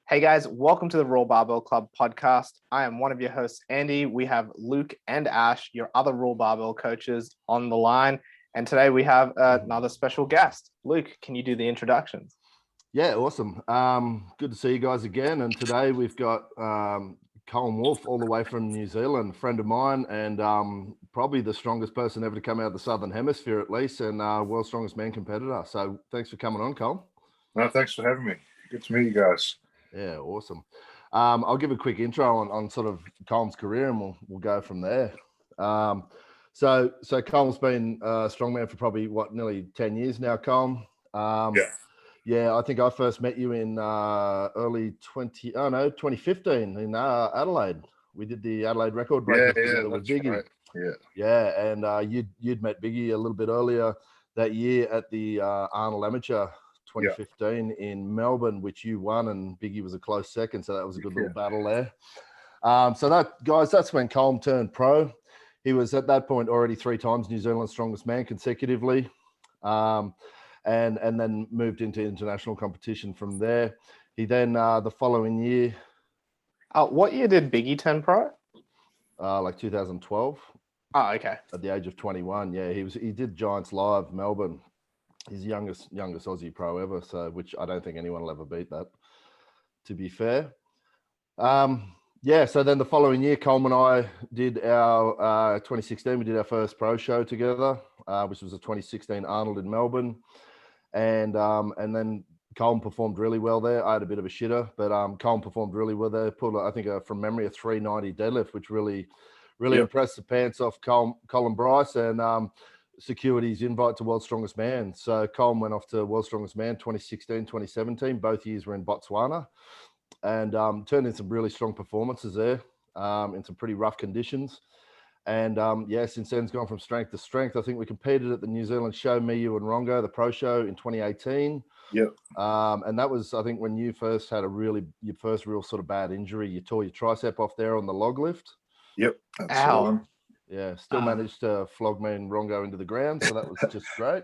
Hey guys, welcome to the Raw Barbell Club podcast. I am one of your hosts, Andy. We have Luke and Ash, your other Raw Barbell coaches, on the line. And today we have another special guest. Luke, can you do the introductions? Yeah, awesome. Good to see you guys again. And today we've got Colm Woulfe all the way from New Zealand, a friend of mine, and probably the strongest person ever to come out of the Southern Hemisphere at least, and world's strongest man competitor. So thanks for coming on, Colm. No, thanks for having me. Good to meet you guys. Yeah, awesome. I'll give a quick intro on sort of Colm's career, and we'll go from there. So Colm's been a strongman for probably nearly 10 years now, Colm. Yeah, I think I first met you in early 2015 in Adelaide. We did the Adelaide record break together with Biggie. Right. Yeah, and you'd met Biggie a little bit earlier that year at the Arnold Amateur 2015 in Melbourne, which you won, and Biggie was a close second, so that was a good little battle there. That's when Colm turned pro. He was at that point already 3 times New Zealand's strongest man consecutively, and then moved into international competition from there. He then the following year. What year did Biggie turn pro? Like 2012. Oh, okay. At the age of 21, yeah, he did Giants Live Melbourne. He's youngest Aussie pro ever, so which I don't think anyone will ever beat that, to be fair. So then the following year, Colm and I did our 2016. We did our first pro show together, which was a 2016 Arnold in Melbourne, and then Colm performed really well there. I had a bit of a shitter, but Colm performed really well there. Pulled, I think, from memory, a 390 deadlift, which really impressed the pants off Colin Bryce, and secured his invite to World's Strongest Man. So Colm went off to World's Strongest Man 2016, 2017. Both years were in Botswana, and turned in some really strong performances there in some pretty rough conditions. And since then, it's gone from strength to strength. I think we competed at the New Zealand show, me, you, and Rongo, the pro show in 2018. Yep. And that was, I think, when you first had your first real sort of bad injury. You tore your tricep off there on the log lift. Yep. Ow. Yeah, still managed to flog me and Rongo into the ground, so that was just great.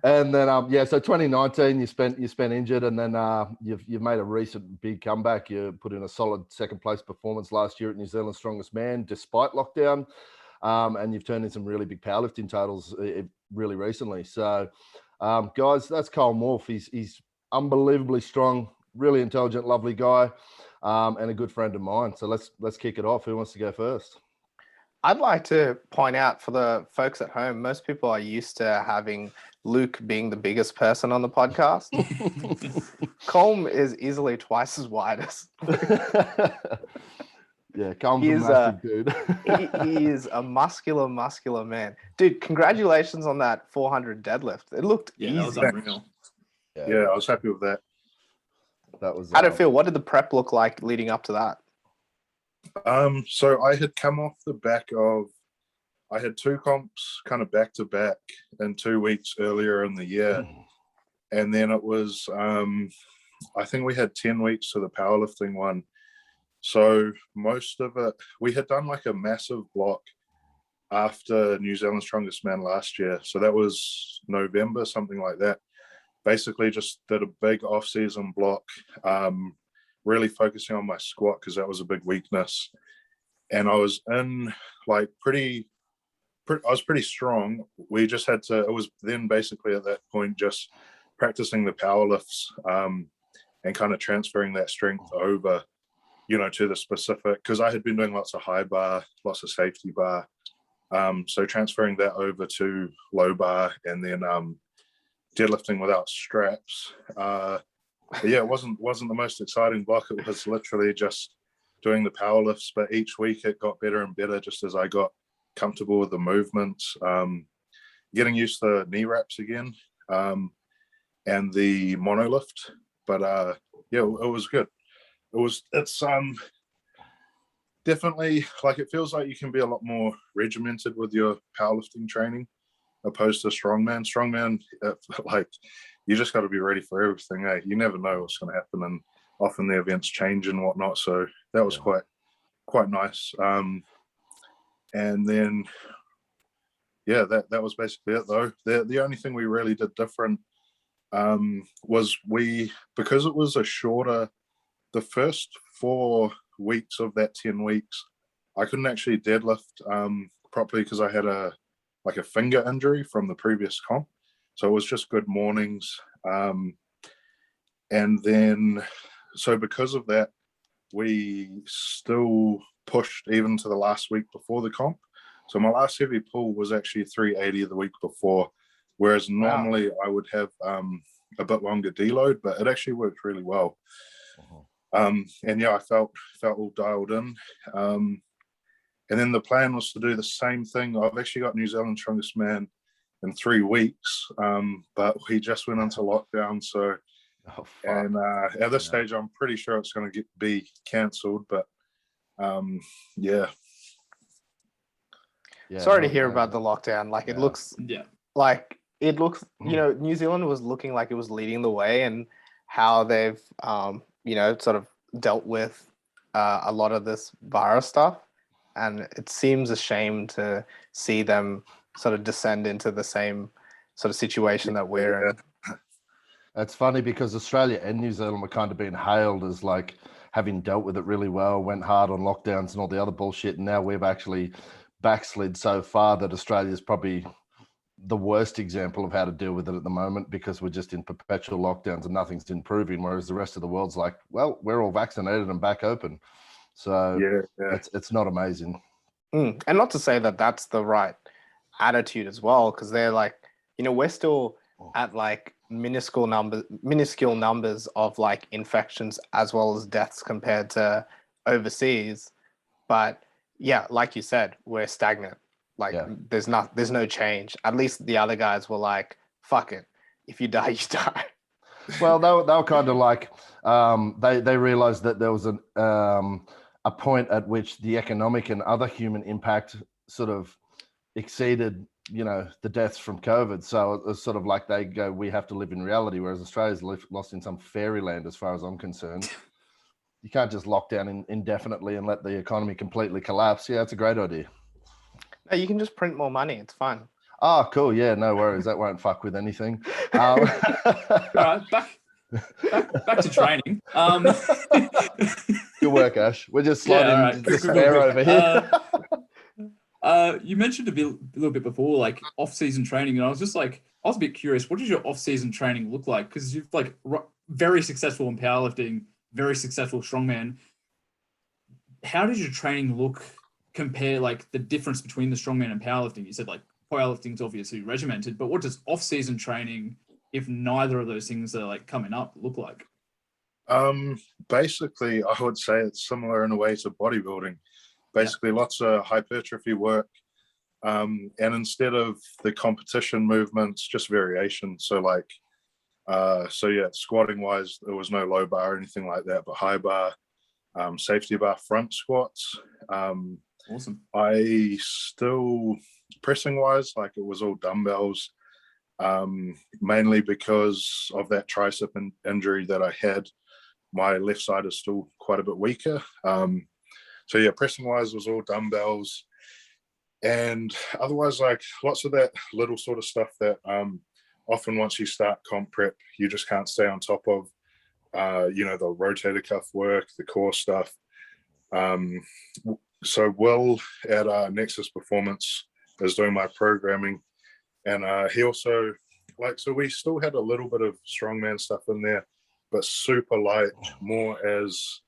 And then so 2019 you spent injured, and then you've made a recent big comeback. You put in a solid second place performance last year at New Zealand's Strongest Man despite lockdown, and you've turned in some really big powerlifting totals really recently. So guys, that's Colm Woulfe. He's unbelievably strong, really intelligent, lovely guy. And a good friend of mine. So let's kick it off. Who wants to go first? I'd like to point out for the folks at home, most people are used to having Luke being the biggest person on the podcast. Colm is easily twice as wide as Yeah, Colm's a massive dude. he is a muscular man. Dude, congratulations on that 400 deadlift. It looked easy. That was unreal. Yeah, I was happy with that. That was. How did it feel? What did the prep look like leading up to that? So I had come off the back of, I had 2 comps kind of back to back in 2 weeks earlier in the year, and then it was I think we had 10 weeks to the powerlifting one. So most of it, we had done like a massive block after New Zealand's Strongest Man last year. So that was November, something like that. Basically just did a big off-season block, really focusing on my squat because that was a big weakness. And I was in like I was pretty strong. We just had to, it was then basically at that point just practicing the power lifts and kind of transferring that strength over, to the specific, because I had been doing lots of high bar, lots of safety bar. So transferring that over to low bar and then deadlifting without straps. But yeah, it wasn't the most exciting block. It was literally just doing the power lifts, but each week it got better and better just as I got comfortable with the movements, getting used to knee wraps again, and the mono lift. But it was good. It's definitely, like, it feels like you can be a lot more regimented with your powerlifting training opposed to strongman. Strongman, like, you just got to be ready for everything. You never know what's going to happen, and often the events change and whatnot. So that was quite nice. And then, yeah, that was basically it though. The only thing we really did different was because it was a shorter, the first 4 weeks of that 10 weeks, I couldn't actually deadlift properly because I had a finger injury from the previous comp. So it was just good mornings. And then, so because of that, we still pushed even to the last week before the comp. So my last heavy pull was actually 380 the week before, whereas normally I would have a bit longer deload, but it actually worked really well. And yeah, I felt all dialed in. And then the plan was to do the same thing. I've actually got New Zealand's Strongest Man in 3 weeks, but we just went into lockdown. So, and at this stage, I'm pretty sure it's going to be cancelled. But yeah. Sorry to hear about the lockdown. Like it looks, New Zealand was looking like it was leading the way, and how they've, sort of dealt with a lot of this virus stuff. And it seems a shame to see them sort of descend into the same sort of situation that we're in. It's funny because Australia and New Zealand were kind of being hailed as like having dealt with it really well, went hard on lockdowns and all the other bullshit. And now we've actually backslid so far that Australia is probably the worst example of how to deal with it at the moment, because we're just in perpetual lockdowns and nothing's improving. Whereas the rest of the world's like, well, we're all vaccinated and back open. So it's not amazing. And not to say that that's the right attitude as well, because they're like, we're still at like minuscule numbers of like infections as well as deaths compared to overseas. But yeah, like you said, we're stagnant. Like there's no change. At least the other guys were like, fuck it. If you die, you die. Well, they were kind of like, they realized that there was a point at which the economic and other human impact sort of exceeded, the deaths from COVID. So it was sort of like they go, we have to live in reality, whereas Australia's lost in some fairyland as far as I'm concerned. You can't just lock down indefinitely and let the economy completely collapse. Yeah, it's a great idea. No, you can just print more money. It's fine. Oh, cool. Yeah, no worries. That won't fuck with anything. All right, back to training. Good work, Ash. We're just sliding despair over here. You mentioned a little bit before, like off-season training, and I was a bit curious. What does your off-season training look like? Because you're like very successful in powerlifting, very successful strongman. How does your training look? Compare like the difference between the strongman and powerlifting? You said like powerlifting is obviously regimented, but what does off-season training, if neither of those things are like coming up, look like? Basically, I would say it's similar in a way to bodybuilding. Basically, lots of hypertrophy work, and instead of the competition movements, just variation. So like, squatting wise, there was no low bar or anything like that, but high bar, safety bar front squats. Awesome. I still, pressing wise, like it was all dumbbells, mainly because of that tricep injury that I had. My left side is still quite a bit weaker. Pressing wise was all dumbbells, and otherwise like lots of that little sort of stuff that often once you start comp prep, you just can't stay on top of. The rotator cuff work, the core stuff. So Will at Nexus Performance is doing my programming, and he also so we still had a little bit of strongman stuff in there, but super light, more as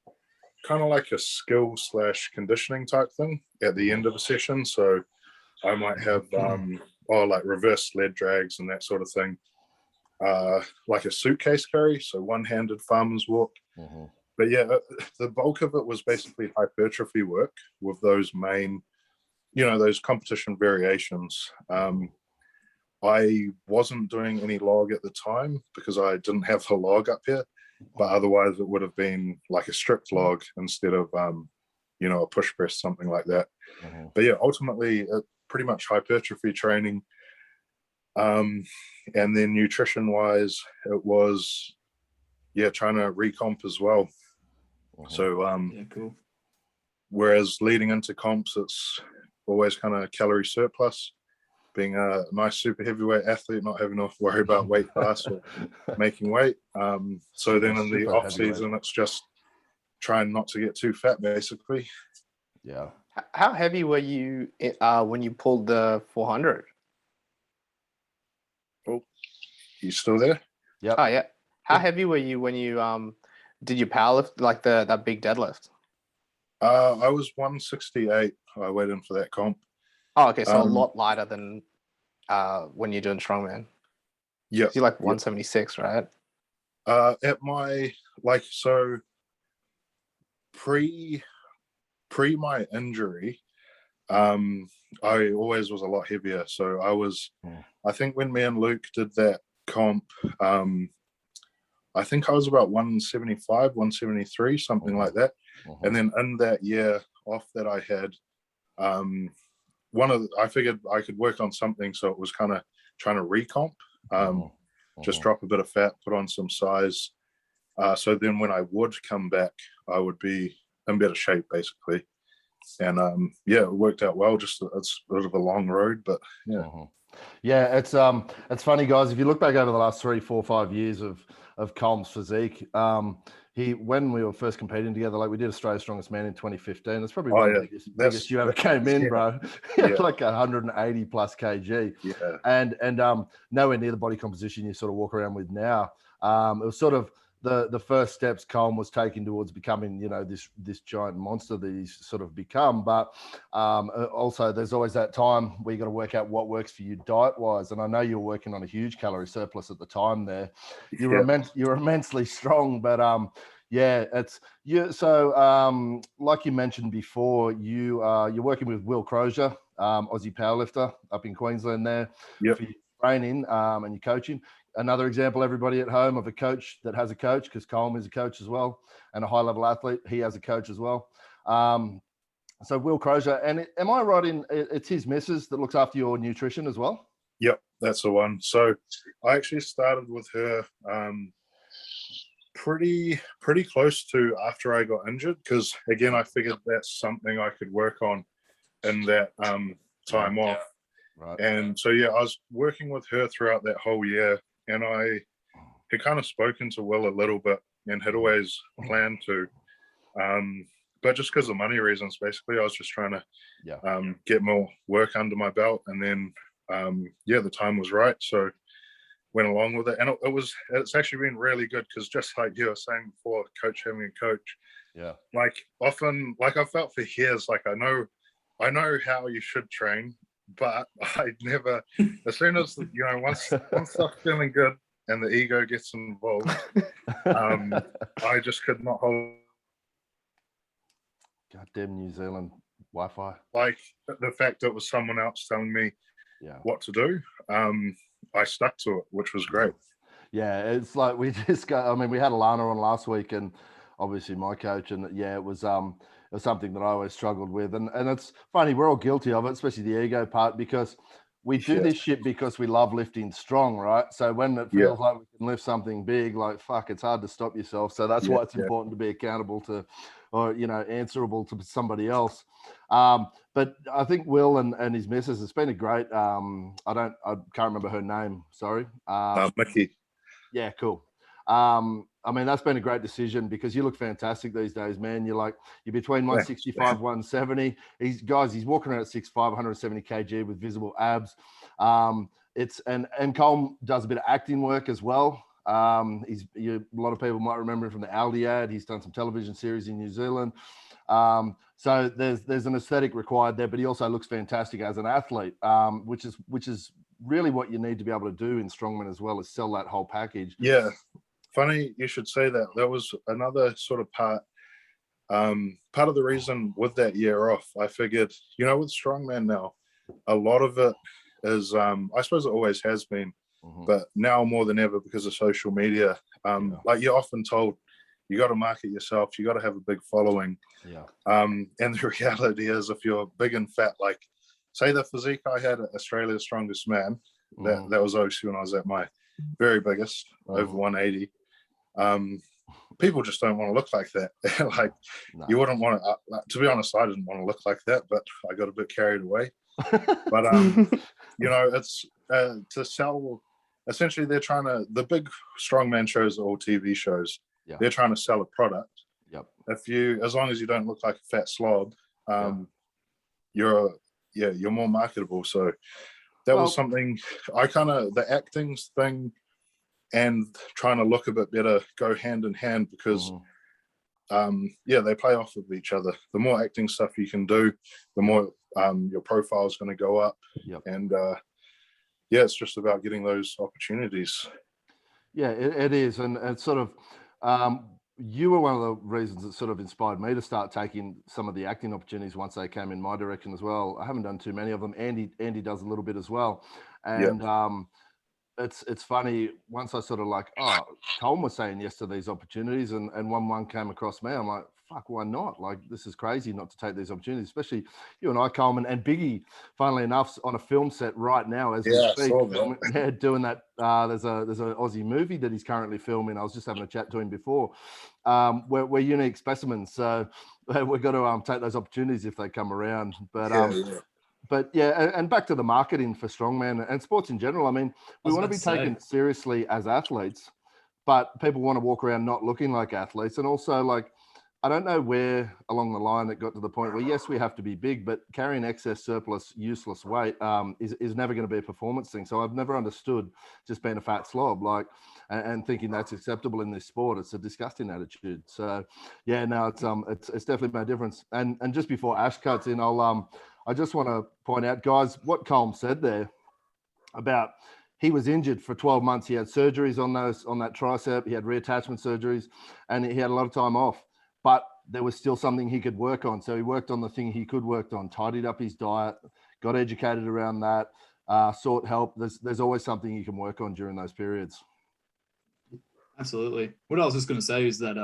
kind of like a skill / conditioning type thing at the end of a session. So I might have like reverse sled drags and that sort of thing, like a suitcase carry, so one-handed farmer's walk. But yeah, the bulk of it was basically hypertrophy work with those main, those competition variations. I wasn't doing any log at the time because I didn't have the log up here, but otherwise it would have been like a strict log instead of, a push press, something like that. But yeah, ultimately, pretty much hypertrophy training. And then nutrition wise, it was, trying to recomp as well. So, cool. Whereas leading into comps, it's always kind of calorie surplus. being a nice super heavyweight athlete, not having to worry about weight class or making weight. So then in the Super off heavyweight. season, it's just trying not to get too fat, basically. Yeah. How heavy were you when you pulled the 400? Oh, you still there? Yep. Oh yeah. How Yeah. heavy were you when you did you powerlift, like that big deadlift? I was 168. I weighed in for that comp. Oh, okay, so a lot lighter than when you're doing strongman. Yeah. You're like 176, right? At my so pre my injury, I always was a lot heavier. So I think when me and Luke did that comp, I think I was about 175, 173, something like that. And then in that year off that I had, I figured I could work on something. So it was kind of trying to recomp, just drop a bit of fat, put on some size. So then when I would come back, I would be in better shape, basically. And it worked out well. Just it's a bit of a long road, but yeah. Yeah, it's funny, guys. If you look back over the last 3, 4, 5 years of Colm's physique, when we were first competing together, like we did Australia's Strongest Man in 2015. That's probably one of the biggest you ever came in, bro. Like 180 plus kg. Yeah. And nowhere near the body composition you sort of walk around with now. It was sort of the first steps Colm was taking towards becoming, this giant monster that he's sort of become. But also there's always that time where you got to work out what works for you diet wise. And I know you were working on a huge calorie surplus at the time there. You were immensely strong, but it's you. So like you mentioned before, you're working with Will Crozier, Aussie powerlifter up in Queensland there for your training and your coaching. Another example, everybody at home, of a coach that has a coach, because Colm is a coach as well, and a high-level athlete. He has a coach as well. So Will Crozier, and am I right in it's his missus that looks after your nutrition as well? Yep, that's the one. So I actually started with her pretty close to after I got injured, because again, I figured that's something I could work on in that time off. Right. And so I was working with her throughout that whole year. And I had kind of spoken to Will a little bit and had always planned to, but just because of money reasons, basically, I was just trying to get more work under my belt. And then, the time was right. So went along with it. And it's actually been really good, because just like you were saying before, coach having a coach. Yeah. Like often, like I felt for years, like I know how you should train, but I never, as soon as, once stuff's feeling good and the ego gets involved, I just could not hold. Goddamn New Zealand Wi-Fi. Like the fact that it was someone else telling me what to do, I stuck to it, which was great. Yeah, it's like we just got, we had Alana on last week, and obviously my coach, and it was something that I always struggled with. And it's funny, we're all guilty of it, especially the ego part, because we do this shit because we love lifting strong, right? So when it feels like we can lift something big, like, fuck, it's hard to stop yourself. So that's why it's important to be accountable to, or, answerable to somebody else. But I think Will and his missus, it's been a great, I can't remember her name. Sorry. Mickey. Yeah, cool. That's been a great decision, because you look fantastic these days, man. You're between 165, 170. He's walking around at 6'5", 170 kg with visible abs. And Colm does a bit of acting work as well. A lot of people might remember him from the Aldi ad. He's done some television series in New Zealand. So there's an aesthetic required there, but he also looks fantastic as an athlete, which is really what you need to be able to do in strongman as well, is sell that whole package. Yeah. Funny you should say that. That was another sort of part of the reason with that year off. I figured, with strongman now, a lot of it is, I suppose it always has been, but now more than ever because of social media. Like you're often told, you got to market yourself, you got to have a big following. Yeah. And the reality is, if you're big and fat, like say the physique I had at Australia's Strongest Man, that was obviously when I was at my very biggest, over 180. People just don't want to look like that. You wouldn't want to be honest, I didn't want to look like that, but I got a bit carried away. But it's to sell. Essentially, they're trying to. The big strongman shows are all TV shows. Yeah. They're trying to sell a product. Yep. As long as you don't look like a fat slob, you're more marketable. So that was something the acting thing and trying to look a bit better go hand in hand because they play off of each other. The more acting stuff you can do, the more your profile is going to go up. Yep. And it's just about getting those opportunities. Yeah, it is. And it's sort of, you were one of the reasons that sort of inspired me to start taking some of the acting opportunities once they came in my direction as well. I haven't done too many of them. Andy does a little bit as well. And it's funny, once I sort of like, Colm was saying yes to these opportunities and one came across me. I'm like, fuck, why not? Like, this is crazy not to take these opportunities, especially you and I, Colm, and Biggie, funnily enough, on a film set right now as we speak. Doing that. There's an Aussie movie that he's currently filming. I was just having a chat to him before. We're unique specimens, so we've got to take those opportunities if they come around. But and back to the marketing for strongman and sports in general. I mean, we want to be taken seriously as athletes, but people want to walk around not looking like athletes. And also, like, I don't know where along the line it got to the point where, yes, we have to be big, but carrying excess, surplus, useless weight is never going to be a performance thing. So I've never understood just being a fat slob, like, and thinking that's acceptable in this sport. It's a disgusting attitude. So it's definitely made a difference. And just before Ash cuts in, I just want to point out, guys, what Colm said there about he was injured for 12 months. He had surgeries on that tricep. He had reattachment surgeries, and he had a lot of time off. But there was still something he could work on. So he worked on the thing he could work on, tidied up his diet, got educated around that, sought help. There's always something you can work on during those periods. Absolutely. What I was just going to say is that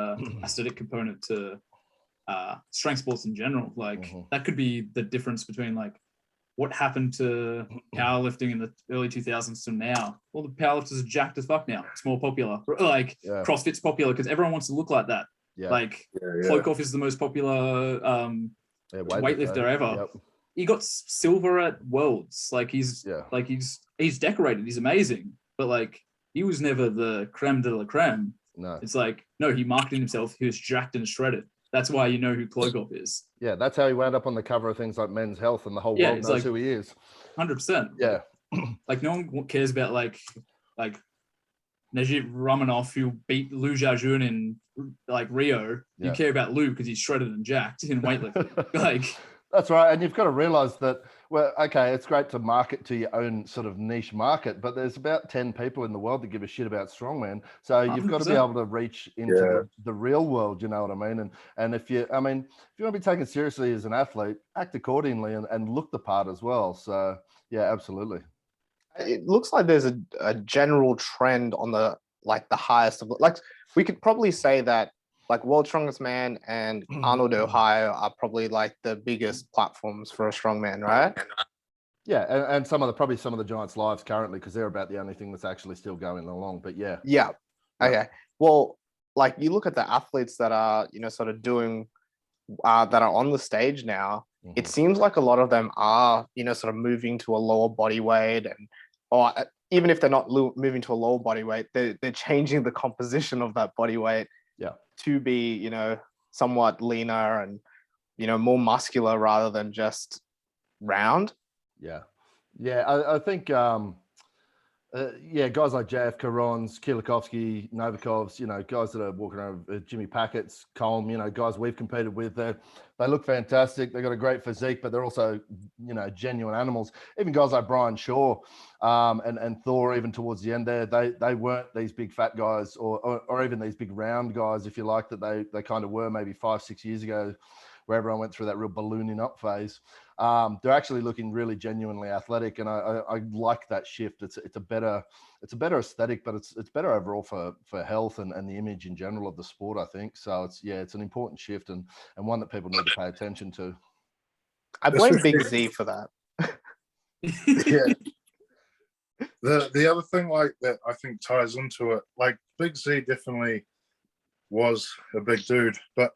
aesthetic component to strength sports in general, like that could be the difference between like what happened to powerlifting in the early 2000s to now. Well, the powerlifters are jacked as fuck now. It's more popular. Like CrossFit's popular because everyone wants to look like that. Cloak-Off is the most popular weightlifter ever. Yep. He got silver at Worlds. Like he's decorated. He's amazing. But like he was never the creme de la creme. No. It's like, no, he marketed himself. He was jacked and shredded. That's why you know who Cloak-Off is. Yeah, that's how he wound up on the cover of things like Men's Health, and the whole world knows who he is. 100%. Yeah. Like no one cares about like Najib Ramanov, who beat Lou Jiajun in like Rio. You care about Lou because he's shredded and jacked in weightlifting. Like that's right. And you've got to realize that, well, okay, it's great to market to your own sort of niche market, but there's about 10 people in the world that give a shit about strongman. So you've 100%. Got to be able to reach into the real world, you know what I mean? And if you want to be taken seriously as an athlete, act accordingly and look the part as well. So yeah, absolutely. It looks like there's a general trend on the highest of, like, we could probably say that like World's Strongest Man and Arnold Ohio are probably like the biggest platforms for a strongman, right? Yeah, and some of the Giants lives currently, because they're about the only thing that's actually still going along. But yeah. Okay. Well, like you look at the athletes that are sort of doing that are on the stage now. It seems like a lot of them are sort of moving to a lower body weight, or even if they're not moving to a lower body weight, they're changing the composition of that body weight. To be, somewhat leaner and, more muscular rather than just round. Yeah. I think, guys like JF Karons, Kielikovsky, Novikovs, guys that are walking around, Jimmy Packett's, Colm, guys we've competed with, they look fantastic. They've got a great physique, but they're also, genuine animals. Even guys like Brian Shaw and Thor, even towards the end there, they weren't these big fat guys or even these big round guys, if you like, that they kind of were maybe 5-6 years ago, where everyone went through that real ballooning up phase. They're actually looking really genuinely athletic, and I like that shift. It's a better aesthetic, but it's better overall for health and the image in general of the sport, I think. So it's an important shift and one that people need to pay attention to. I blame Big Z for that. Yeah. The other thing like that I think ties into it, like Big Z definitely was a big dude, but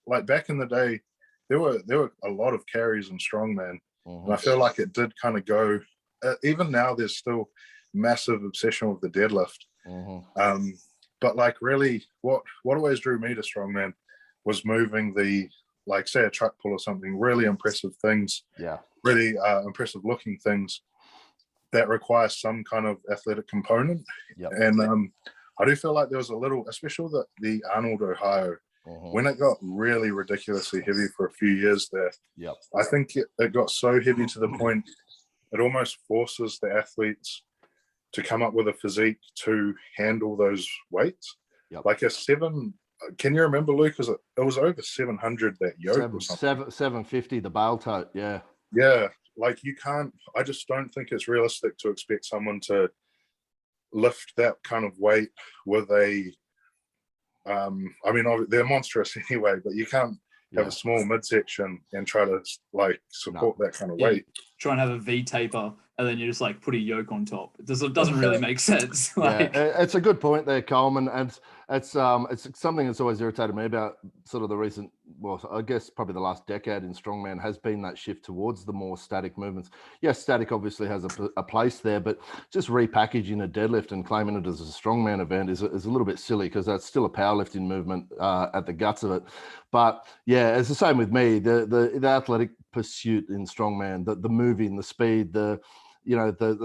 like back in the day, there were a lot of carries in strongman, And I feel like it did kind of go, even now there's still massive obsession with the deadlift. But like really what always drew me to strongman was moving the, like say a truck pull or something, really impressive things, really impressive looking things that require some kind of athletic component. And I do feel like there was a little, especially the Arnold Ohio, when it got really ridiculously heavy for a few years there, I think it got so heavy to the point it almost forces the athletes to come up with a physique to handle those weights. Like a 7, can you remember, Luke? It was over 700 that yoke or something. 750 the bale tote. Yeah, like you can't. I just don't think it's realistic to expect someone to lift that kind of weight with a. I mean, they're monstrous anyway, but you can't have a small midsection and try to like support that kind of weight. Try and have a V taper, and then you just like put a yoke on top. It doesn't really make sense. Like, it's a good point there, Colm, and it's something that's always irritated me about sort of the recent, well, I guess probably the last decade in strongman has been that shift towards the more static movements. Yes, static obviously has a place there, but just repackaging a deadlift and claiming it as a strongman event is a little bit silly, because that's still a powerlifting movement at the guts of it. But yeah, it's the same with me. The athletic pursuit in strongman, the moving, the speed, the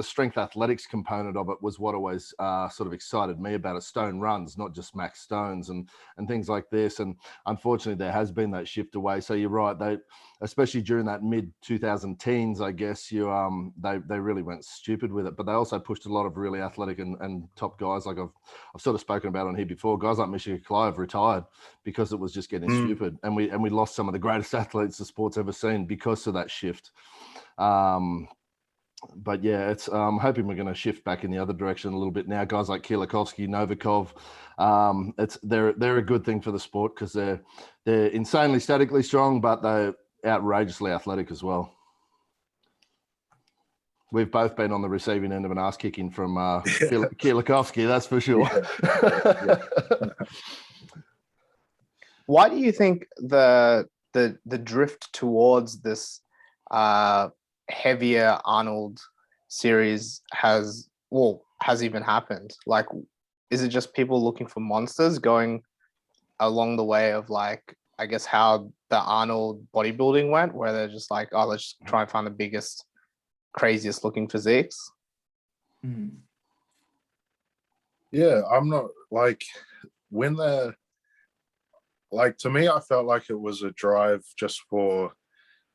strength athletics component of it was what always sort of excited me about it. Stone runs, not just max stones and things like this. And unfortunately, there has been that shift away. So you're right. They, especially during that mid 2010s, I guess they really went stupid with it. But they also pushed a lot of really athletic and top guys. Like I've sort of spoken about on here before. Guys like Michigan Clive retired because it was just getting stupid, and we lost some of the greatest athletes the sport's ever seen because of that shift. But yeah, it's I'm hoping we're going to shift back in the other direction a little bit now. Guys like Kielikovsky, Novikov, they're a good thing for the sport, because they're insanely statically strong, but they're outrageously athletic as well. We've both been on the receiving end of an ass kicking from Kielikovsky, that's for sure. Why do you think the drift towards this heavier Arnold series has even happened? Like, is it just people looking for monsters going along the way of, like, I guess how the Arnold bodybuilding went, where they're just like, oh, let's just try and find the biggest, craziest looking physiques? Yeah, I'm not like, when they're like, to me, I felt like it was a drive just for,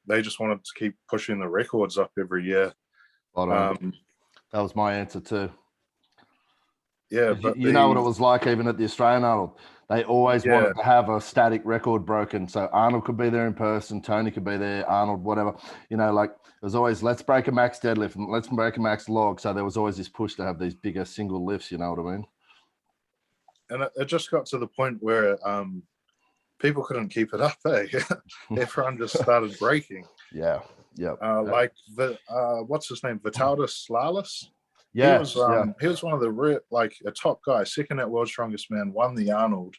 they just wanted to keep pushing the records up every year. That was my answer too. Yeah, but you know what it was like even at the Australian Arnold. They always wanted to have a static record broken. So Arnold could be there in person, Tony could be there, Arnold, whatever. Like it was always, let's break a max deadlift and let's break a max log. So there was always this push to have these bigger single lifts, you know what I mean? And it just got to the point where people couldn't keep it up, eh? Everyone just started breaking. Like what's his name? Vitaldis Slalis? He was one of the a top guy, second at World's Strongest Man, won the Arnold.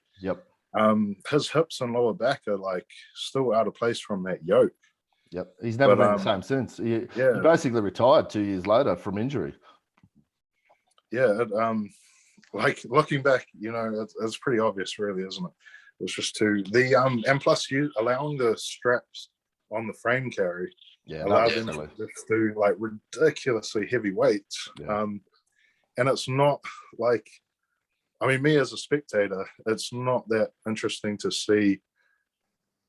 His hips and lower back are like still out of place from that yoke. He's never been the same since. He basically retired 2 years later from injury. Like looking back, it's pretty obvious, really, isn't it? It was just and plus you allowing the straps on the frame carry allowed them to just do like ridiculously heavy weights. And it's not like, I mean, me as a spectator, it's not that interesting to see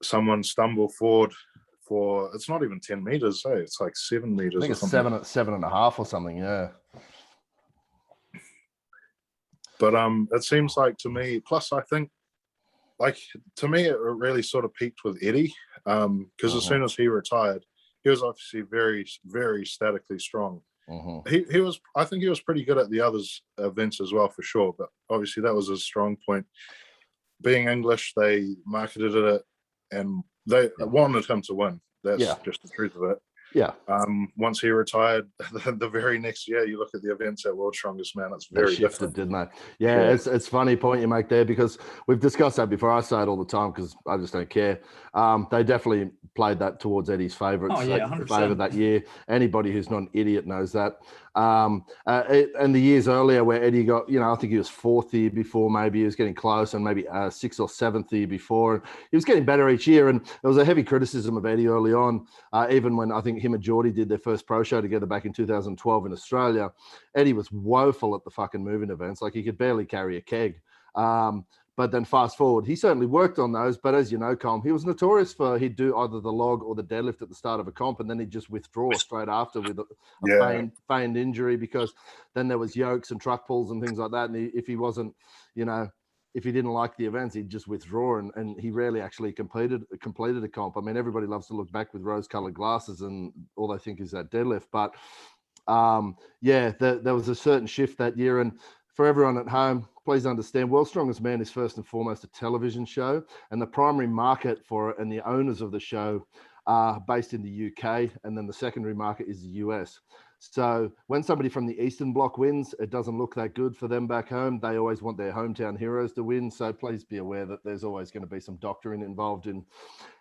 someone stumble forward for, it's not even 10 meters, it's like 7 meters. I think it's 7.5 or something, But it seems like to me, plus I think, like, to me, it really sort of peaked with Eddie, because as soon as he retired, he was obviously very, very statically strong. He was, I think he was pretty good at the others events as well, for sure. But obviously that was his strong point. Being English, they marketed it and they wanted him to win. That's just the truth of it. Yeah. Once he retired, the very next year, you look at the events at World's Strongest Man, it's They very shifted, different. didn't they? Yeah, it's funny point you make there, because we've discussed that before. I say it all the time because I just don't care. They definitely played that towards Eddie's favourites. Oh yeah, 100%. Favour that year. Anybody who's not an idiot knows that. And the years earlier where Eddie got, I think he was fourth the year before, maybe he was getting close, and maybe sixth or seventh the year before. He was getting better each year, and there was a heavy criticism of Eddie early on, even when I think him and Geordie did their first pro show together back in 2012 in Australia. Eddie was woeful at the fucking moving events. Like, he could barely carry a keg. But then fast forward, he certainly worked on those. But as you know, Colm, he was notorious for he'd do either the log or the deadlift at the start of a comp, and then he'd just withdraw straight after with a feigned injury, because then there was yokes and truck pulls and things like that. And if he wasn't, if he didn't like the events, he'd just withdraw, and he rarely actually completed a comp. I mean, everybody loves to look back with rose-colored glasses, and all they think is that deadlift. But there was a certain shift that year. And for everyone at home, please understand, World's Strongest Man is first and foremost a television show, and the primary market for it and the owners of the show are based in the UK, and then the secondary market is the US. So when somebody from the Eastern Bloc wins, it doesn't look that good for them back home. They always want their hometown heroes to win. So please be aware that there's always going to be some doctrine involved in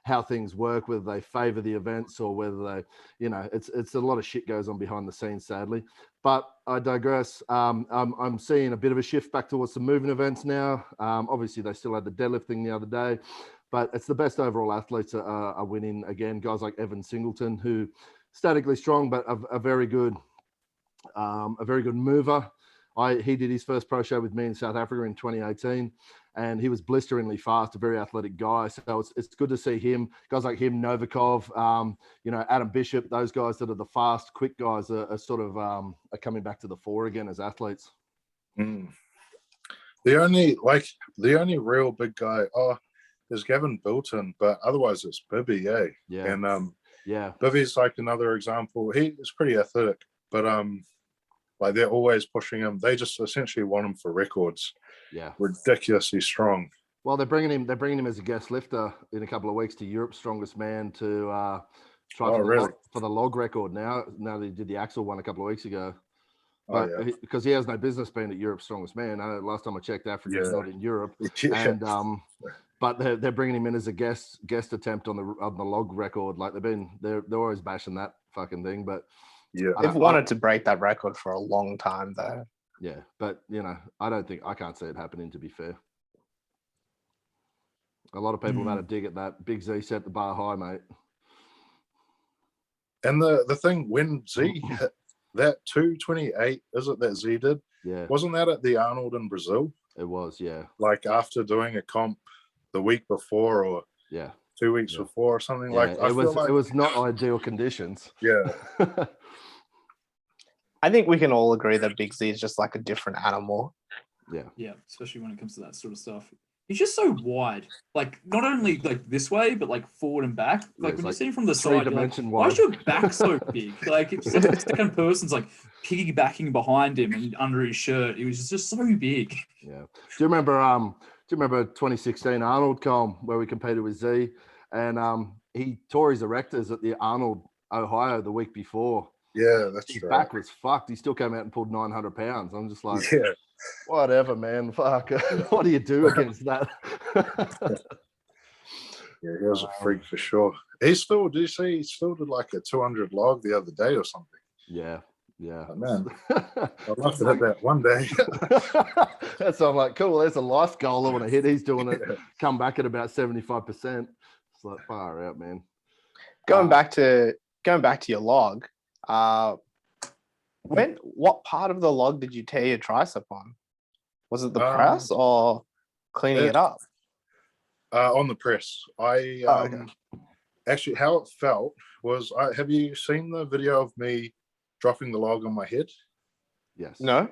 how things work, whether they favor the events or whether they, it's a lot of shit goes on behind the scenes, sadly. But I digress. I'm seeing a bit of a shift back towards some moving events now. Obviously, they still had the deadlifting the other day, but it's the best overall athletes are winning again. Guys like Evan Singleton, who statically strong, but a very good mover. He did his first pro show with me in South Africa in 2018, and he was blisteringly fast, a very athletic guy. So it's good to see him. Guys like him, Novikov, Adam Bishop, those guys that are the fast, quick guys are sort of are coming back to the fore again as athletes. Mm. The only real big guy is Gavin Bilton, but otherwise it's Bibby, eh? Yeah. And yeah, Bibby's like another example. He is pretty athletic, but like they're always pushing him. They just essentially want him for records. Yeah, ridiculously strong. Well, they're bringing him as a guest lifter in a couple of weeks to Europe's Strongest Man to try for the log record. Now they did the Axel one a couple of weeks ago, but because he has no business being at Europe's Strongest Man. Last time I checked, Africa's not in Europe, and but they're bringing him in as a guest attempt on the log record. Like they're always bashing that fucking thing, but they've wanted to break that record for a long time though. Yeah, but I can't see it happening, to be fair. A lot of people have had a dig at that. Big Z set the bar high, mate. And the thing, when Z hit that 228, is it that Z did? Yeah. Wasn't that at the Arnold in Brazil? It was, yeah. Like after doing a comp the week before or 2 weeks before or something like that. It was not ideal conditions. Yeah. I think we can all agree that Big Z is just like a different animal. Yeah. Yeah, especially when it comes to that sort of stuff. He's just so wide. Like, not only like this way, but like forward and back. Like when you see him from the side, you're like, why is your back so big? Like it's like the second person's like piggybacking behind him and under his shirt. He was just so big. Yeah. Do you remember 2016 Arnold Colm, where we competed with Z, and he tore his erectors at the Arnold, Ohio the week before. Yeah, that's his right. back was fucked. He still came out and pulled 900 pounds. I'm just like, whatever, man. Fuck. What do you do against that? Yeah, he was a freak for sure. He still did like a 200 log the other day or something. Yeah. Yeah. Oh, man, I'd love to hit that one day. That's I'm like, cool. There's a life goal I want to hit. He's doing it. Come back at about 75%. It's like far out, man. Going back to your log. What part of the log did you tear your tricep on? Was it the press or cleaning it up? On the press. Actually, how it felt was, have you seen the video of me dropping the log on my head? Yes. No?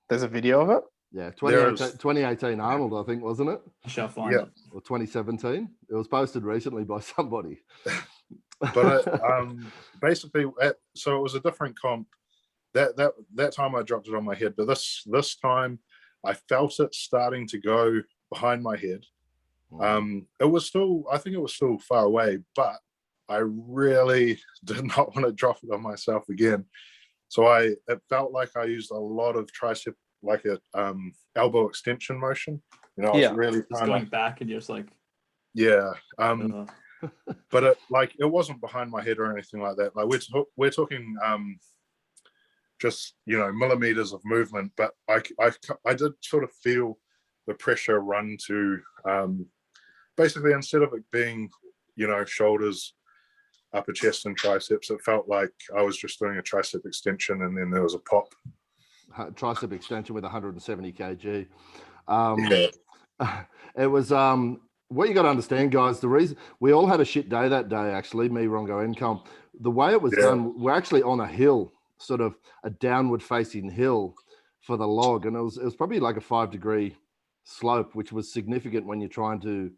There's a video of it? Yeah, 2018 Arnold, I think, wasn't it? I shall find it. Or 2017. It was posted recently by somebody. But basically, so it was a different comp. That time I dropped it on my head, but this time I felt it starting to go behind my head. I think it was still far away, but I really did not want to drop it on myself again. So it felt like I used a lot of tricep, like a elbow extension motion. You know, I was really just going back, and you're just like, yeah. But it wasn't behind my head or anything like that. Like we're talking just, you know, millimeters of movement. But I did sort of feel the pressure run to basically, instead of it being, you know, shoulders, upper chest and triceps, it felt like I was just doing a tricep extension and then there was a pop. Tricep extension with 170 kg. Yeah. It was what you got to understand, guys. The reason we all had a shit day that day, actually, me, Rongo, and Colm. The way it was done, we're actually on a hill, sort of a downward facing hill for the log, and it was probably like a 5-degree slope, which was significant when you're trying to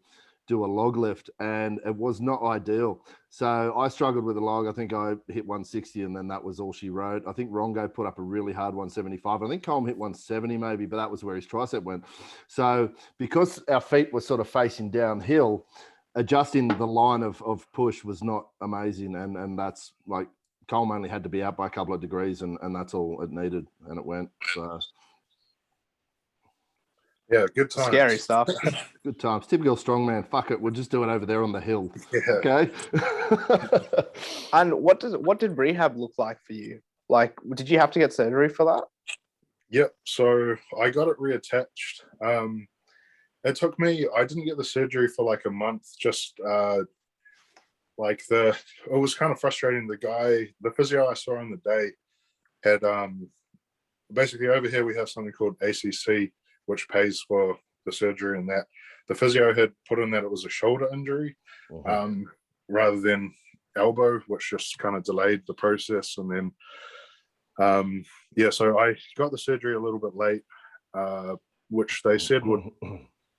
do a log lift, and it was not ideal. So I struggled with the log. I think I hit 160, and then that was all she wrote. I think Rongo put up a really hard 175. I think Colm hit 170 maybe, but that was where his tricep went. So because our feet were sort of facing downhill, adjusting the line of push was not amazing, and that's like Colm only had to be out by a couple of degrees, and that's all it needed, and it went. So yeah, good times. Scary stuff. Good times. Typical strongman. Fuck it, we'll just do it over there on the hill. Yeah. Okay. And what did rehab look like for you? Like, did you have to get surgery for that? Yep. So I got it reattached. It took me, I didn't get the surgery for like a month. Just it was kind of frustrating. The physio I saw on the day had basically, over here we have something called ACC, which pays for the surgery, and that the physio had put in that it was a shoulder injury rather than elbow, which just kind of delayed the process. And then so I got the surgery a little bit late, which they said would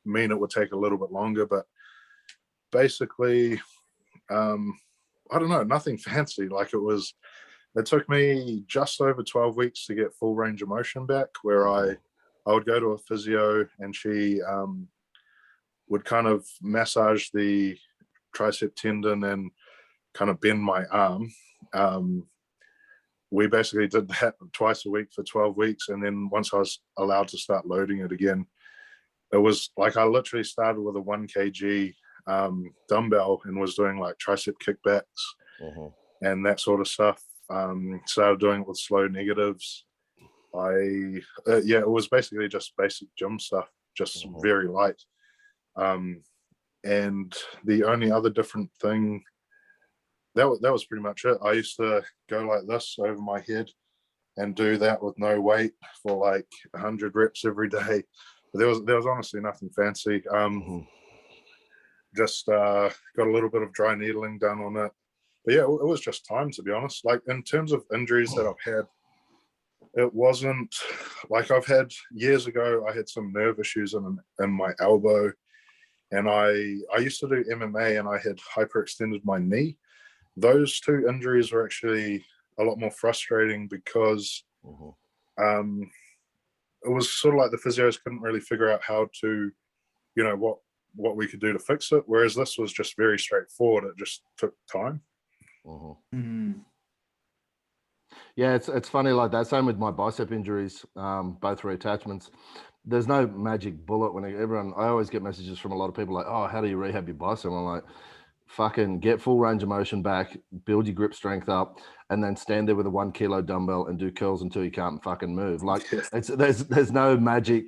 mean it would take a little bit longer, but basically I don't know, nothing fancy. Like it took me just over 12 weeks to get full range of motion back, where I would go to a physio and she would kind of massage the tricep tendon and kind of bend my arm. We basically did that twice a week for 12 weeks. And then once I was allowed to start loading it again, it was like I literally started with a 1 kg dumbbell and was doing like tricep kickbacks and that sort of stuff. Started doing it with slow negatives. It was basically just basic gym stuff, just very light. And the only other different thing, that was pretty much it. I used to go like this over my head and do that with no weight for like 100 reps every day. But there was honestly nothing fancy. Just got a little bit of dry needling done on it. But yeah, it was just time, to be honest. Like in terms of injuries that I've had, it wasn't like I've had years ago. I had some nerve issues in my elbow, and I used to do MMA, and I had hyperextended my knee. Those two injuries were actually a lot more frustrating because it was sort of like the physios couldn't really figure out how to, you know, what we could do to fix it. Whereas this was just very straightforward. It just took time. Yeah, it's funny like that. Same with my bicep injuries, both reattachments. There's no magic bullet. I always get messages from a lot of people like, oh, how do you rehab your bicep? I'm like, fucking get full range of motion back, build your grip strength up, and then stand there with a 1 kilo dumbbell and do curls until you can't fucking move. Like there's no magic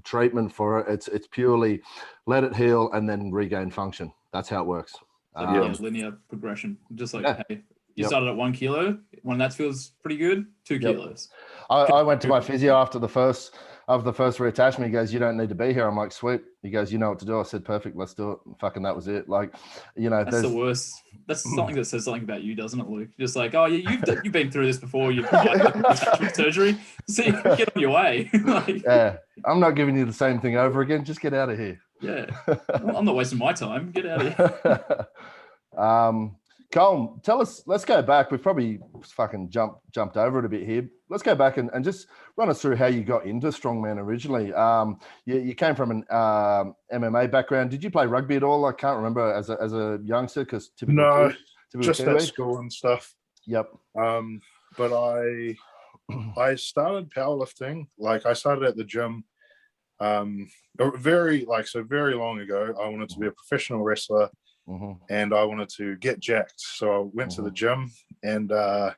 treatment for it. It's purely let it heal and then regain function. That's how it works. Linear progression. Just like, hey, you started at 1 kilo. When that feels pretty good, 2 kilos. I went to my physio after the first reattachment. He goes, you don't need to be here. I'm like, sweet. He goes, you know what to do. I said, perfect, let's do it. And fucking that was it. Like, you know, that's the worst. That's something that says something about you, doesn't it, Luke? Just like, oh yeah, you've been through this before. You've had reattachment surgery. So you can get on your way. Like, yeah, I'm not giving you the same thing over again. Just get out of here. Yeah, I'm not wasting my time. Get out of here. Colm, tell us, let's go back. We've probably fucking jumped over it a bit here. Let's go back and just run us through how you got into Strongman originally. You came from an MMA background. Did you play rugby at all? I can't remember as a youngster, because typical Typical just at Kiwi? school and stuff. Yep. But I started powerlifting. Like I started at the gym. Very long ago. I wanted to be a professional wrestler, and I wanted to get jacked. So I went to the gym, and I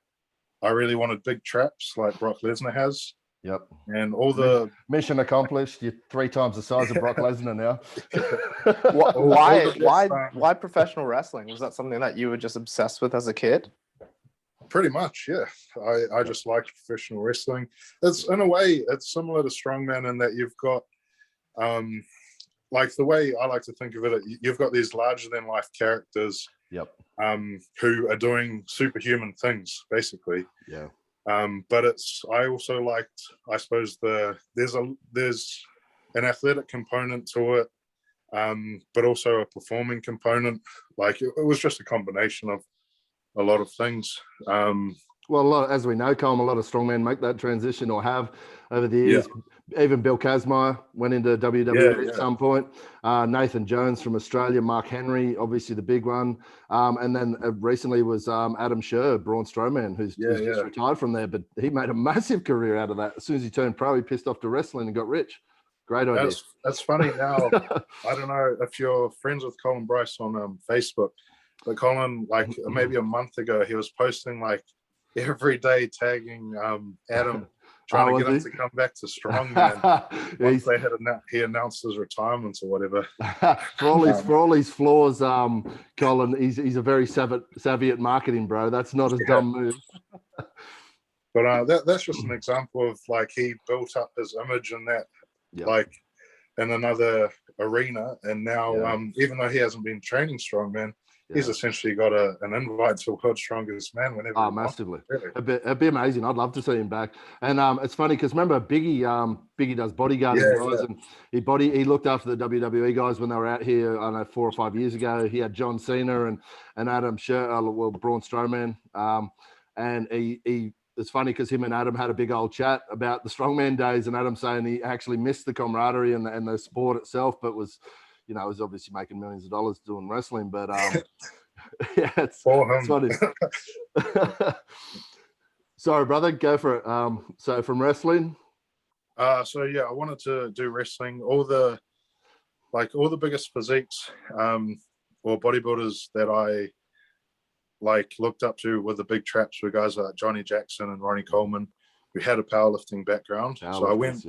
really wanted big traps like Brock Lesnar has. Yep. And all the mission accomplished. You're 3 times the size of Brock Lesnar now. Why professional wrestling? Was that something that you were just obsessed with as a kid? Pretty much, yeah. I just liked professional wrestling. It's in a way it's similar to Strongman in that you've got like the way I like to think of it, you've got these larger than life characters. Yep. Who are doing superhuman things, basically. Yeah. But I also liked, I suppose, there's an athletic component to it, but also a performing component. Like it was just a combination of a lot of things. Well, as we know, Colm, a lot of strongmen make that transition or have over the years. Yeah. Even Bill Kazmaier went into WWE at some point. Nathan Jones from Australia, Mark Henry, obviously the big one. And then recently was Adam Scherr, Braun Strowman, who's just retired from there. But he made a massive career out of that. As soon as he turned pro, he pissed off to wrestling and got rich. Great idea. That's funny now. I don't know if you're friends with Colin Bryce on Facebook, but Colin, like maybe a month ago, he was posting like every day tagging Adam, trying to get him to come back to Strongman. Once he announced his retirement or whatever. for all his flaws, Colin, he's a very savvy at marketing, bro. That's not a dumb move. But that's just an example of like he built up his image in that, like in another arena, and now even though he hasn't been training Strongman, he's essentially got an invite to World's Strongest Man whenever. Oh, massively. Really. It'd be amazing. I'd love to see him back. And it's funny because remember Biggie does bodyguarding guys, and he looked after the WWE guys when they were out here, I don't know, 4 or 5 years ago. He had John Cena and Adam Scherr, Braun Strowman. And it's funny because him and Adam had a big old chat about the Strongman days, and Adam saying he actually missed the camaraderie and the sport itself, but was obviously making millions of dollars doing wrestling, but it's funny. Sorry, brother, go for it. So from wrestling? I wanted to do wrestling. All the biggest physiques or bodybuilders that I looked up to with the big traps were guys like Johnny Jackson and Ronnie Coleman, who had a powerlifting background. So I went,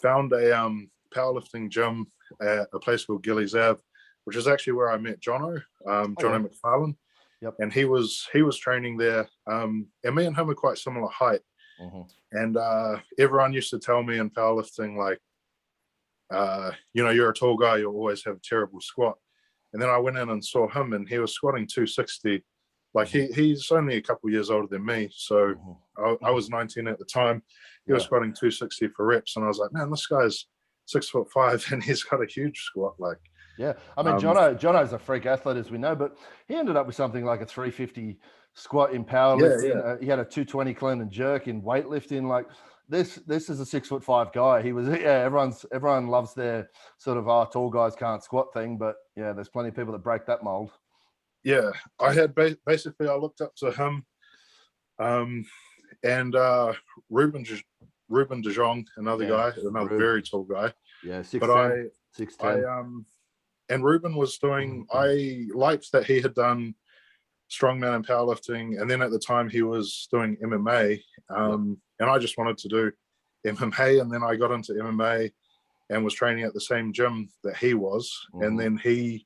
found a powerlifting gym at a place called Gillies Ave, which is actually where I met Jono McFarlane. Yep. And he was training there. And me and him are quite similar height. And everyone used to tell me in powerlifting, like, you're a tall guy, you'll always have a terrible squat. And then I went in and saw him, and he was squatting 260. Like he's only a couple years older than me. So I was 19 at the time. He was squatting 260 for reps. And I was like, man, this guy's 6'5" and he's got a huge squat. Like, yeah, I mean, Jono's a freak athlete, as we know, but he ended up with something like a 350 squat in powerlifting. He had a 220 clean and jerk in weightlifting. Like this is a 6'5" guy. He was, everyone loves their sort of tall guys can't squat thing, but there's plenty of people that break that mold. Yeah, I had basically I looked up to him, and Reuben De Jong, another very tall guy. Yeah, 6'10". And Reuben was doing. I liked that he had done strongman and powerlifting, and then at the time he was doing MMA, and I just wanted to do MMA, and then I got into MMA and was training at the same gym that he was, and then he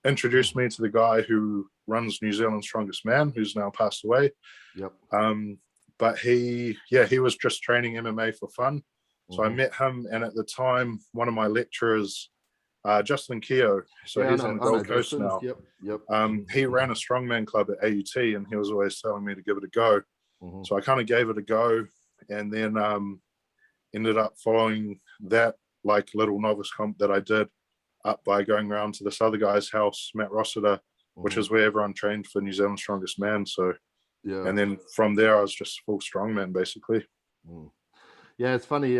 introduced me to the guy who runs New Zealand's Strongest Man, who's now passed away. Yep. But he was just training MMA for fun. So I met him, and at the time, one of my lecturers, Justin Keogh, he's on the Gold Coast now. Yep. He ran a strongman club at AUT, and he was always telling me to give it a go. So I kind of gave it a go, and then ended up following that little novice comp that I did up by going around to this other guy's house, Matt Rossiter, which is where everyone trained for New Zealand's Strongest Man. So, and then from there, I was just full strongman, basically. Yeah, it's funny.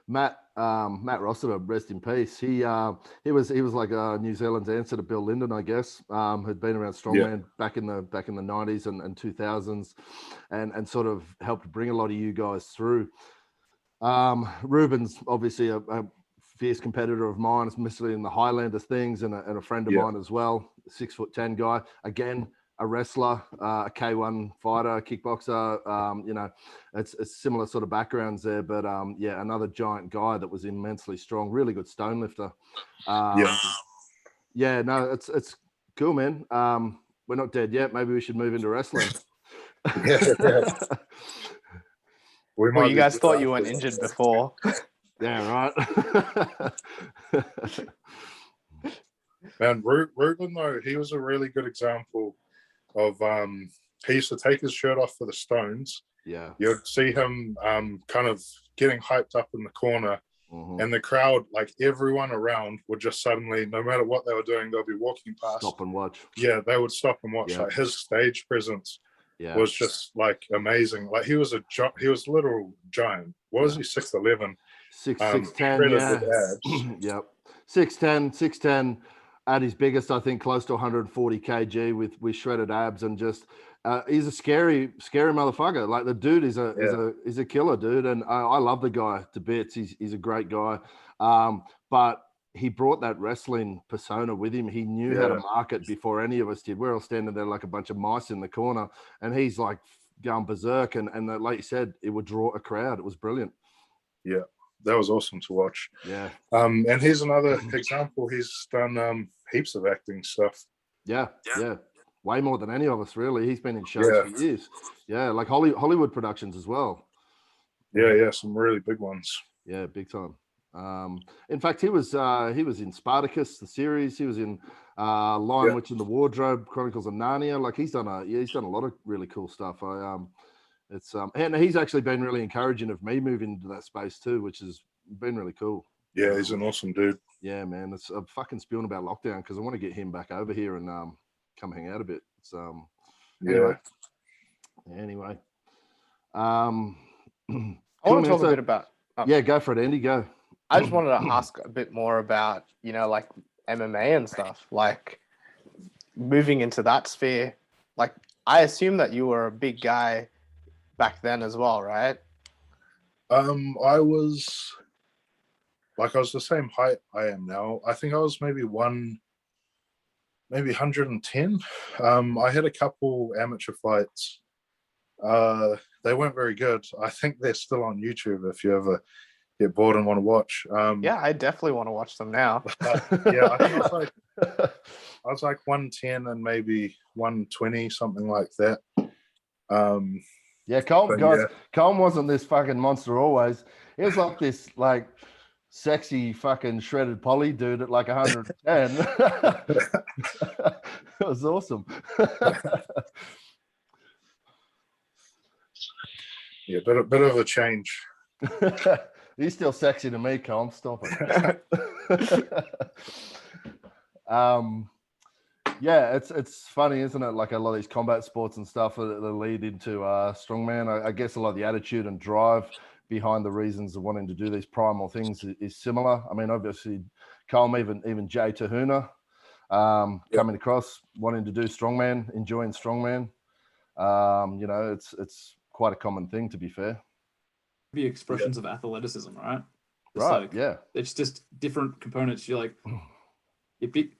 Matt Matt Rossiter, rest in peace. He was like New Zealand's answer to Bill Linden, I guess. Had been around strongman back in the 90s and 2000s, and sort of helped bring a lot of you guys through. Reuben's obviously a fierce competitor of mine, especially in the Highlander things, and a friend of mine as well. 6'10" guy, again. A wrestler, a K1 fighter, a kickboxer, you know, it's similar sort of backgrounds there, but another giant guy that was immensely strong, really good stone lifter. No, it's cool, man. We're not dead yet. Maybe we should move into wrestling. Well, you guys thought you weren't injured before. Yeah, right. Man, Reuben, though, he was a really good example of he used to take his shirt off for the stones. Yeah. You'd see him kind of getting hyped up in the corner, and the crowd, like everyone around, would just suddenly, no matter what they were doing, they'll be walking past. Stop and watch. Yeah, they would stop and watch. Like his stage presence was just like amazing. Like he was a literal giant. What was he? 6'11". 6'10". Yeah. Yep. 6'10". At his biggest, I think close to 140 kg with shredded abs, and just he's a scary motherfucker. Like the dude is a killer dude, and I love the guy to bits. He's a great guy, but he brought that wrestling persona with him. He knew how to market before any of us did. We're all standing there like a bunch of mice in the corner, and he's like going berserk, and like you said, it would draw a crowd. It was brilliant. Yeah. That was awesome to watch. Yeah. And here's another example. He's done heaps of acting stuff. Yeah. Way more than any of us, really. He's been in shows for years. Yeah, like Hollywood productions as well. Yeah, some really big ones. Yeah, big time. In fact, he was in Spartacus, the series. He was in Lion Witch in the Wardrobe, Chronicles of Narnia. Like he's done a lot of really cool stuff. And he's actually been really encouraging of me moving into that space too, which has been really cool. Yeah, he's an awesome dude. Yeah, man. I'm fucking spewing about lockdown because I want to get him back over here and come hang out a bit. Anyway. I want to talk a bit about. Yeah, go for it, Andy. Go. I just wanted to ask a bit more about, like MMA and stuff, like moving into that sphere. Like, I assume that you were a big guy back then as well, right? I was the same height I am now. I think I was maybe 110. I had a couple amateur fights. They weren't very good. I think they're still on YouTube if you ever get bored and want to watch. Yeah, I definitely want to watch them now. I think I was like 110 and maybe 120, something like that. Yeah, Colm wasn't this fucking monster always. He was like this like sexy fucking shredded poly dude at like 110. It was awesome. Yeah, bit of a change. He's still sexy to me, Colm. Stop it. Yeah, it's funny, isn't it? Like a lot of these combat sports and stuff that lead into strongman. I guess a lot of the attitude and drive behind the reasons of wanting to do these primal things is similar. I mean, obviously, Colm, even Jay Tahuna, coming across, wanting to do strongman, enjoying strongman. It's quite a common thing, to be fair. The expressions of athleticism, right? It's right. Like, yeah. It's just different components. You're like, you're big,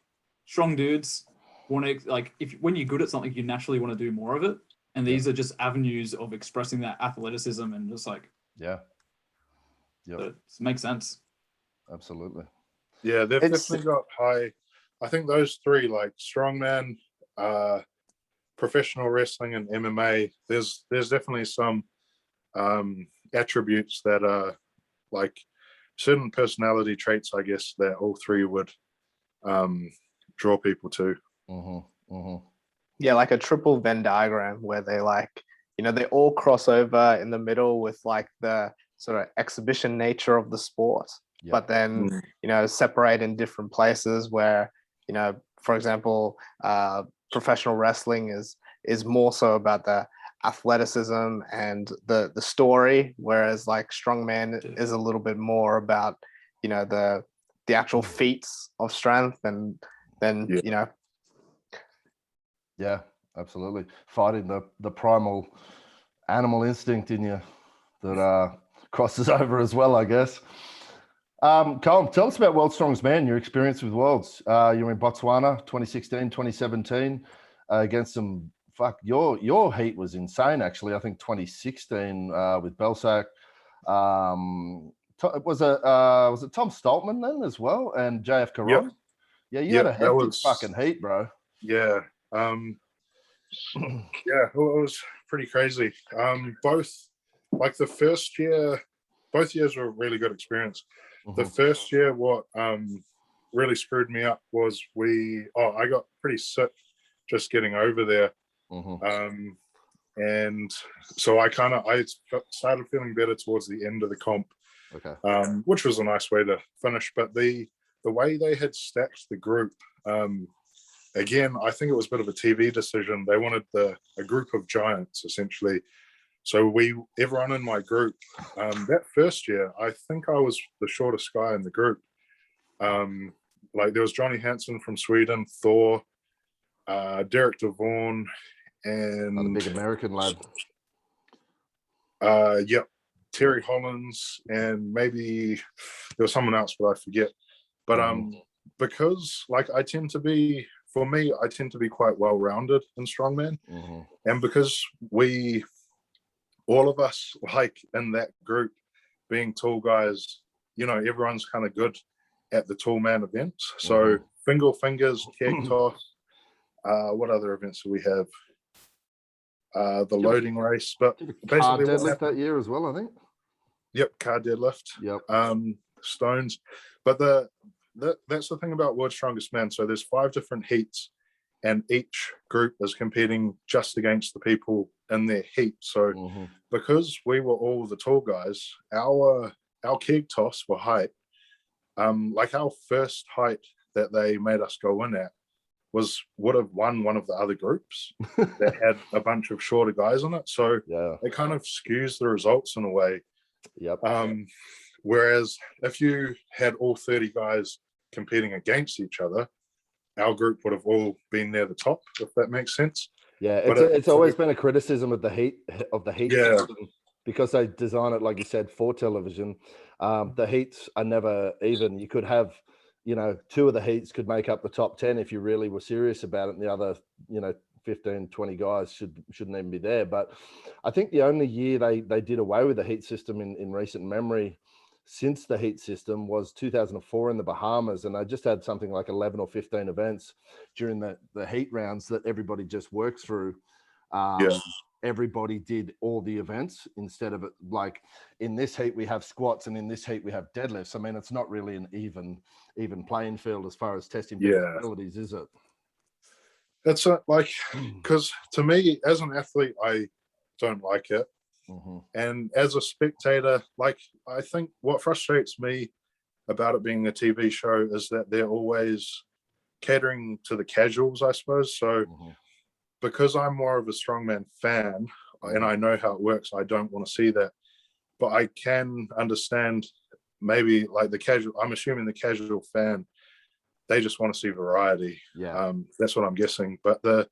strong dudes. Want to when you're good at something, you naturally want to do more of it, and these are just avenues of expressing that athleticism and just like it makes sense. Absolutely. Yeah, they've definitely got high. I think those three, like strongman, professional wrestling, and MMA. There's definitely some attributes that are like certain personality traits, I guess, that all three would draw people to. Yeah, like a triple Venn diagram where they they all cross over in the middle with like the sort of exhibition nature of the sport, but then separate in different places where for example, professional wrestling is more so about the athleticism and the story, whereas like strongman is a little bit more about, you know, the actual feats of strength, and then you know. Yeah, absolutely. Fighting the primal animal instinct in you that crosses over as well, I guess. Colm, tell us about World's Strongest Man, your experience with Worlds. You were in Botswana 2016, 2017 against some, your heat was insane, actually. I think 2016 with Belsac. Was it Tom Stoltman then as well, and JF Caron? Yep. Yeah, you had a hefty fucking heat, bro. Yeah. Yeah, it was pretty crazy. Both, like the first year, both years were a really good experience. The first year, what really screwed me up was I got pretty sick just getting over there. And so I started feeling better towards the end of the comp, which was a nice way to finish. But the way they had stacked the group, again, I think it was a bit of a TV decision. They wanted a group of giants, essentially. So everyone in my group, that first year, I think I was the shortest guy in the group. Like there was Johnny Hansen from Sweden, Thor, Derek DeVaughn, and the big American lad. Yep, Terry Hollins, and maybe there was someone else, but I forget. But because like I tend to be quite well-rounded in strongman, and because all of us, like in that group, being tall guys, you know, everyone's kind of good at the tall man events. So Fingal Fingers, keg toss, what other events do we have? The loading race, but car deadlift that year as well, I think. Yep, car deadlift. Yep. Stones. But that's the thing about World's Strongest Man. So there's 5 different heats, and each group is competing just against the people in their heat. So because we were all the tall guys, our keg toss for height, like our first height that they made us go in at would have won one of the other groups that had a bunch of shorter guys in it. So it kind of skews the results in a way. Yep. Whereas if you had all 30 guys competing against each other, our group would have all been near the top, if that makes sense. Yeah, it's always been a criticism of the heat system, because they design it, like you said, for television. The heats are never even. You could have, you know, 2 of the heats could make up the top 10 if you really were serious about it, and the other, you know, 15, 20 guys shouldn't even be there. But I think the only year they did away with the heat system in recent memory since the heat system was 2004 in the Bahamas, and they just had something like 11 or 15 events during the heat rounds that everybody just worked through. Everybody did all the events instead of it, like in this heat we have squats and in this heat we have deadlifts. I mean, it's not really an even playing field as far as testing abilities, is it? It's like, because to me as an athlete, I don't like it. And as a spectator, like, I think what frustrates me about it being a TV show is that they're always catering to the casuals, I suppose. So because I'm more of a strongman fan and I know how it works, I don't want to see that. But I can understand maybe like I'm assuming the casual fan, they just want to see variety. That's what I'm guessing. But the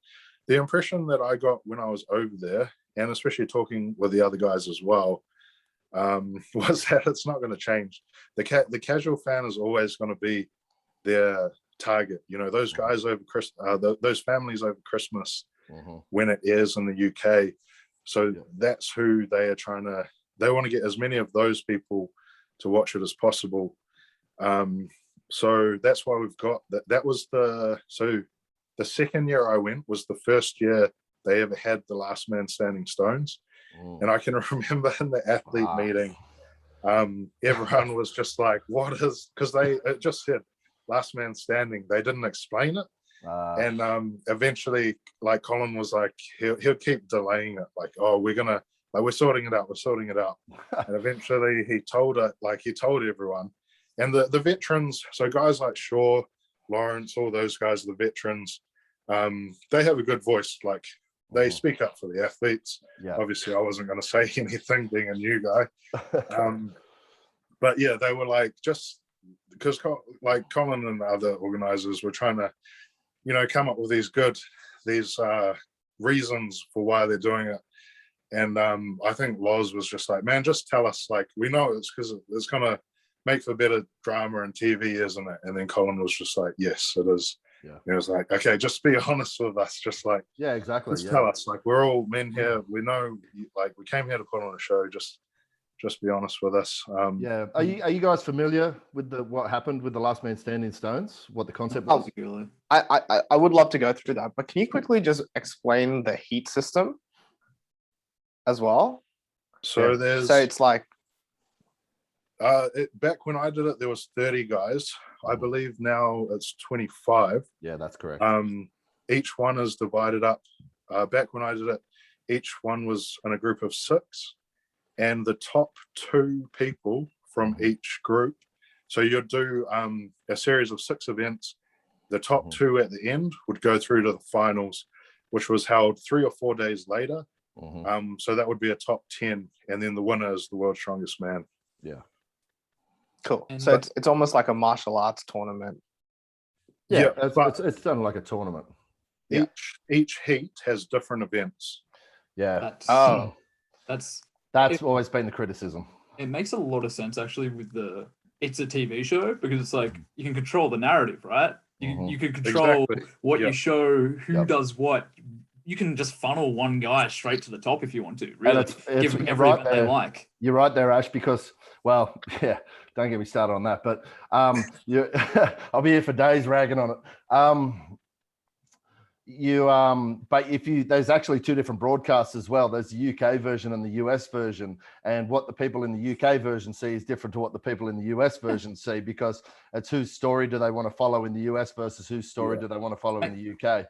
impression that I got when I was over there, and especially talking with the other guys as well, was that it's not going to change. The casual fan is always going to be their target. You know, those guys over those families over Christmas when it airs in the UK. So that's who they are they want to get as many of those people to watch it as possible. So that's why we've got that. That was the second year I went was the first year they ever had the last man standing stones. And I can remember in the athlete meeting, everyone was just like, what is, because it just said last man standing. They didn't explain it. And eventually, like, Colin was like, he'll keep delaying it. Like, oh, we're sorting it out. And eventually he told everyone. And the veterans, so guys like Shaw, Lawrence, all those guys, the veterans, they have a good voice. Like, they speak up for the athletes. Yeah. Obviously, I wasn't going to say anything being a new guy. But yeah, they were like, just because like Colin and other organizers were trying to, come up with these reasons for why they're doing it. And I think Loz was just like, man, just tell us, like, we know it's because it's going to make for better drama and TV, isn't it? And then Colin was just like, yes, it is. Yeah. It was like, okay, just be honest with us. Just like, yeah, exactly. just tell us, like, we're all men here. We know, like, we came here to put on a show. Just be honest with us. Yeah. Are you guys familiar with what happened with the last man standing stones? What the concept was? I would love to go through that, but can you quickly just explain the heat system as well? So it's like, back when I did it, there was 30 guys. I believe now it's 25. Yeah, that's correct. Each one is divided up. Back when I did it, each one was in a group of 6, and the top 2 people from each group. So you'd do a series of 6 events. The top 2 at the end would go through to the finals, which was held 3 or 4 days later. So that would be a top 10, and then the winner is the world's strongest man. Yeah. Cool. So it's almost like a martial arts tournament. Yeah, it's done like a tournament. Each heat has different events. Yeah. That's always been the criticism. It makes a lot of sense actually with it's a TV show, because it's like you can control the narrative, right? You can control what you show, who does what. You can just funnel one guy straight to the top if you want to. Really, give them every event they like. You're right there, Ash. Because, well, yeah, don't get me started on that. But I'll be here for days ragging on it. But there's actually 2 different broadcasts as well. There's the UK version and the US version, and what the people in the UK version see is different to what the people in the US version see, because it's whose story do they want to follow in the US versus whose story do they want to follow in the UK.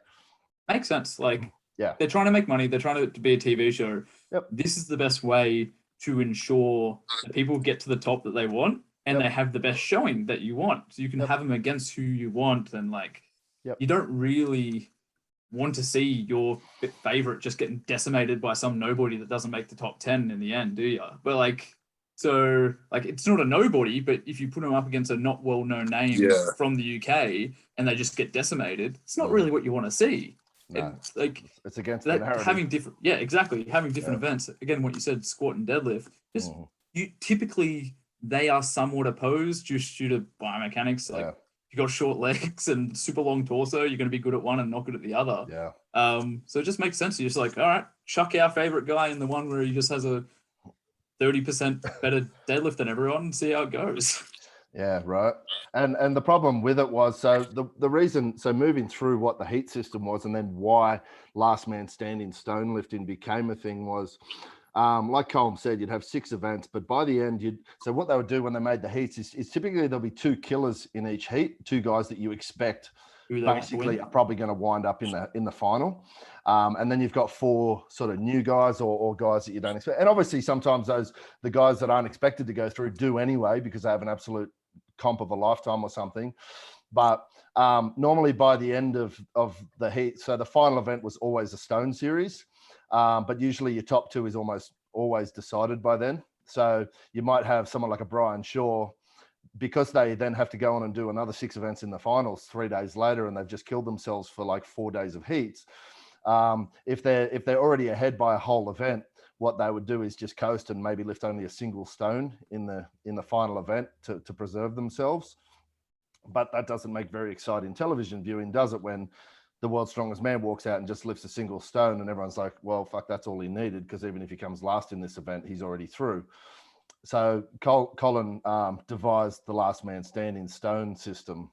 Makes sense. Like, yeah, they're trying to make money. They're trying to be a TV show. Yep. This is the best way to ensure that people get to the top that they want, and they have the best showing that you want. So you can have them against who you want, and like, you don't really want to see your favorite just getting decimated by some nobody that doesn't make the top 10 in the end, do you? But like, so like, it's not a nobody, but if you put them up against a not well-known name from the UK and they just get decimated, it's not really what you want to see. No, it's like, it's against the narrative. Having different, having different events. Again, what you said, squat and deadlift, just you typically, they are somewhat opposed just due to biomechanics. Like, you got short legs and super long torso, you're going to be good at one and not good at the other. Yeah. So it just makes sense. You're just like, all right, chuck our favorite guy in the one where he just has a 30% better deadlift than everyone and see how it goes. Yeah, right. And the problem with it was, so the reason, so moving through what the heat system was and then why last man standing stone lifting became a thing was, like Colm said, you'd have 6 events, but by the end, so what they would do when they made the heats is typically there'll be 2 killers in each heat, 2 guys that you expect basically are probably going to wind up in the final. And then you've got 4 sort of new guys or guys that you don't expect. And obviously sometimes the guys that aren't expected to go through do anyway, because they have an absolute comp of a lifetime or something. But normally by the end of the heat, so the final event was always a stone series. But usually your top 2 is almost always decided by then. So you might have someone like a Brian Shaw, because they then have to go on and do another 6 events in the finals 3 days later, and they've just killed themselves for like 4 days of heats. If they're already ahead by a whole event, what they would do is just coast and maybe lift only a single stone in the final event to preserve themselves. But that doesn't make very exciting television viewing, does it? When the world's strongest man walks out and just lifts a single stone and everyone's like, well, fuck, that's all he needed, because even if he comes last in this event, he's already through. So Colin devised the last man standing stone system.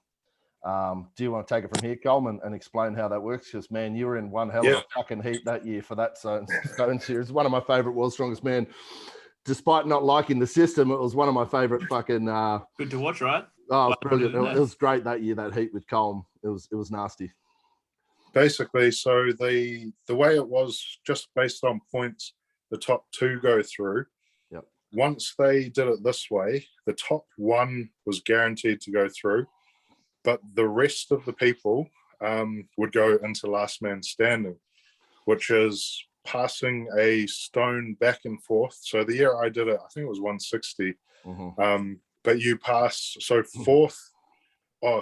Do you want to take it from here, Colm, and explain how that works? Because, man, you were in one hell of a fucking heat that year for that stone series. One of my favorite world's strongest man. Despite not liking the system, it was one of my favorite fucking... good to watch, right? Oh, brilliant. It was great that year, that heat with Colm. It was nasty. Basically, so the way it was, just based on points, the top 2 go through. Yep. Once they did it this way, the top 1 was guaranteed to go through, but the rest of the people would go into last man standing, which is passing a stone back and forth. So the year I did it, I think it was 160. But you pass, so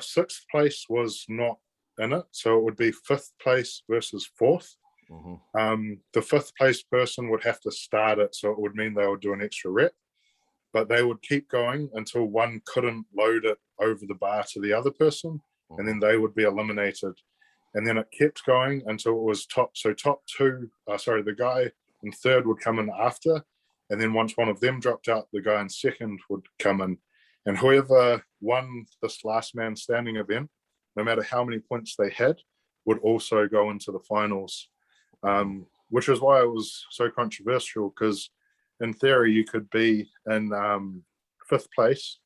sixth place was not in it. So it would be fifth place versus fourth. The fifth place person would have to start it. So it would mean they would do an extra rep, but they would keep going until one couldn't load it over the bar to the other person. And then they would be eliminated. And then it kept going until it was top. So top two, the guy in third would come in after. And then once one of them dropped out, the guy in second would come in. And whoever won this last man standing event, no matter how many points they had, would also go into the finals, which is why it was so controversial, because in theory, you could be in fifth place,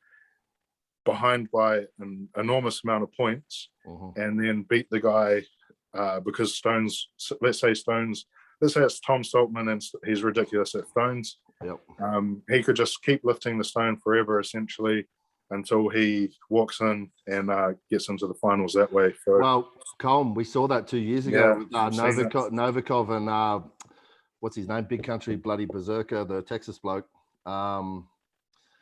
behind by an enormous amount of points, and then beat the guy because Stones, let's say it's Tom Stoltman and he's ridiculous at stones. He could just keep lifting the stone forever, essentially, until he walks in and gets into the finals that way. So, well, Colm, we saw that 2 years ago with Novikov and what's his name? Big Country Bloody Berserker, the Texas bloke.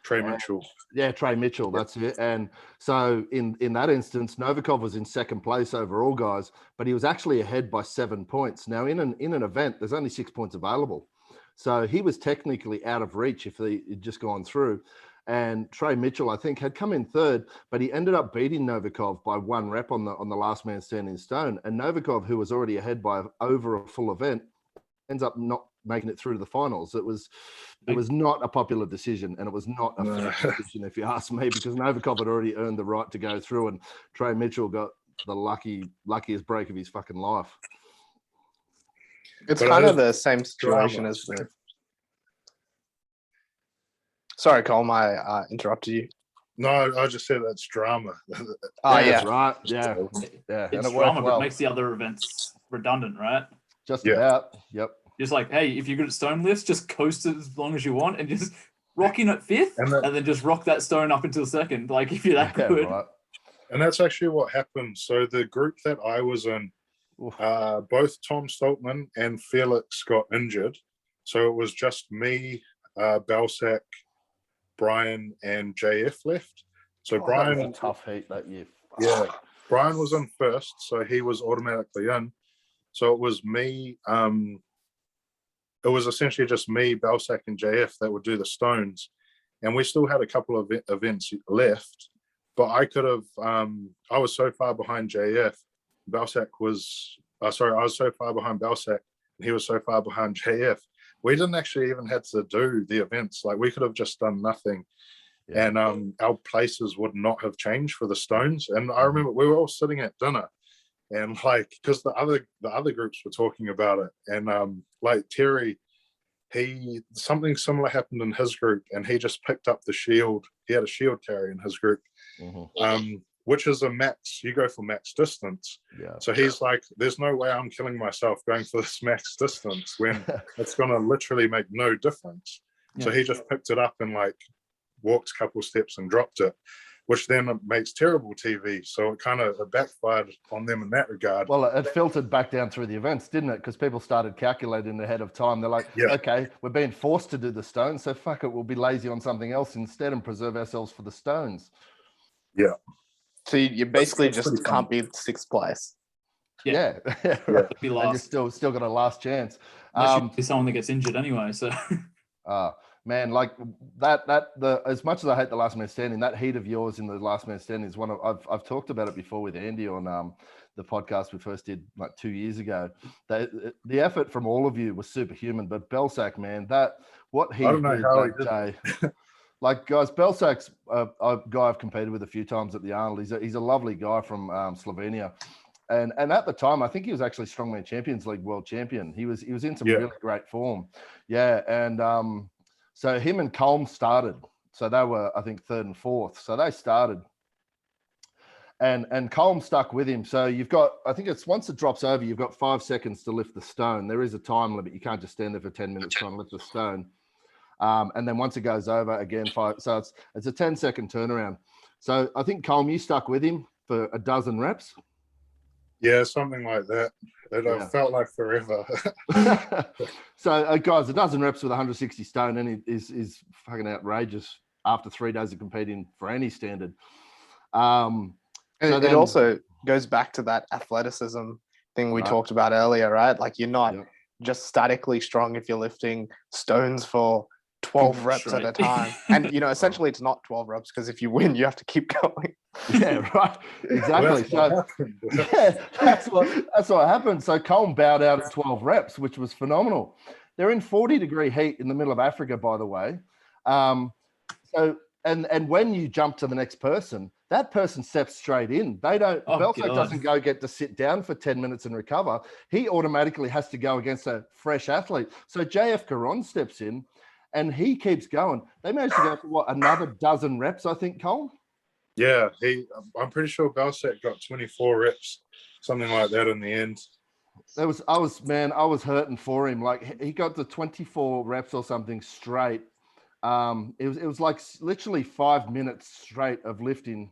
Trey Mitchell. Yeah, Trey Mitchell, that's it. And so in that instance, Novikov was in second place over all guys, but he was actually ahead by 7 points. Now, in an event, there's only 6 points available. So he was technically out of reach if they had just gone through. And Trey Mitchell, I think, had come in third, but he ended up beating Novikov by 1 rep on the last man standing stone. And Novikov, who was already ahead by over a full event, ends up not making it through to the finals. It was not a popular decision, and it was not a fair decision, if you ask me, because Novikov had already earned the right to go through, and Trey Mitchell got the luckiest break of his fucking life. It's kind of the same situation as the... Sorry, Colm, I interrupted you. No, I just said that's drama. That's right. Yeah. It's and drama, but it makes the other events redundant, right? Just about. Yep. Just like, hey, if you're good at stone lifts, just coast it as long as you want and just rock in at fifth and then just rock that stone up until second. Like, if you're that good. Right. And that's actually what happened. So the group that I was in, both Tom Stoltman and Felix got injured. So it was just me, Belsack, Brian, and JF left. So Brian... That was a tough heat that year. Yeah. Brian was in first, so he was automatically in. So it was me... it was essentially just me, Belsack, and JF that would do the stones. And we still had a couple of events left, but I could have, I was so far behind JF. Belsack was, I was so far behind Belsack, and he was so far behind JF. We didn't actually even have to do the events. Like, we could have just done nothing. Yeah. And our places would not have changed for the stones. And I remember we were all sitting at dinner, and like, because the other groups were talking about it, and like Terry, something similar happened in his group, and he just picked up the shield. He had a shield carry in his group, which is a max. You go for max distance. Yeah. So he's like, "There's no way I'm killing myself going for this max distance when it's going to literally make no difference." Yeah. So he just picked it up and like walked a couple steps and dropped it, which then makes terrible TV. So it kind of backfired on them in that regard. Well, it filtered back down through the events, didn't it? Because people started calculating ahead of time. They're like, okay, we're being forced to do the stones, so fuck it, we'll be lazy on something else instead and preserve ourselves for the stones. Yeah. So you basically just can't be sixth place. Yeah. Be last. And you're still got a last chance. Unless you be someone that gets injured anyway, so... Man, like the as much as I hate the last man standing, that heat of yours in the last man standing is one of I've talked about it before with Andy on the podcast we first did like 2 years ago. The effort from all of you was superhuman, but Belsack, man, what he did that day. Like, guys, Belsack's a guy I've competed with a few times at the Arnold. He's a lovely guy from Slovenia. And at the time, I think he was actually Strongman Champions League world champion. He was in some really great form. Yeah, and so him and Colm started. So they were, I think, third and fourth. So they started. And Colm stuck with him. So you've got, I think it's once it drops over, you've got 5 seconds to lift the stone. There is a time limit. You can't just stand there for 10 minutes trying to lift the stone. And then once it goes over, again, 5. So it's a 10-second turnaround. So I think, Colm, you stuck with him for a dozen reps. Yeah, something like that. It felt like forever. So, guys, a dozen reps with 160 stone and is fucking outrageous after 3 days of competing for any standard. And it also goes back to that athleticism thing we talked about earlier, right? Like you're not just statically strong if you're lifting stones for 12 reps at a time. And, essentially it's not 12 reps because if you win, you have to keep going. Yeah, right. Exactly. That's what happened. So Colm bowed out at 12 reps, which was phenomenal. They're in 40-degree heat in the middle of Africa, by the way. And when you jump to the next person, that person steps straight in. They don't. Belsac doesn't get to sit down for 10 minutes and recover. He automatically has to go against a fresh athlete. So JF Caron steps in, and he keeps going. They managed to go for another dozen reps, I think, Colm. Yeah, I'm pretty sure Belsac got 24 reps, something like that in the end. I was hurting for him. Like he got to 24 reps or something straight. It was like literally 5 minutes straight of lifting.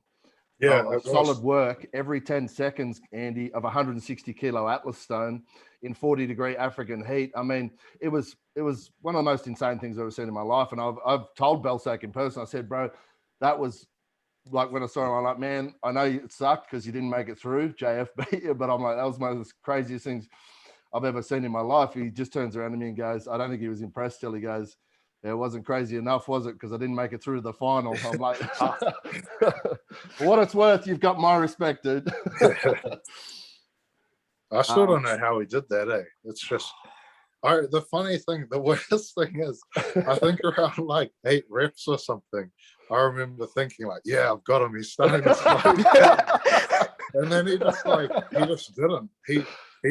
Solid work every 10 seconds, Andy, of 160 kilo Atlas stone in 40-degree African heat. I mean, it was one of the most insane things I've ever seen in my life. And I've told Belsac in person, I said, bro, that was like when I saw him, I'm like, man, I know it sucked because you didn't make it through JFB, but I'm like, that was one of the craziest things I've ever seen in my life. He just turns around to me and goes, I don't think he was impressed till he goes, it wasn't crazy enough, was it? Because I didn't make it through the final. I'm like, for what it's worth, you've got my respect, dude. I still don't know how he did that, eh? It's just, the funny thing, the worst thing is, I think around like 8 reps or something, I remember thinking like, yeah, I've got him. He's starting to slow down. And then he just didn't. He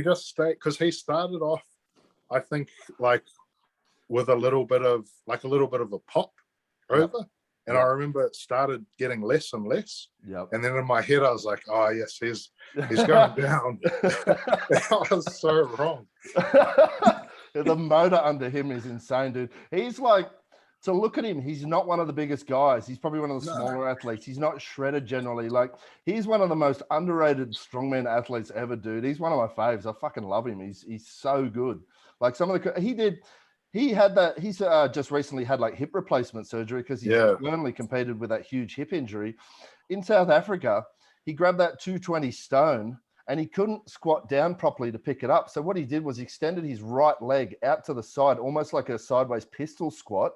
just stayed, because he started off, I think, like with a little bit of a pop over. And I remember it started getting less and less. Yep. And then in my head, I was like, oh, yes, he's going down. I was so wrong. The motor under him is insane, dude. He's like, to look at him, he's not one of the biggest guys. He's probably one of the smaller athletes. He's not shredded generally. Like, he's one of the most underrated strongman athletes ever, dude. He's one of my faves. I fucking love him. He's so good. Like he's just recently had like hip replacement surgery because he only competed with that huge hip injury. In South Africa, he grabbed that 220 stone and he couldn't squat down properly to pick it up. So what he did was he extended his right leg out to the side, almost like a sideways pistol squat,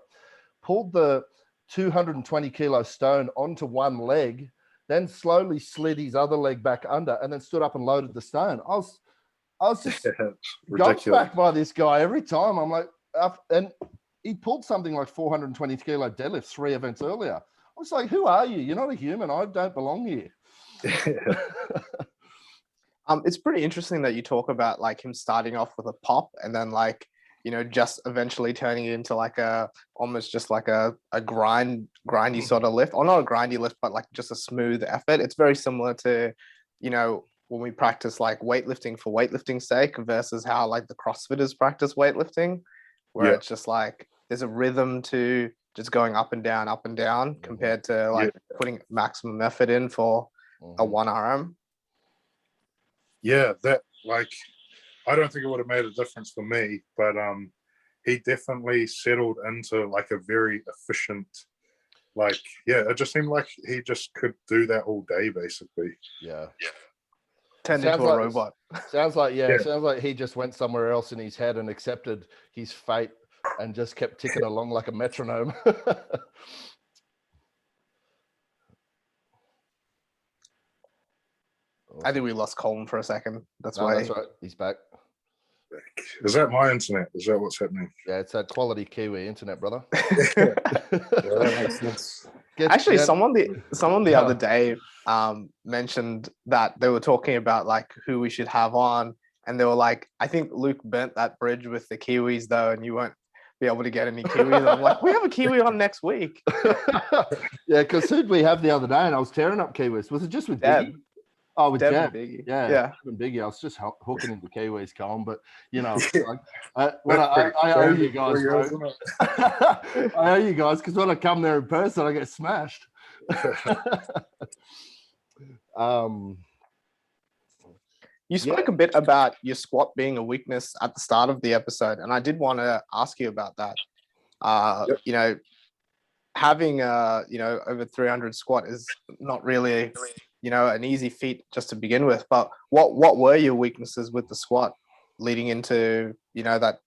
pulled the 220 kilo stone onto one leg, then slowly slid his other leg back under and then stood up and loaded the stone. I was just gobsmacked by this guy every time. I'm like, and he pulled something like 420 kilo deadlift 3 events earlier. I was like, who are you? You're not a human. I don't belong here. It's pretty interesting that you talk about like him starting off with a pop and then like, just eventually turning it into like almost just like a grindy sort of lift, or not a grindy lift, but like just a smooth effort. It's very similar to, when we practice like weightlifting for weightlifting's sake versus how like the CrossFitters practice weightlifting, where it's just like there's a rhythm to just going up and down compared to like putting maximum effort in for a 1 RM. Yeah, that like, I don't think it would have made a difference for me, but he definitely settled into like a very efficient, like, it just seemed like he just could do that all day basically. Turned into a robot. Sounds like he just went somewhere else in his head and accepted his fate and just kept ticking along like a metronome. I think we lost Colm for a second. That's right. He's back. Is that my internet? Is that what's happening? Yeah, it's that quality Kiwi internet, brother. That makes sense. Actually, someone the other day mentioned that they were talking about like who we should have on, and they were like, I think Luke burnt that bridge with the Kiwis though, and you won't be able to get any Kiwis. And I'm like, we have a Kiwi on next week. Yeah, because who'd we have the other day? And I was tearing up Kiwis. Was it just with Deb? Oh, with Deb. Yeah. Biggie. I was just hooking into Kiwis, Colm, but I owe you guys, bro. I owe you guys because when I come there in person, I get smashed. You spoke a bit about your squat being a weakness at the start of the episode, and I did want to ask you about that. You know, having over 300 squat is not really an easy feat just to begin with. But what were your weaknesses with the squat leading into that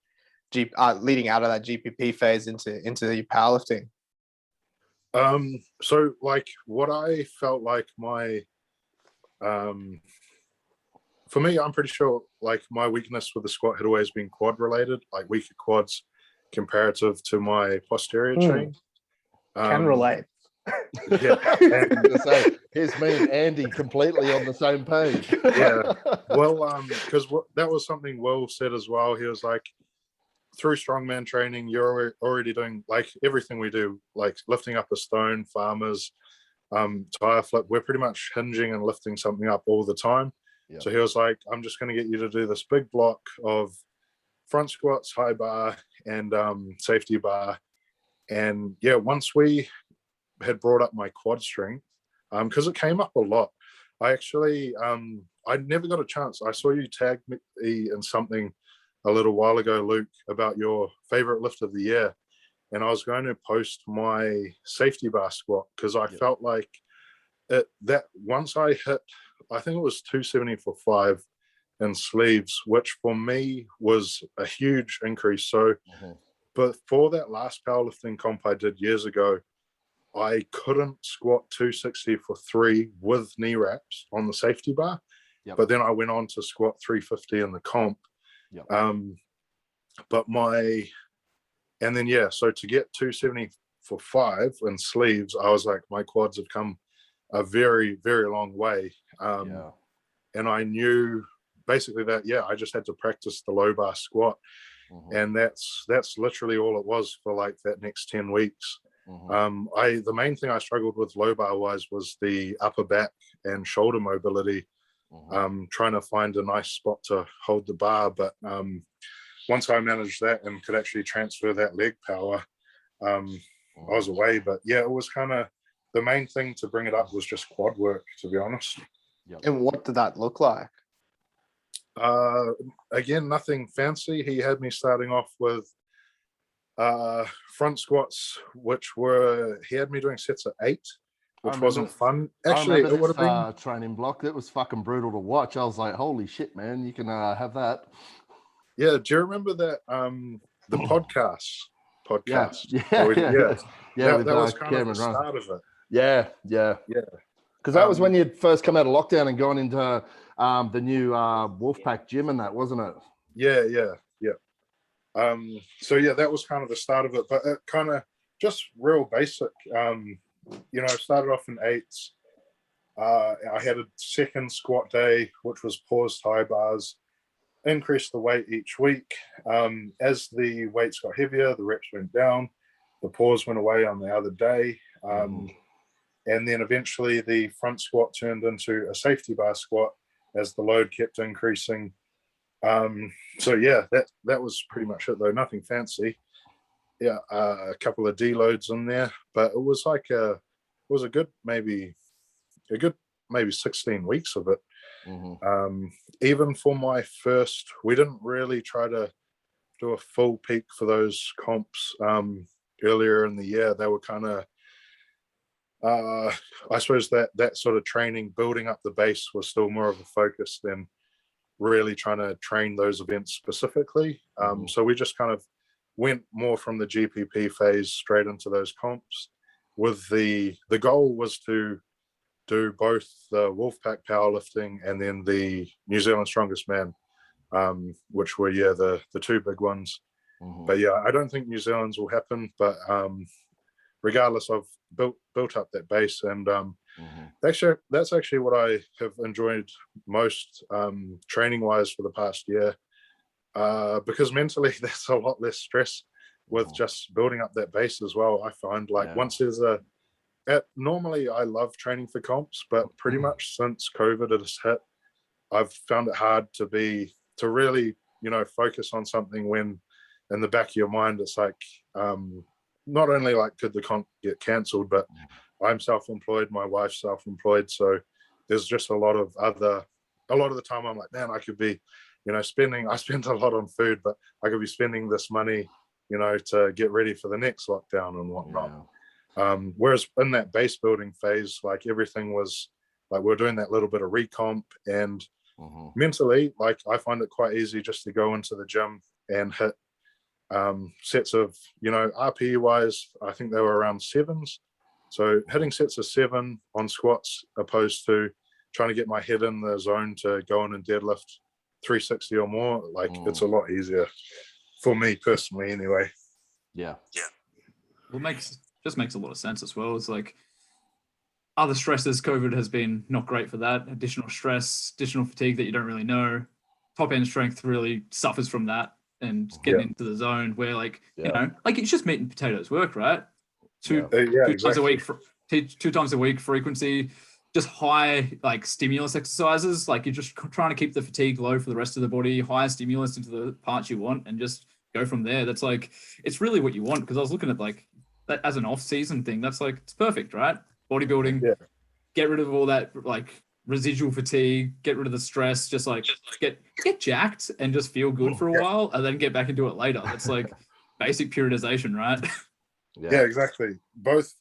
leading out of that GPP phase into your powerlifting? So like what I felt like my for me, I'm pretty sure like my weakness with the squat had always been quad related, like weaker quads comparative to my posterior chain. Can relate. Yeah. And to say, here's me and Andy completely on the same page. Yeah. Well, because that was something Will said as well. He was like, through strongman training, you're already doing like everything we do, like lifting up a stone, farmers, tire flip. We're pretty much hinging and lifting something up all the time. Yeah. So he was like, I'm just going to get you to do this big block of front squats, high bar, and safety bar. And yeah, once we had brought up my quad strength, because it came up a lot. I actually, I never got a chance. I saw you tag me in something a little while ago, Luke, about your favorite lift of the year. And I was going to post my safety bar squat because I felt like that once I hit, I think it was 270 for 5 in sleeves, which for me was a huge increase. So, but for that last powerlifting comp I did years ago, I couldn't squat 260 for 3 with knee wraps on the safety bar. But then I went on to squat 350 in the comp. So to get 270 for 5 in sleeves, I was like, my quads have come a very, very long way. And I knew basically that, I just had to practice the low bar squat. And that's literally all it was for like that next 10 weeks. The main thing I struggled with low bar wise was the upper back and shoulder mobility, trying to find a nice spot to hold the bar. But once I managed that and could actually transfer that leg power, I was away. But yeah, it was kind of the main thing to bring it up was just quad work, to be honest. And what did that look like? Again, nothing fancy. He had me starting off with front squats, he had me doing sets of 8, which wasn't fun. Actually, it would have been training block. It was fucking brutal to watch. I was like, holy shit, man, you can have that. Yeah, do you remember that the podcast? Yeah. That was kind of the start of it. Yeah. Because that was when you'd first come out of lockdown and gone into the new Wolfpack gym and that, wasn't it? Yeah. So yeah, that was kind of the start of it, but it kind of just real basic. I started off in 8s. I had a second squat day, which was paused high bars, increased the weight each week. As the weights got heavier, the reps went down, the pause went away on the other day. And then eventually the front squat turned into a safety bar squat as the load kept increasing. So yeah, that was pretty much it though. Nothing fancy. Yeah, a couple of deloads in there, but it was like a good maybe 16 weeks of it. Even for my first, we didn't really try to do a full peak for those comps earlier in the year. They were kind of I suppose that sort of training, building up the base was still more of a focus than really trying to train those events specifically. So we just kind of went more from the GPP phase straight into those comps with the goal was to do both the Wolfpack powerlifting and then the New Zealand Strongest Man, which were, the 2 big ones. But yeah, I don't think New Zealand's will happen, but regardless, I've built up that base, and that's actually what I have enjoyed most training wise for the past year, because mentally there's a lot less stress with just building up that base as well. I find once there's normally I love training for comps, but pretty much since COVID has hit, I've found it hard to really focus on something when in the back of your mind it's like not only could the comp get cancelled, but I'm self-employed, my wife's self-employed, so there's just a lot of a lot of the time I'm like, man, I could be, I spend a lot on food, but I could be spending this money, to get ready for the next lockdown and whatnot. Whereas in that base building phase, like everything was like, we're doing that little bit of recomp, and mentally, like I find it quite easy just to go into the gym and hit sets of, RPE wise, I think they were around 7s. So hitting sets of 7 on squats, opposed to trying to get my head in the zone to go in and deadlift 360 or more, like it's a lot easier for me personally anyway. Yeah. Well, just makes a lot of sense as well. It's like other stresses, COVID has been not great for that. Additional stress, additional fatigue that you don't really know. Top end strength really suffers from that, and getting into the zone where like it's just meat and potatoes work, right? Two times a week, 2 times a week frequency, just high like stimulus exercises. Like you're just trying to keep the fatigue low for the rest of the body, higher stimulus into the parts you want, and just go from there. That's like, it's really what you want. Because I was looking at like that as an off-season thing. That's like, it's perfect, right? Bodybuilding, get rid of all that like residual fatigue, get rid of the stress, just like get jacked and just feel good for a while, and then get back into it later. That's like basic periodization, right? Yeah, exactly. Both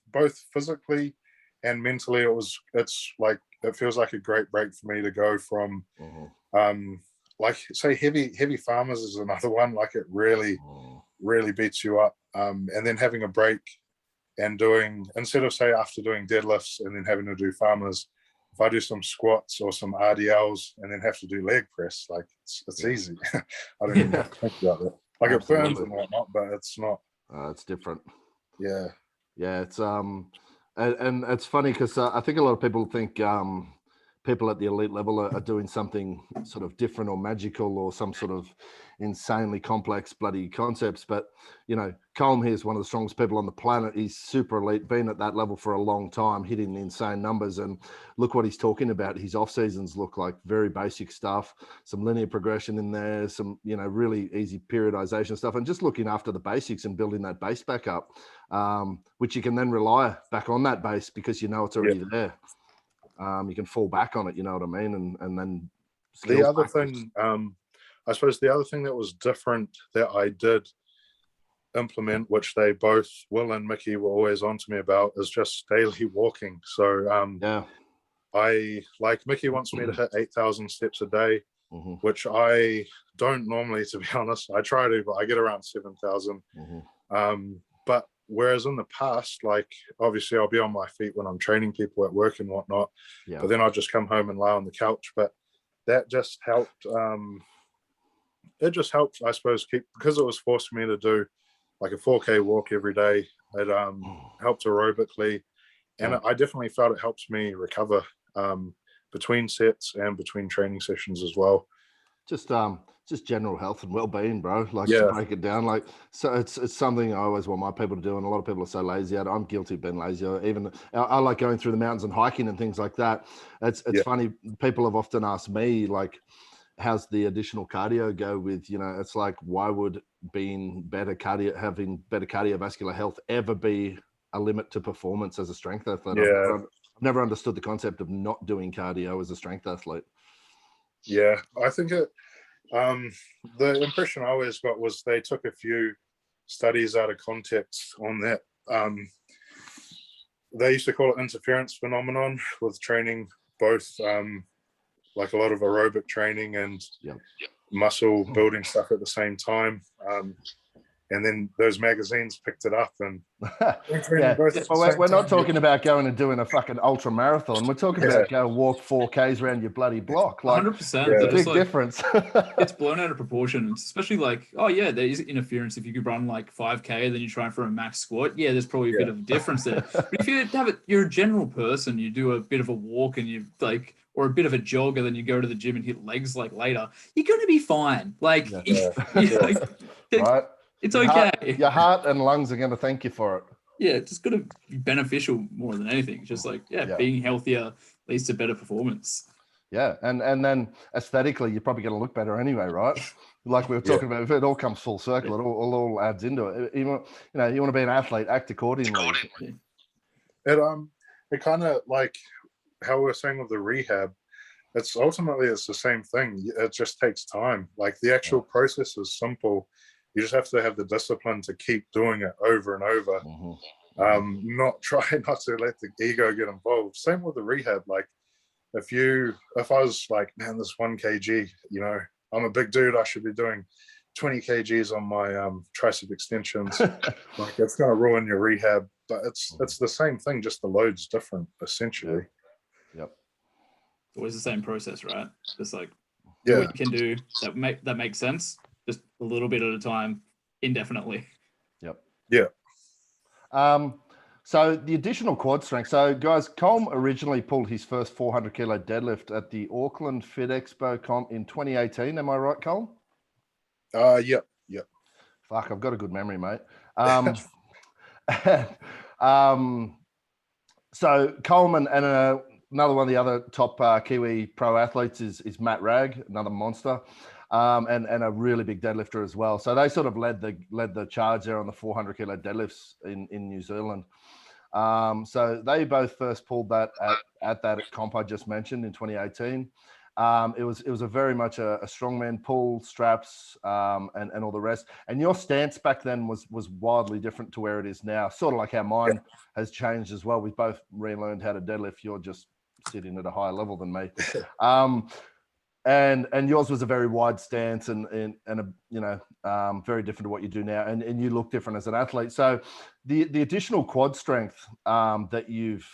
physically and mentally, it's like, it feels like a great break for me to go from like say heavy farmers is another one. Like it really beats you up, and then having a break and doing, instead of say after doing deadlifts and then having to do farmers, if I do some squats or some RDLs and then have to do leg press, like it's easy. I don't even have to think about it. Like it burns and whatnot, but it's not. It's different. Yeah. It's and it's funny because I think a lot of people think people at the elite level are doing something sort of different or magical or some sort of insanely complex bloody concepts. But, Colm here is one of the strongest people on the planet. He's super elite, been at that level for a long time, hitting insane numbers. And look what he's talking about. His off seasons look like very basic stuff, some linear progression in there, some, really easy periodization stuff, and just looking after the basics and building that base back up, which you can then rely back on that base because it's already there. You can fall back on it, you know what I mean? And then the other thing, I suppose the other thing that was different that I did implement, which they both, Will and Mickey, were always on to me about, is just daily walking. So I, like, Mickey wants me to hit 8,000 steps a day, which I don't normally, to be honest. I try to, but I get around 7,000. But whereas in the past, like, obviously I'll be on my feet when I'm training people at work and whatnot, but then I'll just come home and lie on the couch. But that just helped. It just helped, I suppose, because it was forcing me to do like a 4K walk every day. It helped aerobically, and I definitely felt it helps me recover between sets and between training sessions as well. Just general health and well-being, bro. Like, to break it down, like, so it's something I always want my people to do, and a lot of people are so lazy at it. I'm guilty of being lazy. I like going through the mountains and hiking and things like that. It's funny. People have often asked me, like, how's the additional cardio go with, it's like, why would having better cardiovascular health ever be a limit to performance as a strength athlete? I've never understood the concept of not doing cardio as a strength athlete. Yeah, I think the impression I always got was they took a few studies out of context on that. They used to call it interference phenomenon with training, both like a lot of aerobic training and muscle building stuff at the same time. And then those magazines picked it up and we're not talking about going and doing a fucking ultra marathon. We're talking about go walk 4Ks around your bloody block. Like, 100%. There's a big difference. It's blown out of proportion, especially like, there is interference if you could run like 5K, then you try for a max squat. Yeah, there's probably a bit of a difference there. But if you're a general person, you do a bit of a walk and you like, or a bit of a jog, and then you go to the gym and hit legs like later, you're going to be fine. Like, right. It's okay. Your heart and lungs are going to thank you for it. Yeah, it's just going to be beneficial more than anything. Just like, being healthier leads to better performance. Yeah, and then aesthetically, you're probably going to look better anyway, right? Like we were talking about, if it all comes full circle, it all adds into it. You want to be an athlete, act accordingly. It kind of like how we were saying with the rehab, it's ultimately it's the same thing. It just takes time. Like the actual process is simple. You just have to have the discipline to keep doing it over and over. Try not to let the ego get involved. Same with the rehab. Like if I was like, man, this 1 kg, I'm a big dude, I should be doing 20 kgs on my tricep extensions. Like it's going to ruin your rehab. But it's the same thing, just the load's different essentially. Yep. Always the same process, right? Just like Yeah, what you can do that makes sense, just a little bit at a time, indefinitely. Yep. Yeah. So the additional quad strength. So guys, Colm originally pulled his first 400 kilo deadlift at the Auckland Fit Expo comp in 2018. Am I right, Colm? Yep. Fuck, I've got a good memory, mate. So Coleman and another one of the other top Kiwi pro athletes is Matt Ragg, another monster, and a really big deadlifter as well. So they sort of led the charge there on the 400 kilo deadlifts in New Zealand. So they both first pulled that at that comp I just mentioned in 2018. It was a very much a strongman pull, straps, and all the rest. And your stance back then was wildly different to where it is now. Sort of like how mine has changed as well. We've both relearned how to deadlift. You're just sitting at a higher level than me. And yours was a very wide stance and very different to what you do now. And you look different as an athlete. So the additional quad strength that you've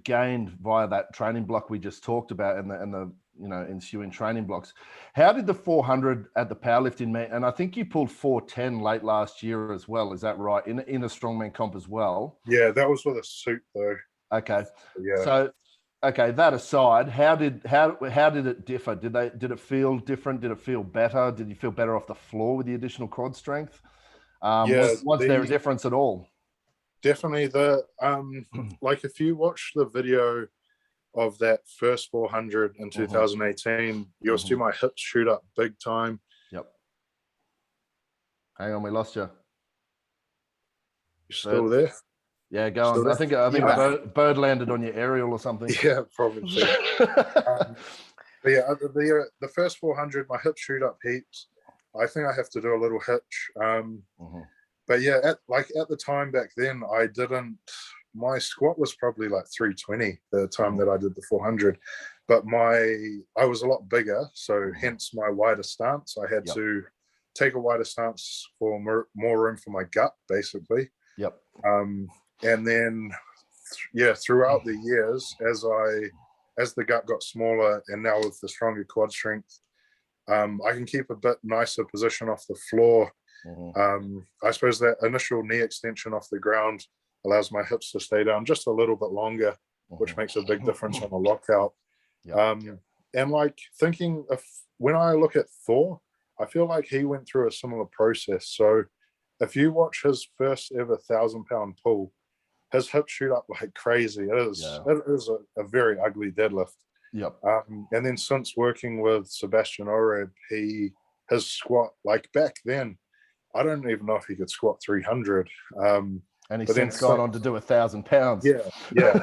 gained via that training block we just talked about and the ensuing training blocks. How did the 400 at the powerlifting meet? And I think you pulled 410 late last year as well. Is that right? In a strongman comp as well? Yeah, that was with a suit though. Okay. Yeah. So, okay, that aside, how did it differ? Did it feel different? Did it feel better? Did you feel better off the floor with the additional quad strength? Was there a difference at all? Definitely. The like if you watch the video of that first 400 in 2018, you'll see my hips shoot up big time. Yep. Hang on, we lost you. You're still there? Yeah, go on. I think a bird landed on your aerial or something. Yeah, probably. But yeah, the first 400, my hips shoot up heaps. I think I have to do a little hitch. But yeah, at the time back then, my squat was probably like 320 the time that I did the 400, but I was a lot bigger, so hence my wider stance. I had to take a wider stance for more room for my gut, basically. Yep. And then, throughout the years, as the gut got smaller, and now with the stronger quad strength, I can keep a bit nicer position off the floor. I suppose that initial knee extension off the ground allows my hips to stay down just a little bit longer, which makes a big difference on the lockout. And like thinking when I look at Thor, I feel like he went through a similar process. So if you watch his first ever 1,000-pound pull, his hips shoot up like crazy. It is a very ugly deadlift. Yep. And then since working with Sebastian Oreb, his squat, like back then, I don't even know if he could squat 300. And he's since gone on to do 1,000 pounds. Yeah.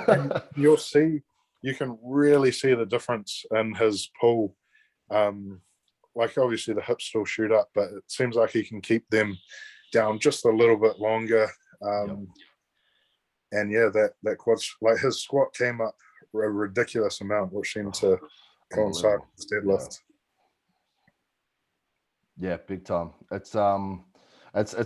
And you can really see the difference in his pull. Like obviously the hips still shoot up, but it seems like he can keep them down just a little bit longer. And yeah, that quad, like his squat came up a ridiculous amount, which seemed to coincide with his deadlift. Yeah, big time. It's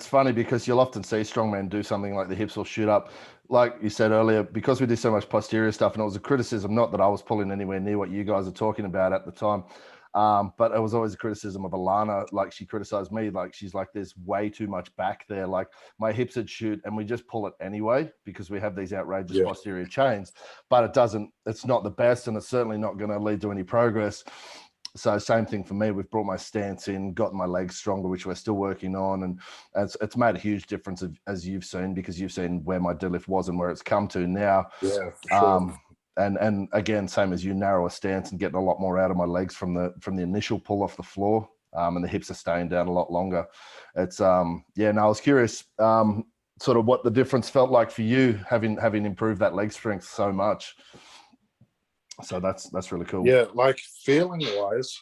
funny because you'll often see strongmen do something like the hips will shoot up. Like you said earlier, because we do so much posterior stuff, and it was a criticism, not that I was pulling anywhere near what you guys are talking about at the time, but it was always a criticism of Alana. Like she criticized me, like she's like, there's way too much back there. Like my hips would shoot and we just pull it anyway because we have these outrageous posterior chains, but it's not the best, and it's certainly not going to lead to any progress. So same thing for me. We've brought my stance in, gotten my legs stronger, which we're still working on. And it's made a huge difference as you've seen, because you've seen where my deadlift was and where it's come to now. Yeah, for sure. And again, same as you, narrow a stance and getting a lot more out of my legs from the initial pull off the floor. And the hips are staying down a lot longer. It's I was curious sort of what the difference felt like for you having improved that leg strength so much. So that's really cool. Yeah, like feeling wise,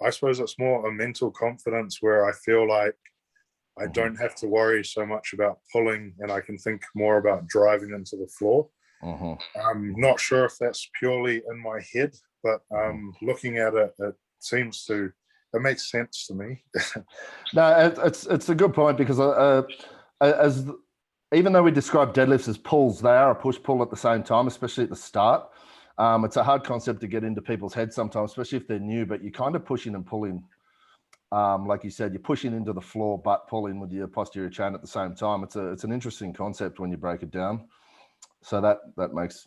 I suppose it's more a mental confidence where I feel like I don't have to worry so much about pulling, and I can think more about driving into the floor. I'm not sure if that's purely in my head, but looking at it, it makes sense to me. No, it's a good point, because even though we describe deadlifts as pulls, they are a push-pull at the same time, especially at the start. It's a hard concept to get into people's heads sometimes, especially if they're new, but you're kind of pushing and pulling. Like you said, you're pushing into the floor, but pulling with your posterior chain at the same time. It's an interesting concept when you break it down. So that makes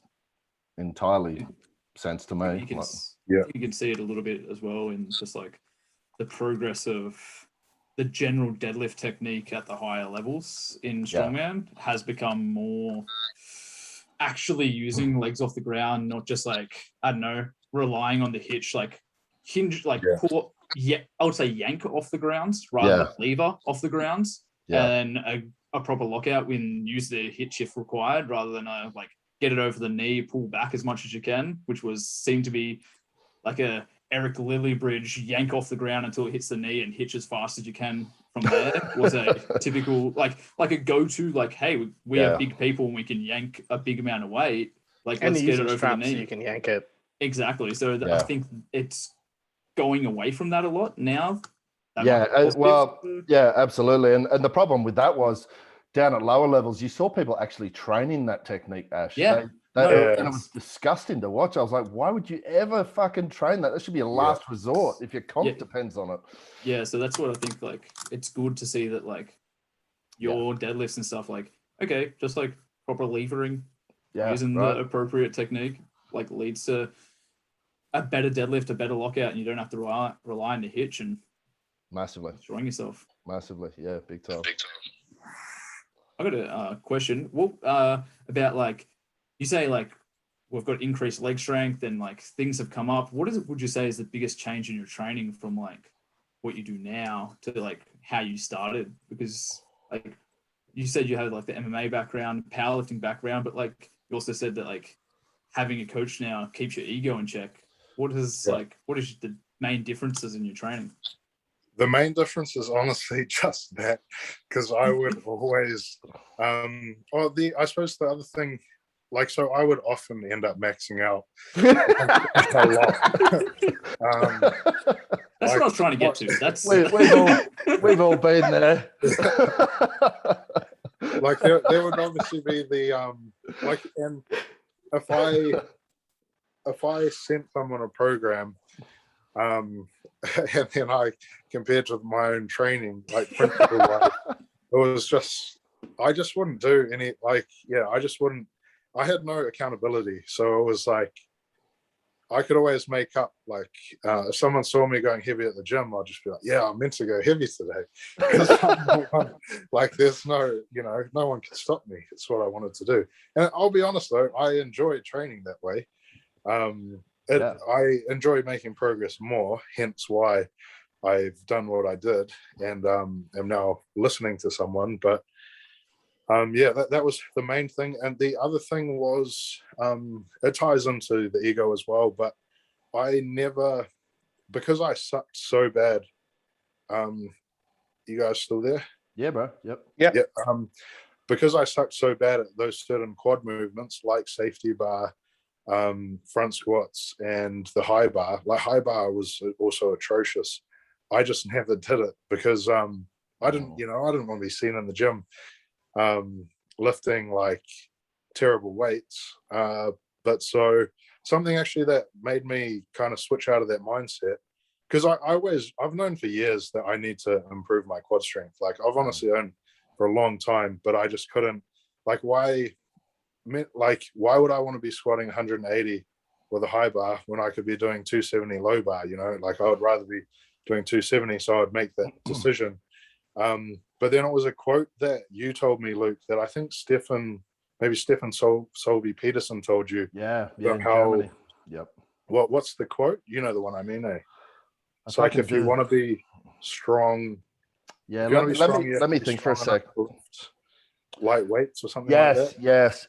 entirely sense to me. You can see it a little bit as well in just like the progress of the general deadlift technique at the higher levels in Strongman has become more actually using legs off the ground, not just like, I don't know, relying on the hitch, like hinge, like pull, I would say yank off the grounds rather than lever off the grounds, and a proper lockout when use the hitch if required, rather than like get it over the knee, pull back as much as you can, which seemed to be like a Eric Lillybridge yank off the ground until it hits the knee and hitch as fast as you can from there. Was a typical like a go-to, like, hey, we are big people and we can yank a big amount of weight, like, and let's get it over the knee. So you can yank it. Exactly. So I think it's going away from that a lot now. Absolutely. And the problem with that was, down at lower levels, you saw people actually training that technique, Ash. And it was disgusting to watch. I was like, why would you ever fucking train that? That should be a last resort if your comp depends on it. Yeah, so that's what I think, like, it's good to see that, like, your deadlifts and stuff, like, okay, just like proper levering, using the appropriate technique, like, leads to a better deadlift, a better lockout, and you don't have to rely on the hitch and massively destroying yourself. Massively, big time. I got a question. What about, like, you say, like, we've got increased leg strength and, like, things have come up. What would you say is the biggest change in your training from, like, what you do now to, like, how you started? Because, like, you said you had, like, the MMA background, powerlifting background, but, like, you also said that, like, having a coach now keeps your ego in check. What is the main differences in your training? The main difference is honestly just that, because I would always, I suppose the other thing, like, so I would often end up maxing out a lot. That's what I was trying to get to. That's we've all been there. Like there would obviously be the like, and if I sent someone a program, and then I compared with my own training, like, principle, like, it was just, I just wouldn't do any, like, I just wouldn't, I had no accountability. So it was like, I could always make up, like, if someone saw me going heavy at the gym, I'd just be like, I meant to go heavy today. Like, there's no one can stop me. It's what I wanted to do. And I'll be honest though, I enjoy training that way. I enjoy making progress more, hence why I've done what I did, and am now listening to someone. But that was the main thing. And the other thing was, it ties into the ego as well, but I never, because I sucked so bad. You guys still there? Yeah, bro. Yep. Yeah. Because I sucked so bad at those certain quad movements, like safety bar, front squats, and the high bar. Like, high bar was also atrocious. I just never did it because I didn't want to be seen in the gym lifting like terrible weights. But so something actually that made me kind of switch out of that mindset, because I've known for years that I need to improve my quad strength. Like, I've honestly known for a long time, but I just couldn't. Like, why would I want to be squatting 180 with a high bar when I could be doing 270 low bar? Like, I would rather be doing 270, so I would make that decision. But then it was a quote that you told me, Luke, that I think Stefan Solby Peterson told you. Yeah, how, Germany. Yep. What's the quote? You know the one I mean, eh? It's like, if you want to be strong. Yeah, let me think for a sec. Light weights or something like that. Yes.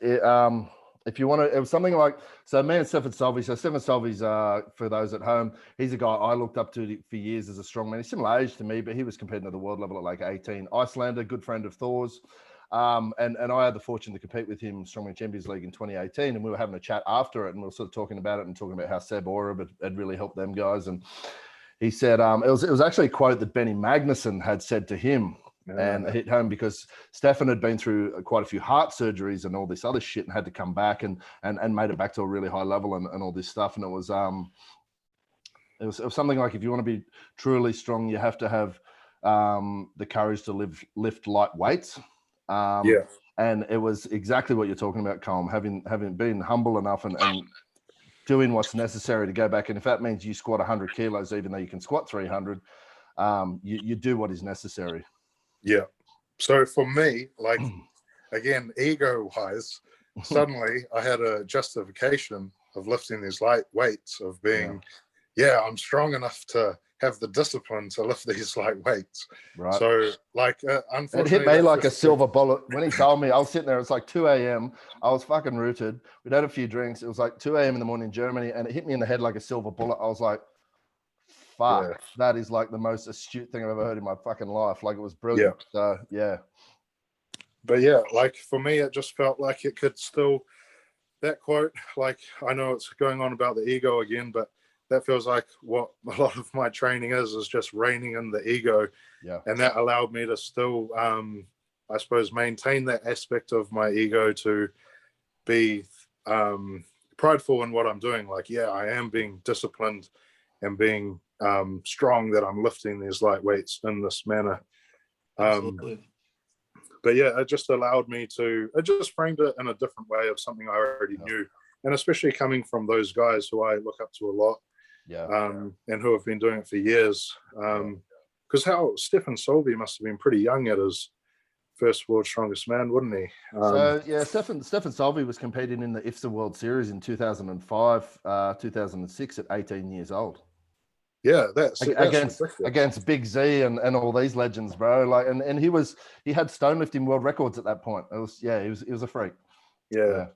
if you want to, it was something like, so me and Stefan Solvi, for those at home, he's a guy I looked up to for years as a strongman. He's similar age to me, but he was competing at the world level at like 18. Icelander, good friend of Thor's. And I had the fortune to compete with him Strongman Champions League in 2018, and we were having a chat after it, and we were sort of talking about it and talking about how Seb Oreb had really helped them guys. And he said, it was actually a quote that Benny Magnuson had said to him, and it hit home because Stefan had been through quite a few heart surgeries and all this other shit and had to come back and made it back to a really high level and all this stuff. And it was something like, if you want to be truly strong, you have to have the courage to lift light weights. And it was exactly what you're talking about, Colm, having been humble enough and doing what's necessary to go back. And if that means you squat 100 kilos, even though you can squat 300, you do what is necessary. Yeah. So for me, like, again, ego-wise, suddenly I had a justification of lifting these light weights, of being, I'm strong enough to have the discipline to lift these light weights. Right. So, like, unfortunately, it hit me like a silver bullet. When he told me, I was sitting there, it's like 2 a.m. I was fucking rooted. We'd had a few drinks. It was like 2 a.m. in the morning in Germany, and it hit me in the head like a silver bullet. I was like, fuck, that is like the most astute thing I've ever heard in my fucking life. Like, it was brilliant. So, yeah. But yeah, like, for me, it just felt like it could still, that quote, like, I know it's going on about the ego again, but that feels like what a lot of my training is just reining in the ego. Yeah. And that allowed me to still, I suppose, maintain that aspect of my ego to be prideful in what I'm doing. Like, I am being disciplined and being strong, that I'm lifting these light weights in this manner. Absolutely. But it just allowed me to, it just framed it in a different way of something I already knew. And especially coming from those guys who I look up to a lot, and who have been doing it for years. Because how Stefan Solvi must have been pretty young at his first World's Strongest Man, wouldn't he? Stefan Solvi was competing in the IFSA World Series in 2005, 2006 at 18 years old. Yeah, that's against Big Z and all these legends, bro. Like, and he had stone lifting world records at that point. It was he was a freak. Yeah,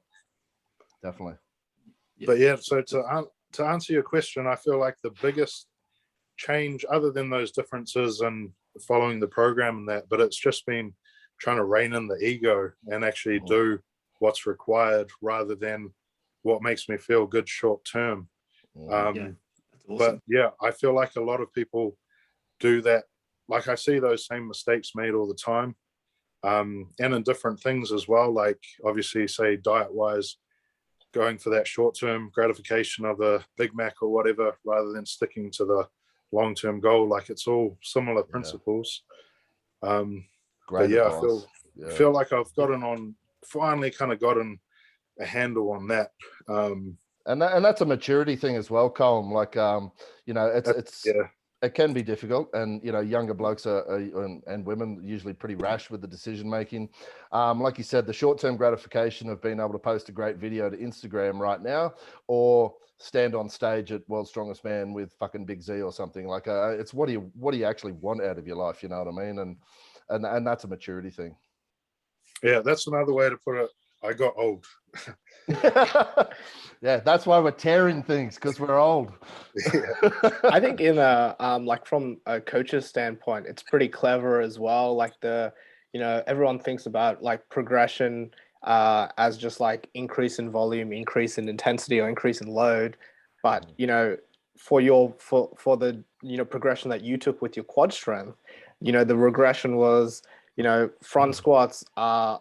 definitely. But so to answer your question, I feel like the biggest change, other than those differences and following the program and that, but it's just been trying to rein in the ego and actually do what's required rather than what makes me feel good short term. Awesome. But I feel like a lot of people do that. Like, I see those same mistakes made all the time, and in different things as well. Like, obviously, say diet wise, going for that short term gratification of a Big Mac or whatever, rather than sticking to the long term goal. Like, it's all similar principles. But I feel like I've finally kind of gotten a handle on that. And that's a maturity thing as well, Colm. Like, it can be difficult, and younger blokes and women usually pretty rash with the decision making. Like you said, the short-term gratification of being able to post a great video to Instagram right now, or stand on stage at World's Strongest Man with fucking Big Z or something. Like, it's what do you actually want out of your life? You know what I mean? And that's a maturity thing. Yeah, that's another way to put it. I got old. Yeah, that's why we're tearing things, because we're old. I think in like from a coach's standpoint, it's pretty clever as well. Like everyone thinks about like progression as just like increase in volume, increase in intensity, or increase in load. But for the progression that you took with your quad strength, the regression was front squats are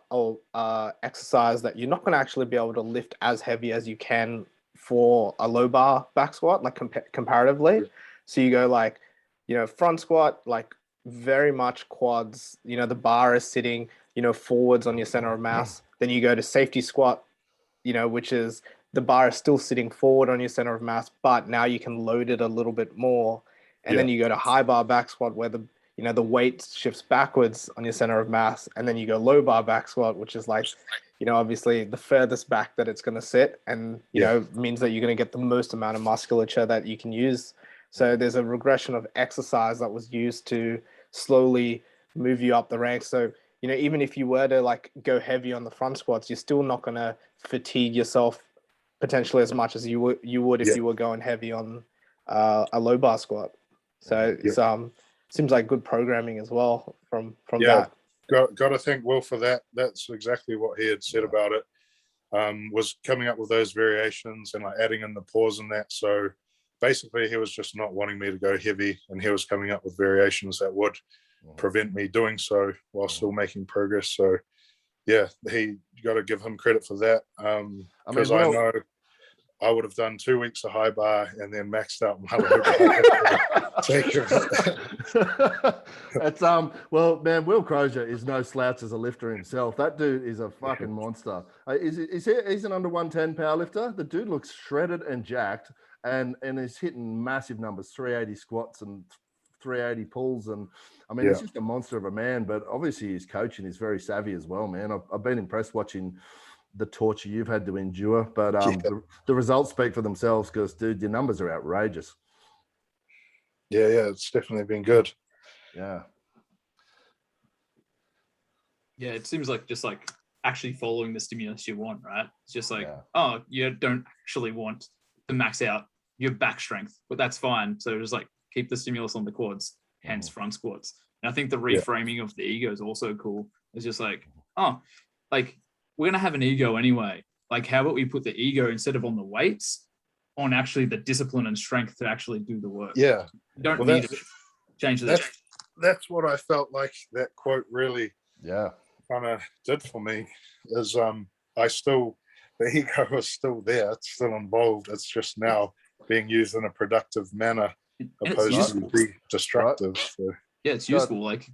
exercise that you're not going to actually be able to lift as heavy as you can for a low bar back squat, like comparatively. So you go like, front squat, like very much quads, the bar is sitting, forwards on your center of mass. Then you go to safety squat, which is the bar is still sitting forward on your center of mass, but now you can load it a little bit more. And then you go to high bar back squat, where the weight shifts backwards on your center of mass. And then you go low bar back squat, which is like, obviously the furthest back that it's going to sit, and, means that you're going to get the most amount of musculature that you can use. So there's a regression of exercise that was used to slowly move you up the ranks. So, even if you were to like go heavy on the front squats, you're still not going to fatigue yourself potentially as much as you would if you were going heavy on a low bar squat. So it's seems like good programming as well from that. Got to thank Will for that. That's exactly what he had said about it. Was coming up with those variations and like adding in the pause and that. So basically he was just not wanting me to go heavy, and he was coming up with variations that would prevent me doing so while still making progress. So yeah, you got to give him credit for that. Because I know I would have done 2 weeks of high bar and then maxed out my low bar. It's well, man, Will Crozier is no slouch as a lifter himself. That dude is a fucking monster. He's an under 110 power lifter. The dude looks shredded and jacked, and is hitting massive numbers, 380 squats and 380 pulls, and I mean, he's just a monster of a man. But obviously his coaching is very savvy as well, man. I've been impressed watching the torture you've had to endure, but the results speak for themselves, because dude, your numbers are outrageous. Yeah, it's definitely been good. Yeah, it seems like just like actually following the stimulus you want, right? It's just like, oh, you don't actually want to max out your back strength, but that's fine. So just like keep the stimulus on the quads, hence front squats. And I think the reframing of the ego is also cool. It's just like, oh, like we're going to have an ego anyway. Like, how about we put the ego instead of on the weights, on actually the discipline and strength to actually do the work? Yeah. You don't need to change that. That's what I felt like that quote really kind of did for me, is the ego is still there. It's still involved. It's just now being used in a productive manner opposed to be destructive. So. Yeah, it's useful. Like,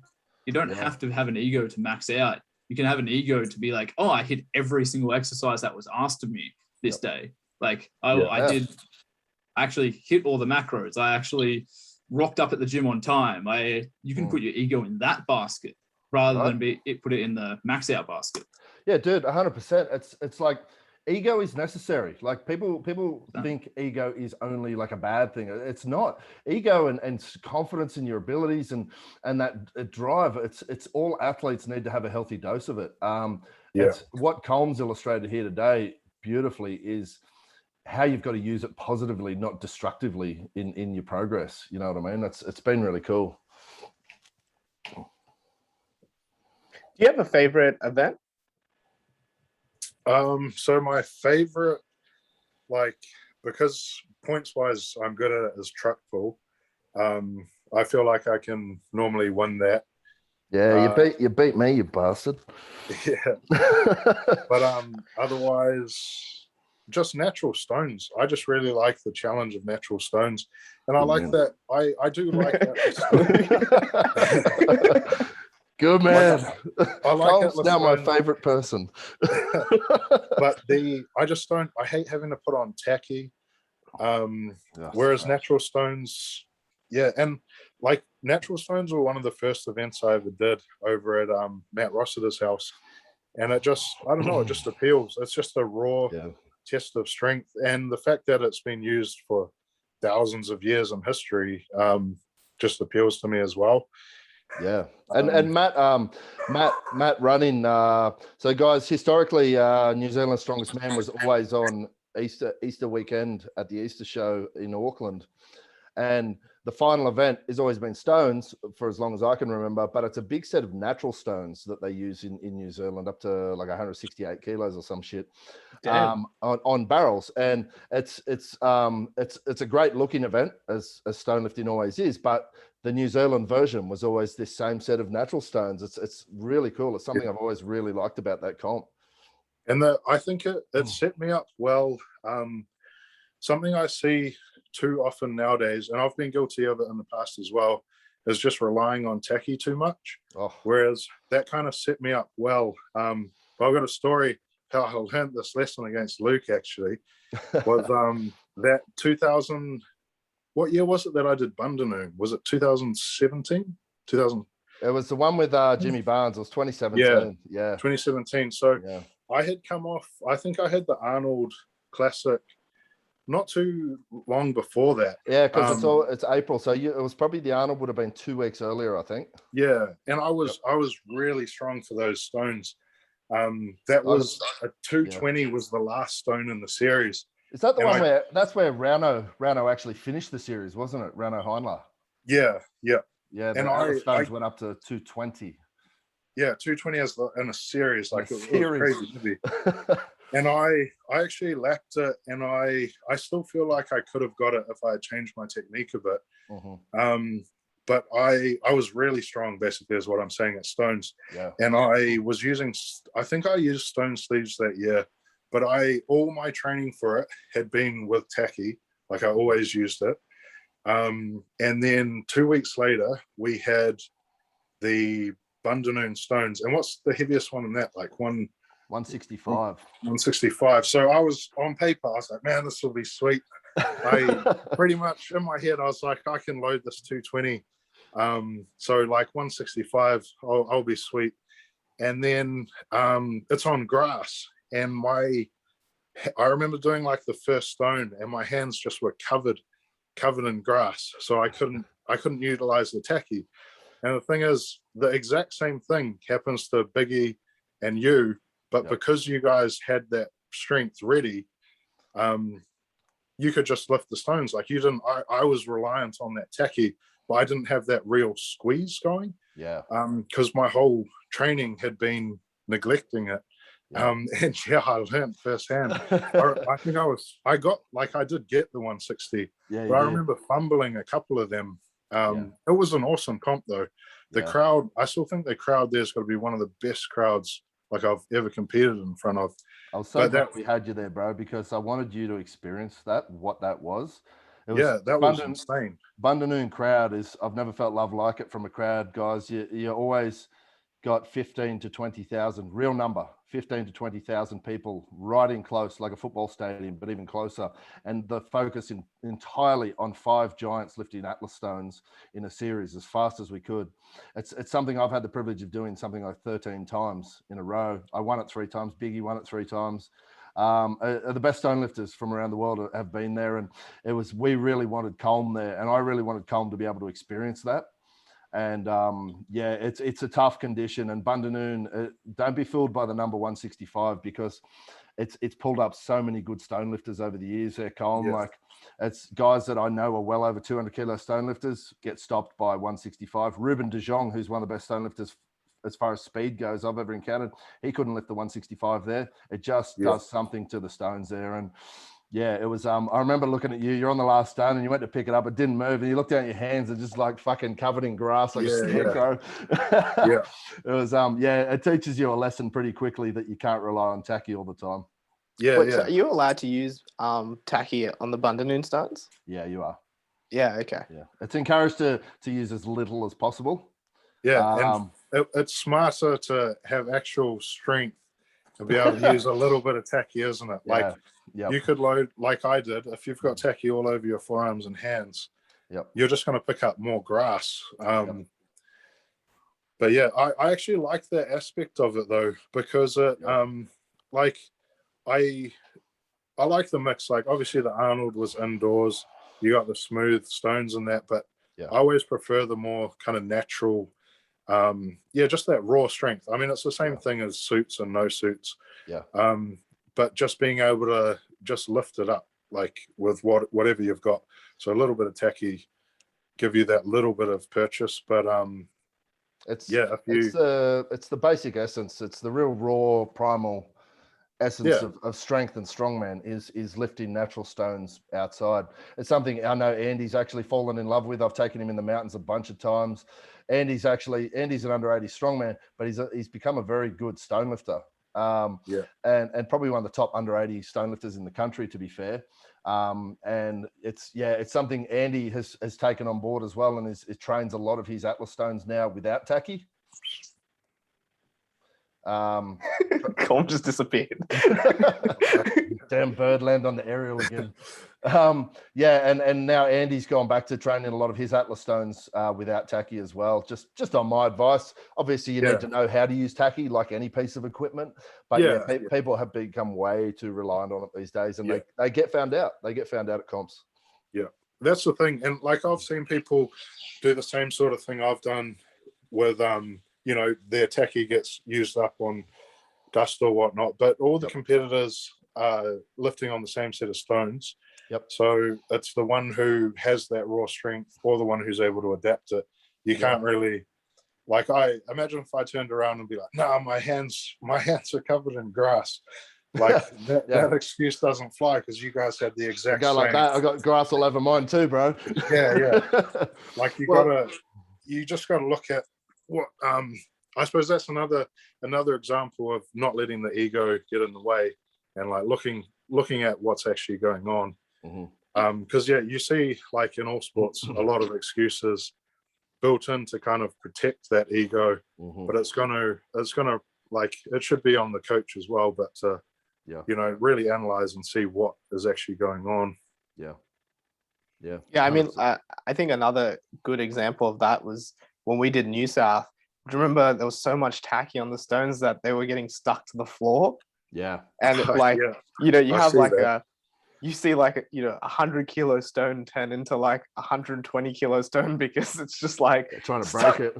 you don't have to have an ego to max out. You can have an ego to be like, oh, I hit every single exercise that was asked of me this day. Like, I actually hit all the macros. I actually rocked up at the gym on time. You can put your ego in that basket rather than put it in the max out basket. Yeah, dude, 100%. It's like ego is necessary. Like people think ego is only like a bad thing. It's not. Ego and confidence in your abilities and that drive. It's all athletes need to have a healthy dose of it. It's what Colm's illustrated here today beautifully is how you've got to use it positively, not destructively in your progress. You know what I mean? It's been really cool. Do you have a favorite event? So my favorite, like, because points wise I'm good at it, is truck pull. I feel like I can normally win that. Yeah, you beat me, you bastard. Yeah. But otherwise, just natural stones. I just really like the challenge of natural stones, and I like that. I do like that. Good man. I like Colm's now my favorite person. But I hate having to put on tacky. Whereas natural stones, and like natural stones were one of the first events I ever did over at Matt Rossiter's house. And it just, I don't know, it just appeals. It's just a raw test of strength. And the fact that it's been used for thousands of years in history just appeals to me as well. Yeah, and Matt running. So guys, historically, New Zealand's Strongest Man was always on Easter weekend at the Easter show in Auckland, and the final event has always been stones for as long as I can remember. But it's a big set of natural stones that they use in New Zealand, up to like 168 kilos or some shit, on barrels, and it's a great looking event as stone lifting always is, but the New Zealand version was always this same set of natural stones. It's really cool. It's something I've always really liked about that comp. And I think it set me up well. Something I see too often nowadays, and I've been guilty of it in the past as well, is just relying on tacky too much. Whereas that kind of set me up well. But I've got a story how I learned this lesson against Luke, actually, was that 2000... What year was it that I did Bundanoon? Was it 2017? 2000? It was the one with Jimmy Barnes. It was 2017. Yeah. 2017. So I had come off, I think I had the Arnold Classic not too long before that. Yeah, because it's April. So it was probably the Arnold would have been 2 weeks earlier, I think. Yeah. And I was really strong for those stones. That was a 220 was the last stone in the series. Is that the one where that's where Rano actually finished the series, wasn't it? Rano Heinler. Yeah. Yeah, And the stones went up to 220. Yeah, 220 in a series, like it was crazy heavy. And I actually lapped it, and I still feel like I could have got it if I had changed my technique a bit. But I was really strong, basically, is what I'm saying at stones. Yeah. And I think I used stone sleeves that year, but all my training for it had been with tacky, like I always used it. And then 2 weeks later, we had the Bundanoon stones. And what's the heaviest one in that? Like 165. 165. So I was on paper, I was like, man, this will be sweet. I pretty much in my head, I was like, I can load this 220. So like 165, I'll be sweet. And then it's on grass, and I remember doing like the first stone, and my hands just were covered in grass, so I couldn't utilize the tacky. And the thing is, the exact same thing happens to Biggie and you, but because you guys had that strength ready, you could just lift the stones. Like you didn't. I was reliant on that tacky, but I didn't have that real squeeze going. Yeah. Because my whole training had been neglecting it. And I learned firsthand. I think I did get the 160, but I remember fumbling a couple of them. It was an awesome comp though. The crowd, I still think the crowd there's got to be one of the best crowds like I've ever competed in front of. I was so glad we had you there, bro, because I wanted you to experience what that was. That was insane. Bundanoon crowd I've never felt love like it from a crowd, guys. You always got 15 to 20,000, real number, 15 to 20,000 people right in close, like a football stadium, but even closer. And the focus entirely on 5 giants lifting Atlas stones in a series as fast as we could. It's something I've had the privilege of doing something like 13 times in a row. I won it 3 times. Biggie won it 3 times. The best stone lifters from around the world have been there. And we really wanted Colm there. And I really wanted Colm to be able to experience that. And it's a tough condition. And Bundanoon, don't be fooled by the number 165 because it's pulled up so many good stone lifters over the years there, Colm. Like it's guys that I know are well over 200 kilo stone lifters get stopped by 165. Reuben De Jong, who's one of the best stone lifters as far as speed goes I've ever encountered, he couldn't lift the 165 there. It just does something to the stones there. And it was, I remember looking at you're on the last stone and you went to pick it up, it didn't move. And you looked down at your hands and just like fucking covered in grass, like a scarecrow. It was, it teaches you a lesson pretty quickly that you can't rely on tacky all the time. So are you allowed to use tacky on the Bundanoon stones? Yeah, you are. Yeah, okay. Yeah. It's encouraged to use as little as possible. Yeah, and it's smarter to have actual strength to be able to use a little bit of tacky, isn't it? Like you could load, like I did, if you've got tacky all over your forearms and hands, you're just going to pick up more grass. But yeah, I actually like that aspect of it though, because it, like I like the mix. Like obviously the Arnold was indoors, you got the smooth stones and that, but I always prefer the more kind of natural, just that raw strength. I mean, it's the same thing as suits and no suits. But just being able to just lift it up, like with whatever you've got. So a little bit of tacky give you that little bit of purchase, but it's the basic essence. It's the real raw primal essence of strength and strongman is lifting natural stones outside. It's something I know Andy's actually fallen in love with. I've taken him in the mountains a bunch of times. Andy's an under 80 strongman, but he's become a very good stone lifter. And probably one of the top under 80 stone lifters in the country, to be fair. And it's something Andy has taken on board as well, and it trains a lot of his Atlas stones now without tacky. Colm just disappeared. Damn bird land on the aerial again. And now Andy's gone back to training a lot of his Atlas stones without tacky as well. Just on my advice. Obviously, you need to know how to use tacky, like any piece of equipment. But people have become way too reliant on it these days, and they get found out. They get found out at comps. Yeah, that's the thing. And like I've seen people do the same sort of thing I've done with their tacky gets used up on dust or whatnot. But all the Yep. competitors are lifting on the same set of stones. Yep. So it's the one who has that raw strength or the one who's able to adapt it. You can't really, like, I imagine if I turned around and be like, no, my hands are covered in grass. Like that excuse doesn't fly because you guys had the exact I go like same. that. I got grass all over mine too, bro. Yeah. Like you just gotta look at what I suppose that's another example of not letting the ego get in the way and like looking at what's actually going on. Because you see like in all sports a lot of excuses built in to kind of protect that ego, but it's gonna like it should be on the coach as well, but really analyze and see what is actually going on. I mean, I think another good example of that was when we did New South. Do you remember there was so much tacky on the stones that they were getting stuck to the floor? And like you have like you see like a 100-kilo stone turn into like 120-kilo stone because it's just like trying to break it.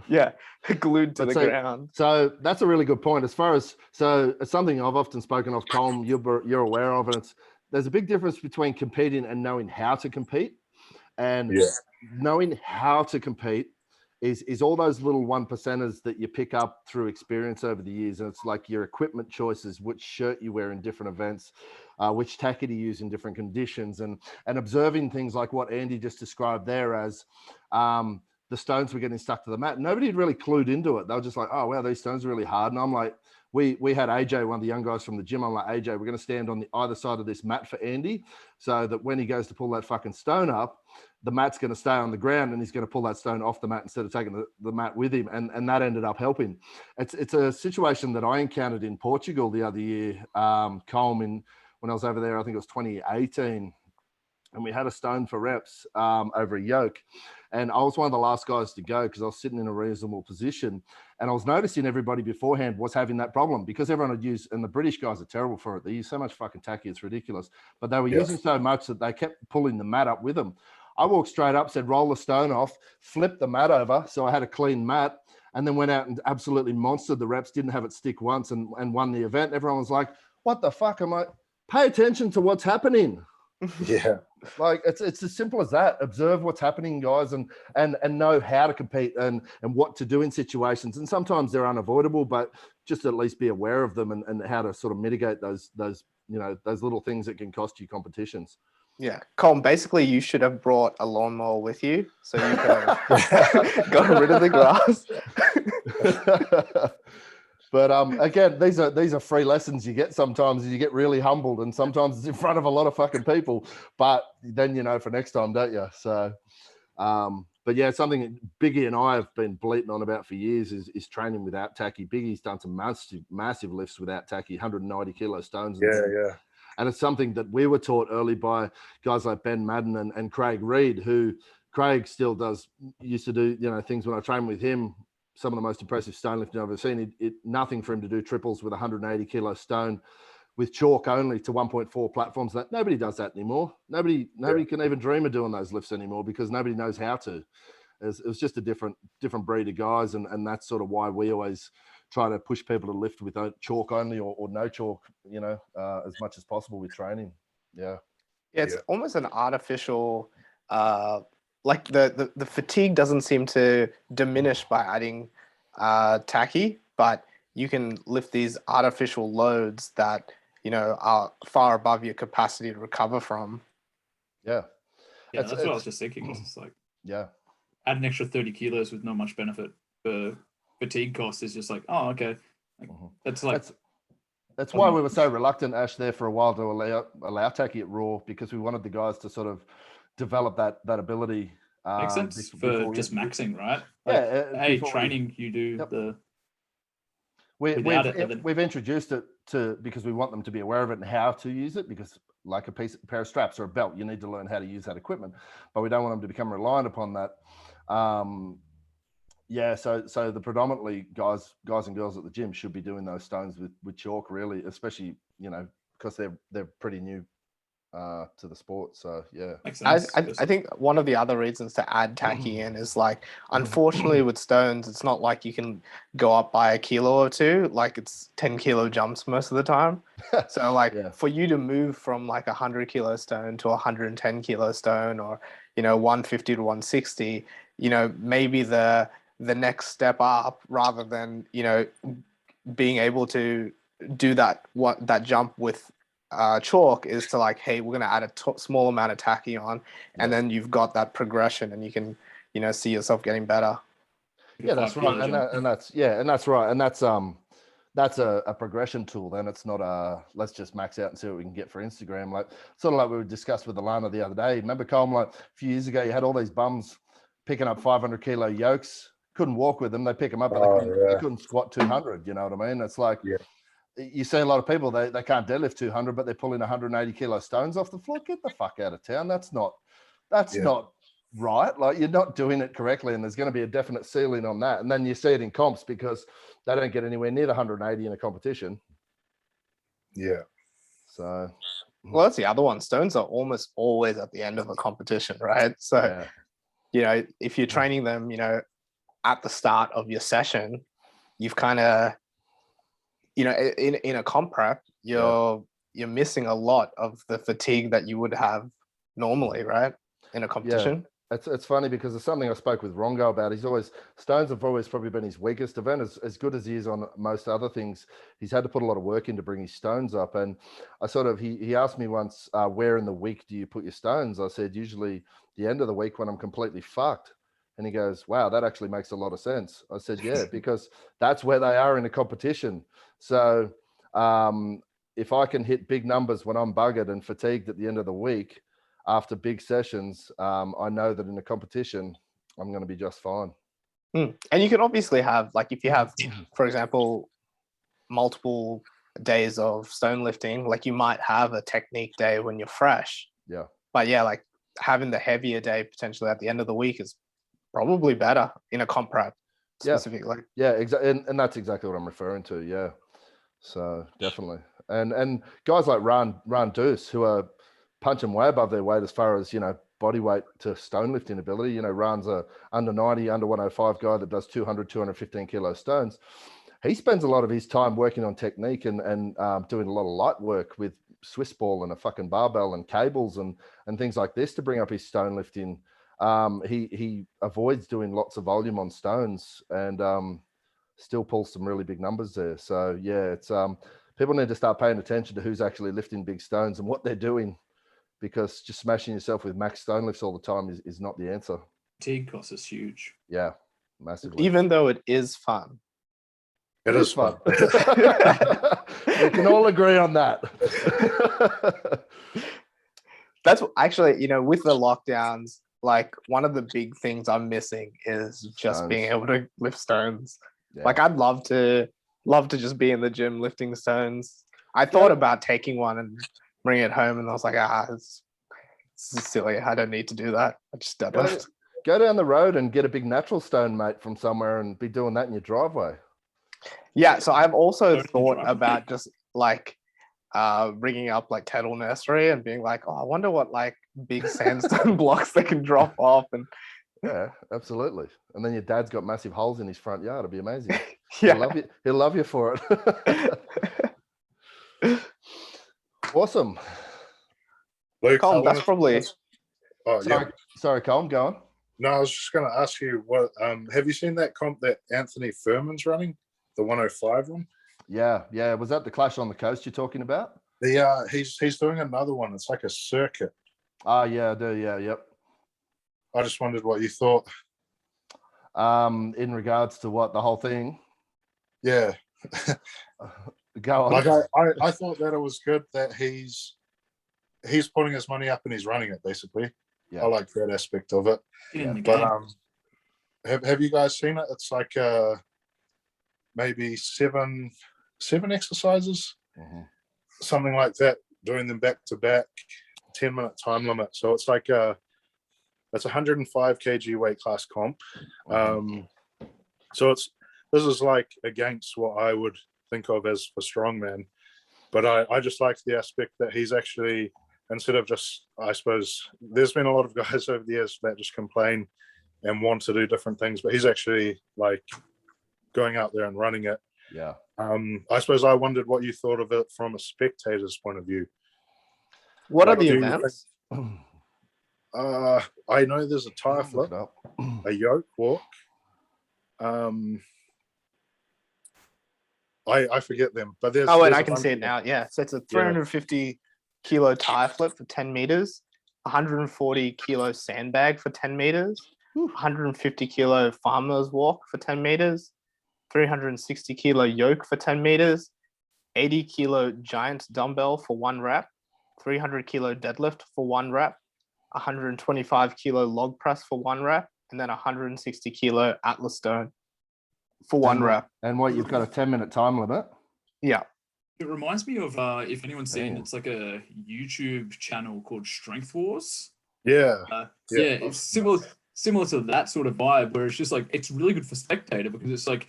Glued to the ground. So that's a really good point. As far as it's something I've often spoken of, Colm, you're aware of, and there's a big difference between competing and knowing how to compete. And knowing how to compete is all those little 1%ers that you pick up through experience over the years. And it's like your equipment choices, which shirt you wear in different events, which tacky to use in different conditions, and observing things like what Andy just described there as the stones were getting stuck to the mat. Nobody had really clued into it. They were just like, oh, wow, these stones are really hard. And I'm like, we had AJ, one of the young guys from the gym. I'm like, AJ, we're going to stand on the either side of this mat for Andy so that when he goes to pull that fucking stone up, the mat's going to stay on the ground and he's going to pull that stone off the mat instead of taking the mat with him. And that ended up helping. It's a situation that I encountered in Portugal the other year, Colm, when I was over there, I think it was 2018. And we had a stone for reps over a yoke. And I was one of the last guys to go because I was sitting in a reasonable position. And I was noticing everybody beforehand was having that problem because everyone would use, and the British guys are terrible for it. They use so much fucking tacky, it's ridiculous. But they were using so much that they kept pulling the mat up with them. I walked straight up, said, roll the stone off, flipped the mat over. So I had a clean mat and then went out and absolutely monstered the reps, didn't have it stick once and won the event. Everyone was like, what the fuck am I? Pay attention to what's happening. Like it's as simple as that. Observe what's happening, guys, and know how to compete and what to do in situations. And sometimes they're unavoidable, but just at least be aware of them and how to sort of mitigate those little things that can cost you competitions. Yeah, Colm, basically you should have brought a lawnmower with you so you could have got rid of the grass. But again, these are free lessons you get sometimes. You get really humbled, and sometimes it's in front of a lot of fucking people. But then you know for next time, don't you? So, but yeah, something Biggie and I have been bleating on about for years is training without tacky. Biggie's done some massive lifts without tacky, 190 kilo stones. And it's something that we were taught early by guys like Ben Madden and Craig Reed, who Craig still used to do things when I trained with him. Some of the most impressive stone lifting I've ever seen. Nothing for him to do triples with 180 kilo stone with chalk only to 1.4 platforms. That nobody does that anymore. Nobody can even dream of doing those lifts anymore because nobody knows how to. It was just a different breed of guys, and that's sort of why we always try to push people to lift with chalk only or no chalk, as much as possible with training. It's almost an artificial. Like the fatigue doesn't seem to diminish by adding tacky, but you can lift these artificial loads that are far above your capacity to recover from. That's what I was just thinking. It's like add an extra 30 kilos with not much benefit for fatigue cost is just like, oh, okay. That's why we were so reluctant, Ash, there for a while to allow tacky at Raw, because we wanted the guys to sort of develop that ability. Makes sense for just maxing, right? Training you do we've introduced it because we want them to be aware of it and how to use it, because like a pair of straps or a belt, you need to learn how to use that equipment, but we don't want them to become reliant upon that. So the predominantly guys and girls at the gym should be doing those stones with chalk, really, especially because they're pretty new to the sport. So yeah. Makes I, sense. I think one of the other reasons to add tacky in is like, unfortunately with stones, it's not like you can go up by a kilo or two, like it's 10 kilo jumps most of the time. So like Yeah. for you to move from like 100 kilo stone to 110 kilo stone, or, 150 to 160, maybe the next step up, rather than, being able to do that jump with chalk, is to like, hey, we're going to add a small amount of tacky on, and then you've got that progression, and you can see yourself getting better. Yeah, that's right, and that's right, and that's a progression tool. Then it's not a let's just max out and see what we can get for Instagram. Like sort of like we discussed with Alana the other day. Remember, Colm, like a few years ago, you had all these bums picking up 500 kilo yokes, couldn't walk with them. They pick them up, but they couldn't squat 200. You know what I mean? It's like you see a lot of people, they can't deadlift 200, but they're pulling 180 kilo stones off the floor. Get the fuck out of town. That's not right. Like you're not doing it correctly, and there's going to be a definite ceiling on that. And then you see it in comps because they don't get anywhere near the 180 in a competition. Yeah. So, well, that's the other one. Stones are almost always at the end of a competition, right? So, if you're training them, at the start of your session, you've kind of, in a comp prep, you're missing a lot of the fatigue that you would have normally, right? In a competition. It's funny because it's something I spoke with Rongo about. Stones have always probably been his weakest event. As good as he is on most other things, he's had to put a lot of work in to bring his stones up. And he asked me once, where in the week do you put your stones? I said, usually the end of the week when I'm completely fucked. And he goes, wow, that actually makes a lot of sense. I said, yeah, because that's where they are in a competition. So if I can hit big numbers when I'm buggered and fatigued at the end of the week, after big sessions, I know that in a competition, I'm going to be just fine. And you can obviously have, like, if you have, for example, multiple days of stone lifting, like you might have a technique day when you're fresh. Yeah. But yeah, like having the heavier day potentially at the end of the week is probably better in a comp prep specifically. Yeah, exactly. And that's exactly what I'm referring to. Yeah. So definitely. And guys like Ran Deuce, who are punching way above their weight as far as, body weight to stone lifting ability. Ran's a under 90, under 105 guy that does 200, 215 kilo stones. He spends a lot of his time working on technique and doing a lot of light work with Swiss ball and a fucking barbell and cables and things like this to bring up his stone lifting. He avoids doing lots of volume on stones and still pulls some really big numbers there. So yeah, it's people need to start paying attention to who's actually lifting big stones and what they're doing, because just smashing yourself with max stone lifts all the time is not the answer. Fatigue cost is huge. Yeah, massively. Even though it is fun. It is fun. We can all agree on that. That's actually, with the lockdowns, like one of the big things I'm missing is just being able to lift stones. Yeah. Like I'd love to just be in the gym lifting stones. I thought about taking one and bring it home, and I was like, it's silly. I don't need to do that. I just deadlift. Go down the road and get a big natural stone, mate, from somewhere and be doing that in your driveway. Yeah, so I've also thought about just like ringing up like Kettle Nursery and being like, I wonder what like big sandstone blocks they can drop off. And yeah, absolutely. And then your dad's got massive holes in his front yard. It'll be amazing. Yeah, he'll love you for it. Awesome. Luke, Colm, that's probably. Sorry, Colm, go on. No, I was just going to ask you, what have you seen that comp that Anthony Furman's running, the 105 one? Yeah. Was that the Clash on the Coast you're talking about? He's doing another one. It's like a circuit. Yeah, I do. Yeah, yep. I just wondered what you thought. In regards to what, the whole thing? Yeah. Go on. Like I thought that it was good that he's putting his money up and he's running it, basically. Yeah. I like that aspect of it. Yeah. But have you guys seen it? It's like maybe seven exercises, something like that, doing them back to back, 10-minute time limit. So it's like it's 105 kg weight class comp. So this is like against what I would think of as for strongman, but I just like the aspect that he's actually instead of just, I suppose, there's been a lot of guys over the years that just complain and want to do different things, but he's actually like going out there and running it. Yeah. I suppose I wondered what you thought of it from a spectator's point of view. What Like, are the do you events? I know there's a tire Look flip, it up. a yoke walk. I forget them, but there's. Oh, wait, there's I a can bunch see of it them. now. Yeah, so it's a 350 kilo tire flip for 10 meters, 140 kilo sandbag for 10 meters, 150 kilo farmer's walk for 10 meters, 360 kilo yoke for 10 meters, 80 kilo giant dumbbell for 1 rep, 300 kilo deadlift for 1 rep, 125 kilo log press for 1 rep, and then 160 kilo atlas stone for 1 rep. And what, you've got a 10-minute time limit? Yeah. It reminds me of if anyone's seen, Damn. it's like a YouTube channel called Strength Wars. Yeah. Yeah, it's similar to that sort of vibe where it's just like it's really good for spectator because it's like,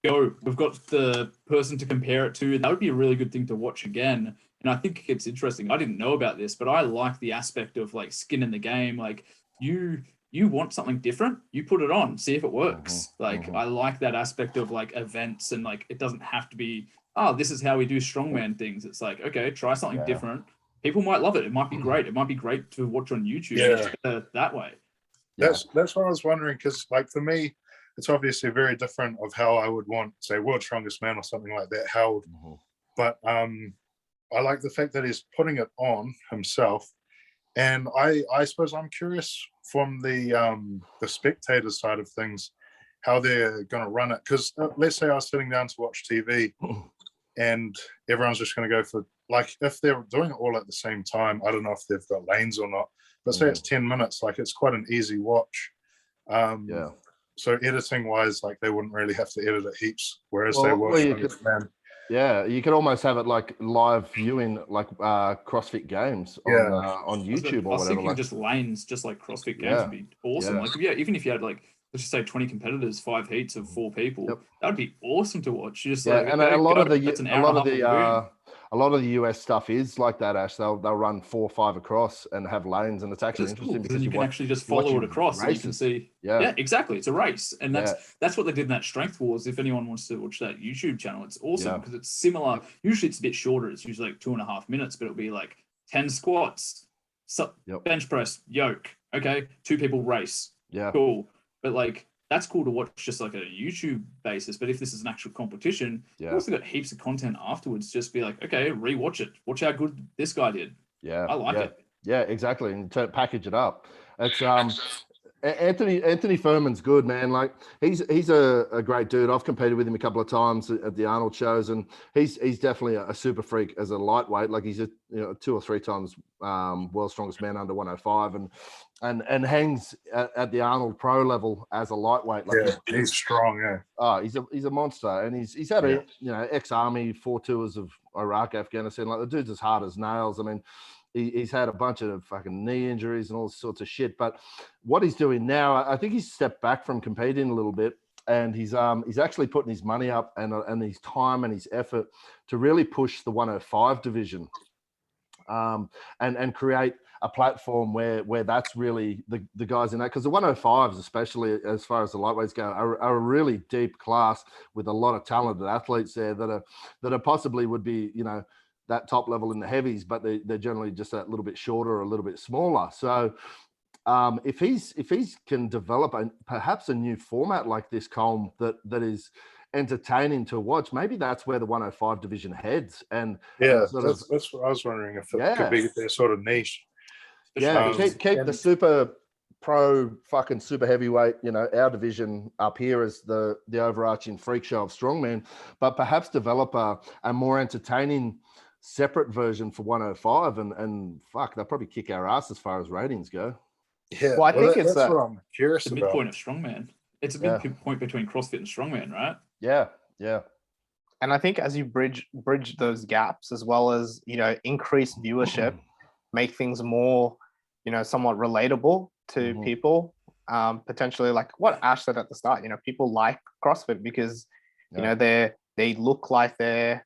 we've got the person to compare it to. That would be a really good thing to watch again. And I think it's interesting. I didn't know about this, but I like the aspect of like skin in the game. Like you want something different, you put it on, see if it works. I like that aspect of like events, and like it doesn't have to be, oh, this is how we do strongman things. It's like, okay, try something different. People might love it. It might be great. It might be great to watch on YouTube that way. That's what I was wondering, because like for me, it's obviously very different of how I would want, say, World's Strongest Man or something like that held. But I like the fact that he's putting it on himself. And I suppose I'm curious from the spectator side of things, how they're going to run it. Because let's say I was sitting down to watch TV and everyone's just going to go for, like, if they're doing it all at the same time, I don't know if they've got lanes or not, but say it's 10 minutes, like it's quite an easy watch. So editing wise, like they wouldn't really have to edit it heaps, whereas they watch Man. Yeah, you could almost have it like live viewing, like CrossFit Games on YouTube or whatever. I was thinking like, just lanes, just like CrossFit Games would be awesome. Like even if you had like, let's just say 20 competitors, 5 heats of 4 people, that would be awesome to watch. Just like, and a lot of the US stuff is like that, Ash. They'll run 4 or 5 across and have lanes, and it's actually interesting because you can actually just follow it across, and you can see. Yeah, exactly. It's a race, and that's what they did in that Strength Wars. If anyone wants to watch that YouTube channel, it's awesome because it's similar. Usually it's a bit shorter. It's usually like 2.5 minutes, but it'll be like 10 squats, bench press, yoke. Okay, 2 people race. Yeah, cool. But like, that's cool to watch just like a YouTube basis. But if this is an actual competition, you also got heaps of content afterwards. Just be like, okay, rewatch it. Watch how good this guy did. Yeah, I like it. Yeah, exactly. And package it up. It's Anthony Furman's good, man. Like he's a great dude. I've competed with him a couple of times at the Arnold shows, and he's definitely a super freak as a lightweight. Like he's 2 or 3 times world's strongest man under 105, and hangs at the Arnold pro level as a lightweight. Like he's strong. Yeah. Oh, he's a monster, and he's had a ex-army, 4 tours of Iraq, Afghanistan. Like the dude's as hard as nails. I mean, he's had a bunch of fucking knee injuries and all sorts of shit. But what he's doing now, I think he's stepped back from competing a little bit, and he's actually putting his money up and his time and his effort to really push the 105 division, and create a platform where that's really the guys in that, because the 105s, especially as far as the lightweights go, are a really deep class with a lot of talented athletes there that are possibly would be that top level in the heavies, but they're generally just a little bit shorter or a little bit smaller. So if he's can develop perhaps a new format like this, Colm, that is entertaining to watch, maybe that's where the 105 division heads. And that's what I was wondering, if it could be their sort of niche. Keep the super pro fucking super heavyweight, our division up here as the overarching freak show of strongman, but perhaps develop a more entertaining separate version for 105, and fuck, they'll probably kick our ass as far as ratings go. Yeah, well, I think that's what I'm curious about. The midpoint of strongman. It's a midpoint between CrossFit and strongman, right? Yeah. And I think as you bridge those gaps, as well as increase viewership, make things more somewhat relatable to people, potentially, like what Ash said at the start, people like CrossFit because they look like they're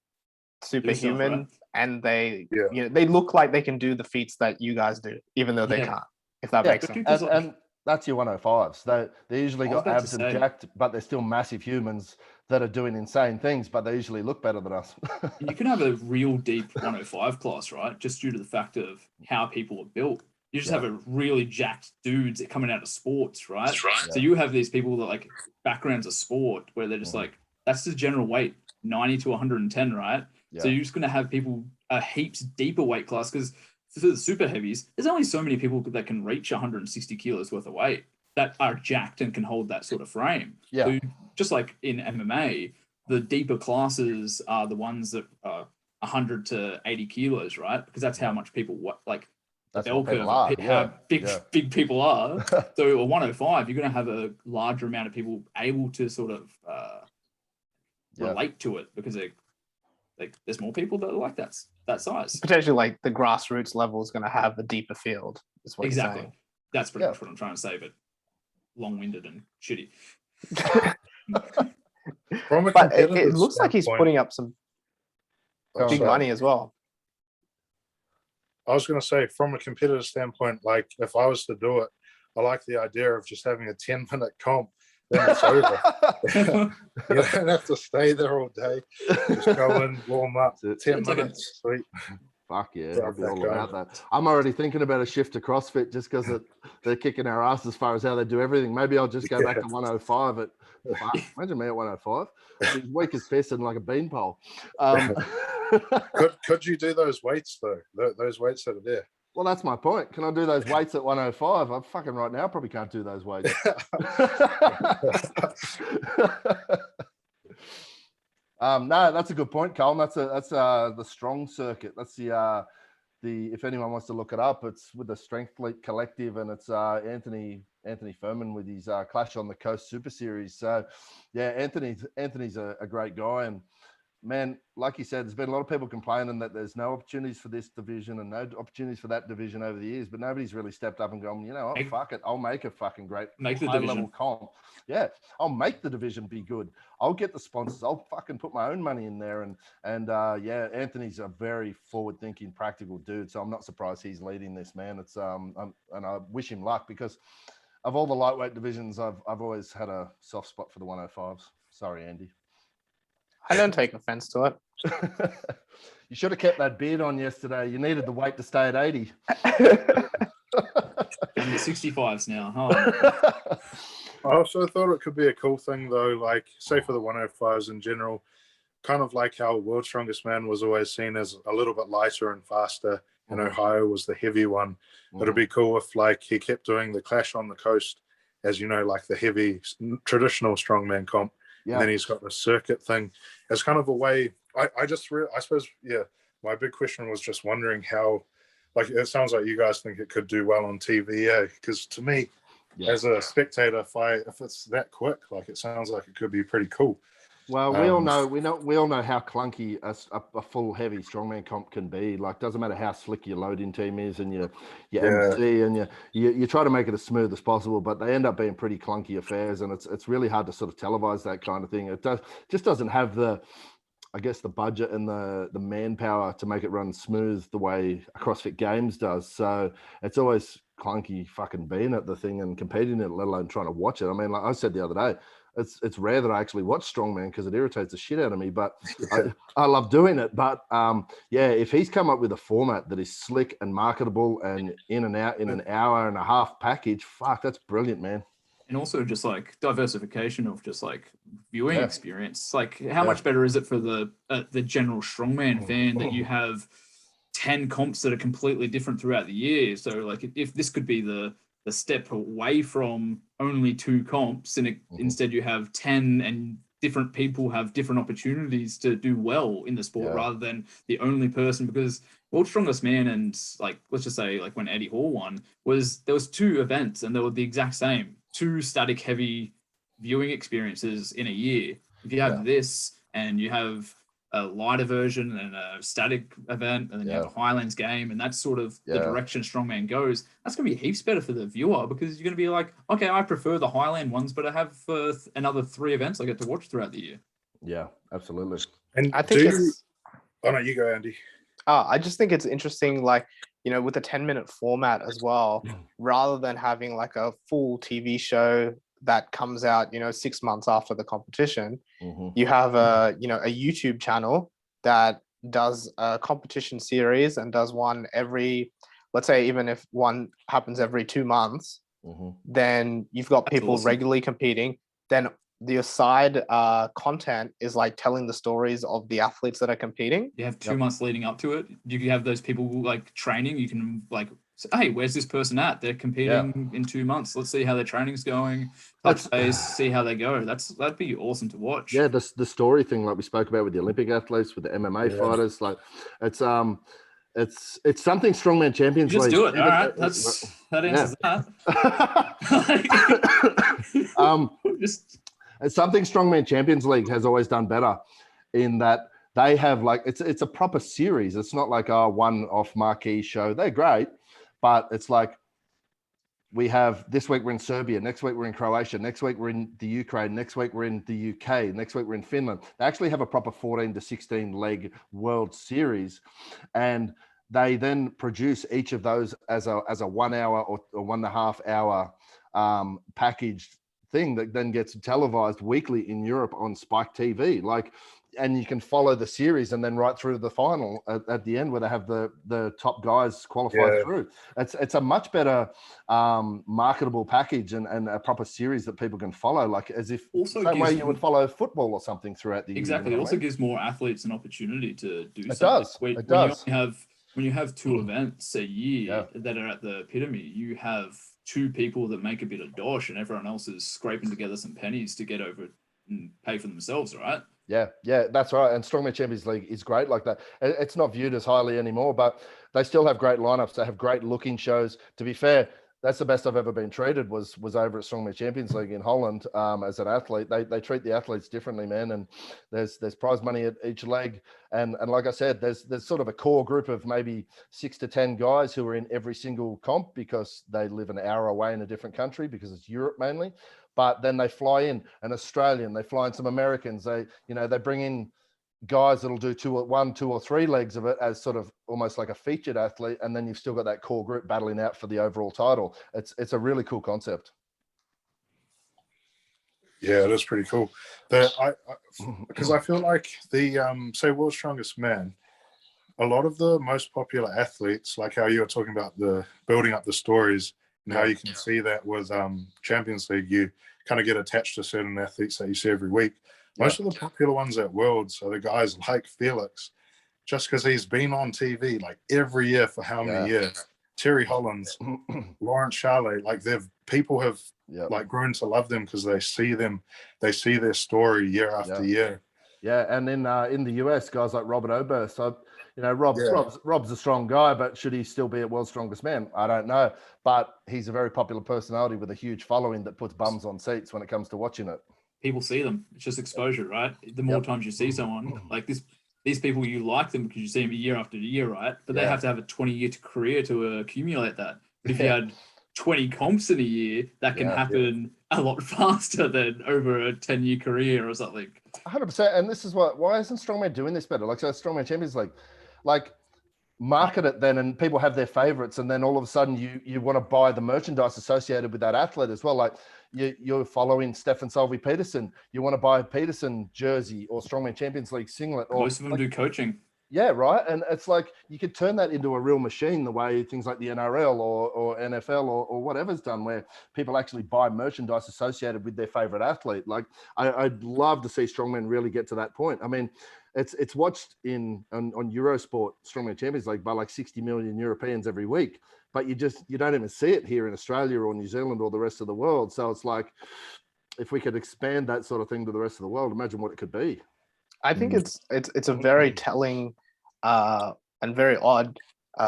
superhuman, and they Yeah. they look like they can do the feats that you guys do, even though they Yeah. can't. If that Yeah, makes sense. and that's your 105s. They usually I was got about to abs and say. jacked, but they're still massive humans that are doing insane things, but they usually look better than us. You can have a real deep 105 class, right? Just due to the fact of how people are built. You just have a really jacked dudes coming out of sports, right? That's right. So you have these people that like backgrounds of sport where they're just like, that's the general weight, 90 to 110, right? Yeah. So you're just going to have people a heaps deeper weight class because for the super heavies, there's only so many people that can reach 160 kilos worth of weight that are jacked and can hold that sort of frame. Yeah. So just like in MMA, the deeper classes are the ones that are 100 to 80 kilos, right? Because that's how much people like the That's bell what curve, people are. how big people are. So a 105, you're going to have a larger amount of people able to sort of relate to it because there's more people that are like that size. Potentially, like the grassroots level is going to have a deeper field. Is what you're saying. That's pretty much what I'm trying to say, but long-winded and shitty. But it looks like he's putting up some big money as well. I was going to say, from a competitive standpoint, like if I was to do it, I like the idea of just having a 10-minute comp. Then it's over. You don't have to stay there all day. Just go in, warm up, 10 minutes, sweet. Fuck yeah, I'll be all about that. I'm already thinking about a shift to CrossFit just because they're kicking our ass as far as how they do everything. Maybe I'll just go back to 105 at. Imagine me at 105. It's weak as piss and like a beanpole. Could you do those weights though? Those weights that are there. Well, that's my point. Can I do those weights at 105? I'm fucking right now. Probably can't do those weights. No, that's a good point, Colm. That's the strong circuit. That's the if anyone wants to look it up, it's with the Strength Collective, and it's Anthony Furman with his Clash on the Coast Super Series. So, yeah, Anthony's a great guy, and man, like you said, there's been a lot of people complaining that there's no opportunities for this division and no opportunities for that division over the years, but nobody's really stepped up and gone, you know what, fuck it, I'll make a fucking great high-level comp. Yeah, I'll make the division be good. I'll get the sponsors. I'll fucking put my own money in there. And yeah, Anthony's a very forward-thinking, practical dude, so I'm not surprised he's leading this, man. It's and I wish him luck because of all the lightweight divisions, I've always had a soft spot for the 105s. Sorry, Andy. I don't take offense to it. You should have kept that beard on yesterday. You needed the weight to stay at 80. And 65s now, huh? I also thought it could be a cool thing though, like say for the 105s in general, kind of like how World's Strongest Man was always seen as a little bit lighter and faster, and Ohio was the heavy one. It'd be cool if like he kept doing the Clash on the Coast, as you know, like the heavy traditional strongman comp. Yeah. And then he's got the circuit thing as kind of a way. I suppose, yeah, my big question was just wondering how, like, it sounds like you guys think it could do well on TV, yeah? Because to me, as a spectator, if it's that quick, like, it sounds like it could be pretty cool. Well, we all know how clunky a full heavy strongman comp can be. Like, doesn't matter how slick your loading team is and your MC, and you try to make it as smooth as possible, but they end up being pretty clunky affairs, and it's really hard to sort of televise that kind of thing. It just doesn't have the budget and the manpower to make it run smooth the way a CrossFit Games does. So it's always clunky fucking being at the thing and competing in it, let alone trying to watch it. I mean, like I said the other day, it's rare that I actually watch strongman because it irritates the shit out of me, but I love doing it. But if he's come up with a format that is slick and marketable and in and out in an hour and a half package, fuck, that's brilliant, man. And also just like diversification of just like viewing experience. Like how much better is it for the general strongman fan that you have 10 comps that are completely different throughout the year? So like if this could be the step away from only 2 comps and instead you have 10 and different people have different opportunities to do well in the sport rather than the only person, because World's Strongest Man and like, let's just say like when Eddie Hall won there was 2 events and they were the exact same, 2 static heavy viewing experiences in a year. If you have this and you have a lighter version and a static event, and then you have a Highlands game, and that's sort of the direction strongman goes, that's going to be heaps better for the viewer, because you're going to be like, okay, I prefer the Highland ones, but I have another 3 events I get to watch throughout the year. Yeah, absolutely. And I think oh no, you go, Andy. I just think it's interesting, like, with a 10-minute format as well, rather than having like a full TV show that comes out, 6 months after the competition. You have a YouTube channel that does a competition series and does one every, let's say, even if one happens every 2 months, then you've got people awesome. regularly competing. Then the side content is like telling the stories of the athletes that are competing. You have 2 months leading up to it. You have those people like training. You can like say, hey, where's this person at? They're competing in 2 months. Let's see how their training's going. Touch base, see how they go. That'd be awesome to watch. Yeah, the story thing, like we spoke about with the Olympic athletes, with the MMA fighters, like it's something Strongman Champions You just League. do it. All right, that answers that. It's something Strongman Champions League has always done better, in that they have like it's a proper series. It's not like a one-off marquee show. They're great, but it's like we have this week we're in Serbia, next week we're in Croatia, next week we're in the Ukraine, next week we're in the UK, next week we're in Finland. They actually have a proper 14 to 16 leg World Series, and they then produce each of those as a 1 hour or 1.5 hour packaged thing that then gets televised weekly in Europe on Spike TV. Like, and you can follow the series and then right through to the final at the end, where they have the top guys qualified through. It's a much better marketable package and a proper series that people can follow, like as if also same way you would follow football or something throughout the year. Exactly. It also gives more athletes an opportunity to do it something. Does. When, it does. When you have two events a year that are at the epitome, you have two people that make a bit of dosh and everyone else is scraping together some pennies to get over and pay for themselves, right? Yeah, that's right. And Strongman Champions League is great like that. It's not viewed as highly anymore, but they still have great lineups. They have great looking shows. To be fair, that's the best I've ever been treated was over at Strongman Champions League in Holland as an athlete. They treat the athletes differently, man. And there's prize money at each leg. And like I said, there's sort of a core group of maybe 6 to 10 guys who are in every single comp because they live an hour away in a different country because it's Europe mainly. But then they fly in an Australian, they fly in some Americans. They bring in guys that'll do 1, 2 or 3 legs of it as sort of almost like a featured athlete, and then you've still got that core group battling out for the overall title. It's a really cool concept. Yeah, it is pretty cool. Because I feel like the say World's Strongest Man, a lot of the most popular athletes, like how you were talking about the building up the stories and how you can see that with Champions League, you kind of get attached to certain athletes that you see every week. Most of the popular ones at Worlds are the guys like Felix, just because he's been on TV like every year for how many years. Terry Hollins, Lawrence Charlet, like people have like grown to love them because they see their story year after year. Yeah, and then in the US, guys like Robert Oberst. So, Rob's a strong guy, but should he still be at World's Strongest Man? I don't know. But he's a very popular personality with a huge following that puts bums on seats when it comes to watching it. People see them. It's just exposure, right? The more times you see someone like this, these people, you like them because you see them year after year, right? But they have to have a 20-year career to accumulate that. But if you had 20 comps in a year, that can happen a lot faster than over a 10-year career or something. 100%. And this is why isn't Strongman doing this better? Like, so Strongman Champions League, like, market it then, and people have their favorites, and then all of a sudden you want to buy the merchandise associated with that athlete as well. Like you're following Stefan Solvi Peterson, you want to buy a Peterson jersey or Strongman Champions League singlet. Or most of them do coaching. Yeah, right. And it's like you could turn that into a real machine the way things like the NRL or NFL or whatever's done, where people actually buy merchandise associated with their favorite athlete. Like I'd love to see Strongman really get to that point. I mean, it's watched on Eurosport Strongman Champions League by like 60 million Europeans every week, but you don't even see it here in Australia or New Zealand or the rest of the world. So it's like, if we could expand that sort of thing to the rest of the world, imagine what it could be. I think it's a very telling and very odd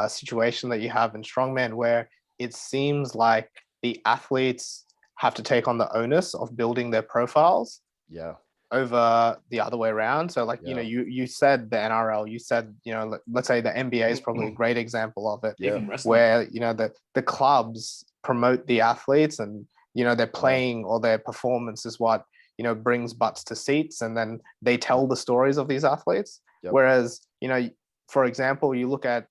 situation that you have in Strongman, where it seems like the athletes have to take on the onus of building their profiles. Yeah. Over the other way around. So like, you said the NRL, you said, let's say the NBA is probably a great example of it, where, the clubs promote the athletes and, their playing or their performance is what, brings butts to seats. And then they tell the stories of these athletes. Yep. Whereas, for example, you look at,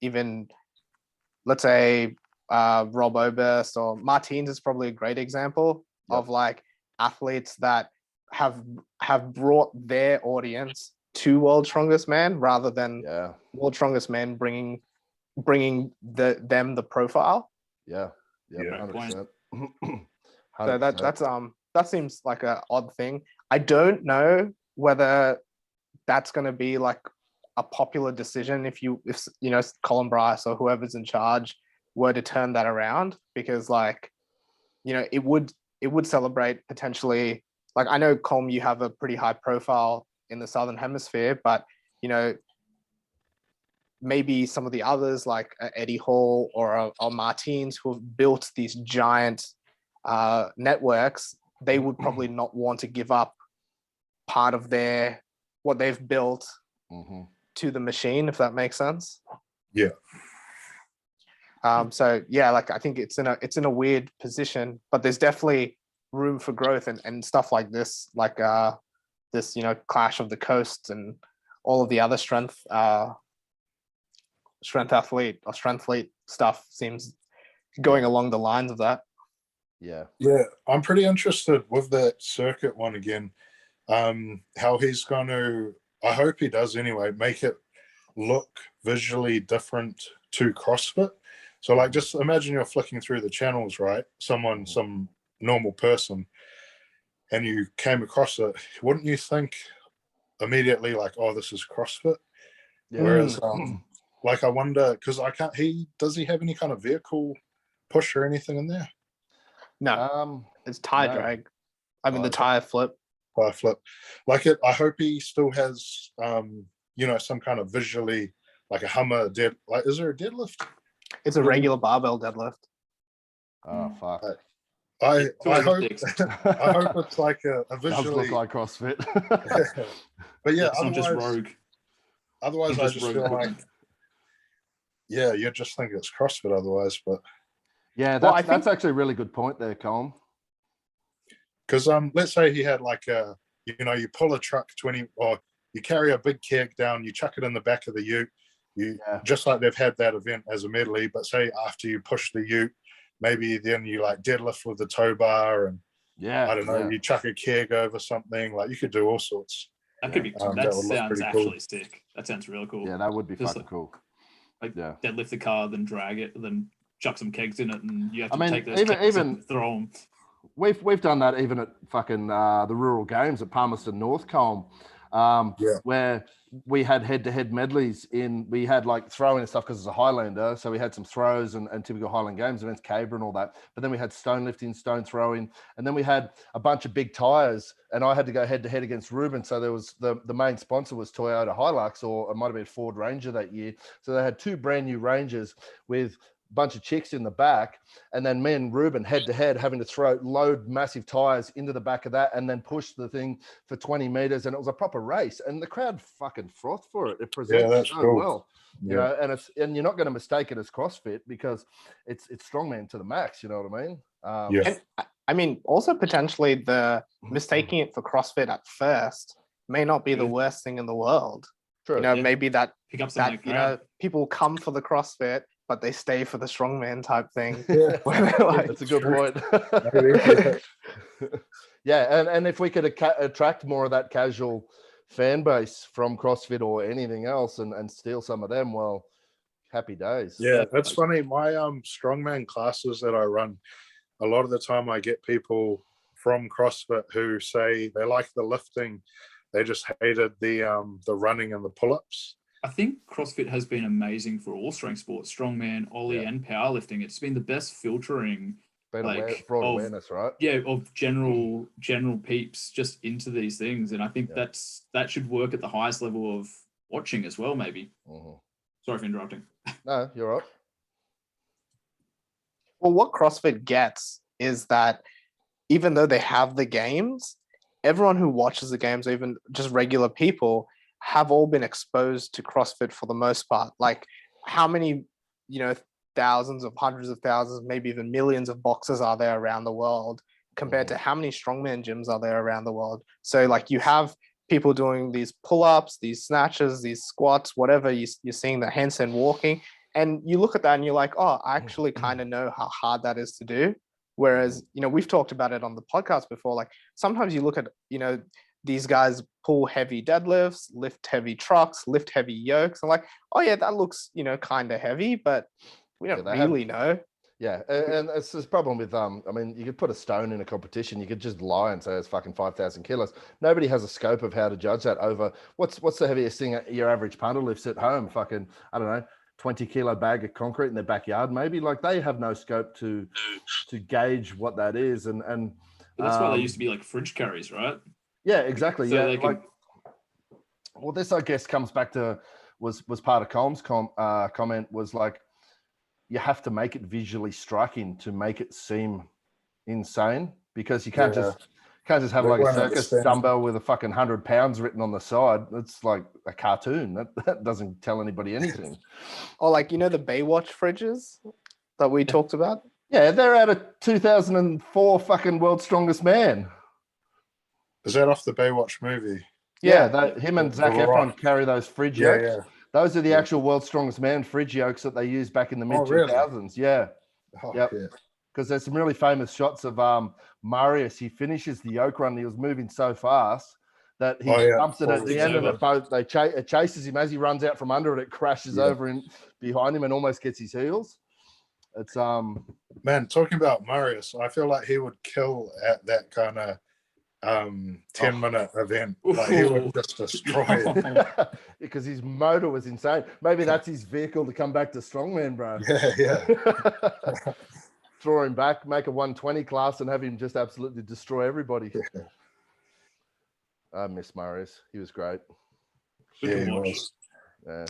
even let's say Rob Oberst or Martins is probably a great example of like athletes that have brought their audience to World's Strongest Man rather than World's Strongest Man bringing them the profile. Yeah. Yeah. 100%. So that seems like an odd thing. I don't know whether that's going to be like a popular decision if Colin Bryce or whoever's in charge were to turn that around, because like, it would celebrate potentially, like, I know Colm, you have a pretty high profile in the Southern Hemisphere, but maybe some of the others like Eddie Hall or Martins, who have built these giant networks, they would probably not want to give up part of what they've built to the machine, if that makes sense. Yeah. So yeah, like I think it's in a weird position, but there's definitely room for growth and stuff like this, like this Clash of the Coasts and all of the other strength athlete or strength fleet stuff seems going along the lines of that. Yeah, I'm pretty interested with that circuit one again. How he's going to, I hope he does anyway, make it look visually different to CrossFit. So like, just imagine you're flicking through the channels, right? Some normal person, and you came across it. Wouldn't you think immediately like, oh, this is CrossFit? yeah. Whereas, like, I wonder, because does he have any kind of vehicle push or anything in there? No, it's tire drag. I mean, the tire flip. Tire flip. Like it, I hope he still has, some kind of visually, like a Hummer dead. Like, is there a deadlift? It's a regular barbell deadlift. Oh fuck! I hope it's like a visually. Does look like CrossFit. But yeah, it's not just rogue. Otherwise, I just feel like, you just think it's CrossFit otherwise. But yeah, that's actually a really good point there, Colm. Because let's say he had like you pull a truck 20, or you carry a big keg down, you chuck it in the back of the ute. Just like they've had that event as a medley, but say after you push the ute, maybe then you like deadlift with the tow bar, and I don't know, you chuck a keg over something. Like, you could do all sorts. That could be. That sounds actually sick. That sounds really cool. Yeah, that would be fucking cool. Like, deadlift the car, then drag it, then chuck some kegs in it, and you have to take those kegs and throw them. We've done that even at fucking the rural games at Palmerston North, Colm, where we had head-to-head medleys we had like throwing and stuff because it's a Highlander, so we had some throws and typical Highland Games events, caber and all that, but then we had stone lifting, stone throwing, and then we had a bunch of big tires, and I had to go head-to-head against Reuben, so there was the main sponsor was Toyota Hilux, or it might have been Ford Ranger that year, so they had two brand new Rangers with bunch of chicks in the back, and then me and Reuben head to head having to load massive tires into the back of that and then push the thing for 20 meters, and it was a proper race, and the crowd fucking frothed for it. It presented so cool. Well, you know, and you're not going to mistake it as CrossFit because it's strongman to the max, you know what I mean? And, I mean, also potentially the mistaking it for CrossFit at first may not be the worst thing in the world. True. Maybe that pick up that people come for the CrossFit, but they stay for the strongman type thing. That's a good point. And if we could attract more of that casual fan base from CrossFit or anything else and steal some of them, well, happy days. Yeah, that's funny. My strongman classes that I run, a lot of the time I get people from CrossFit who say they like the lifting, they just hated the running and the pull-ups. I think CrossFit has been amazing for all strength sports, strongman, ollie, and powerlifting. It's been the best filtering, broad awareness, right? Yeah, of general peeps just into these things, and I think that should work at the highest level of watching as well. Maybe. Sorry for interrupting. No, you're right. Well, what CrossFit gets is that even though they have the games, everyone who watches the games, even just regular people, have all been exposed to CrossFit for the most part. Like, how many, thousands of hundreds of thousands, maybe even millions of boxes are there around the world compared to how many strongman gyms are there around the world? So like, you have people doing these pull-ups, these snatches, these squats, whatever. You're seeing the handstand walking, and you look at that and you're like, oh, I actually kind of know how hard that is to do. Whereas, we've talked about it on the podcast before. Like sometimes you look at, these guys pull heavy deadlifts, lift heavy trucks, lift heavy yokes. And like, oh yeah, that looks, kind of heavy, but we don't really know. Yeah, and it's this problem with I mean, you could put a stone in a competition, you could just lie and say it's fucking 5,000 kilos. Nobody has a scope of how to judge that over what's the heaviest thing your average punter lifts at home? Fucking, I don't know, 20-kilo bag of concrete in their backyard, maybe. Like they have no scope to gauge what that is, and but that's why they used to be like fridge carries, right? Yeah, exactly. So yeah, like, well, this I guess comes back to was part of Colm's comment was like, you have to make it visually striking to make it seem insane, because you can't just have like a circus dumbbell with a fucking 100 pounds written on the side. It's like a cartoon. That doesn't tell anybody anything. Or like, the Baywatch fridges that we talked about? Yeah, they're out of 2004 fucking World's Strongest Man. Is that off the Baywatch movie? Yeah, him and Zac Efron carry those fridge yokes. Yeah. Those are the actual World's Strongest Man fridge yokes that they used back in the mid-2000s. Really? Yeah. Oh, yep. Yeah. Because there's some really famous shots of Marius. He finishes the yoke run. He was moving so fast that he jumps it at the end of the boat. It chases him as he runs out from under it. It crashes over in behind him and almost gets his heels. It's man, talking about Marius, I feel like he would kill at that kind of 10-minute event. Like he would just destroy it. Because his motor was insane. Maybe that's his vehicle to come back to Strongman, bro. Yeah. Throw him back, make a 120 class, and have him just absolutely destroy everybody. Yeah. I miss Marius. He was great. Yeah, he was.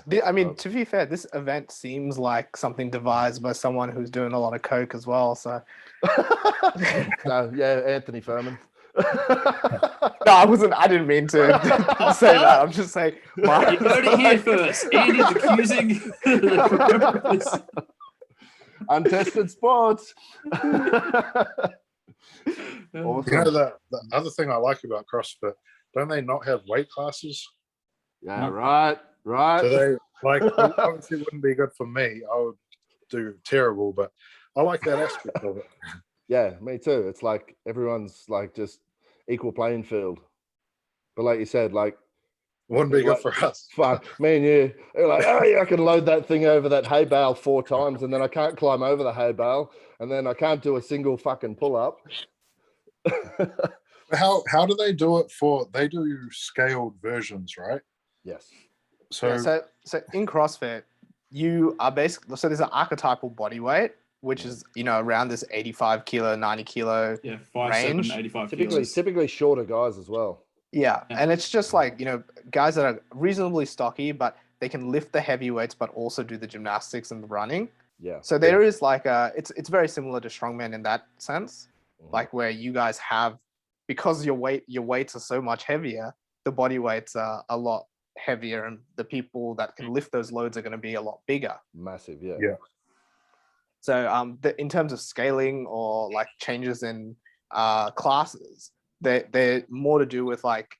Yeah. I mean, to be fair, this event seems like something devised by someone who's doing a lot of coke as well. So, Anthony Furman. No, I didn't mean to say that. I'm just saying. You heard it here first. Andy's accusing the Untested sports. Awesome. The other thing I like about CrossFit, don't they not have weight classes? Yeah, right. So they obviously wouldn't be good for me. I would do terrible, but I like that aspect of it. Yeah, me too. It's like everyone's like just equal playing field. But like you said, like wouldn't be good for us. Fuck, me and you. They're like, oh yeah, I can load that thing over that hay bale 4 times, and then I can't climb over the hay bale, and then I can't do a single fucking pull up. How do they do it they do scaled versions, right? Yes. So in CrossFit, you are basically, so there's an archetypal body weight, which is, around this 85 kilo, 90 kilo range. 85 typically shorter guys as well. Yeah. And it's just like, guys that are reasonably stocky, but they can lift the heavy weights, but also do the gymnastics and the running. Yeah. So there is like it's very similar to Strongman in that sense, like where you guys have, because your weights are so much heavier, the body weights are a lot heavier, and the people that can lift those loads are going to be a lot bigger. Massive, yeah. Yeah. So in terms of scaling or like changes in classes, they're more to do with like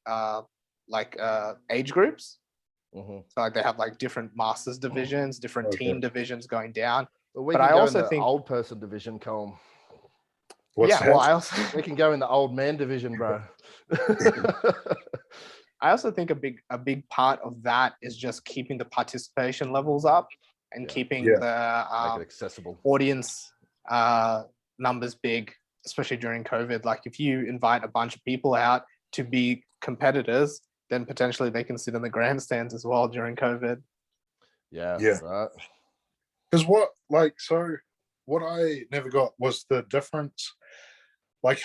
age groups. Mm-hmm. So like they have like different masters divisions, different team divisions going down. But I also think old person division, Colm. We can go in the old man division, bro. I also think a big part of that is just keeping the participation levels up and keeping the accessible audience numbers big, especially during COVID. Like if you invite a bunch of people out to be competitors, then potentially they can sit in the grandstands as well during COVID. Yeah. Right. Because what I never got was the difference. Like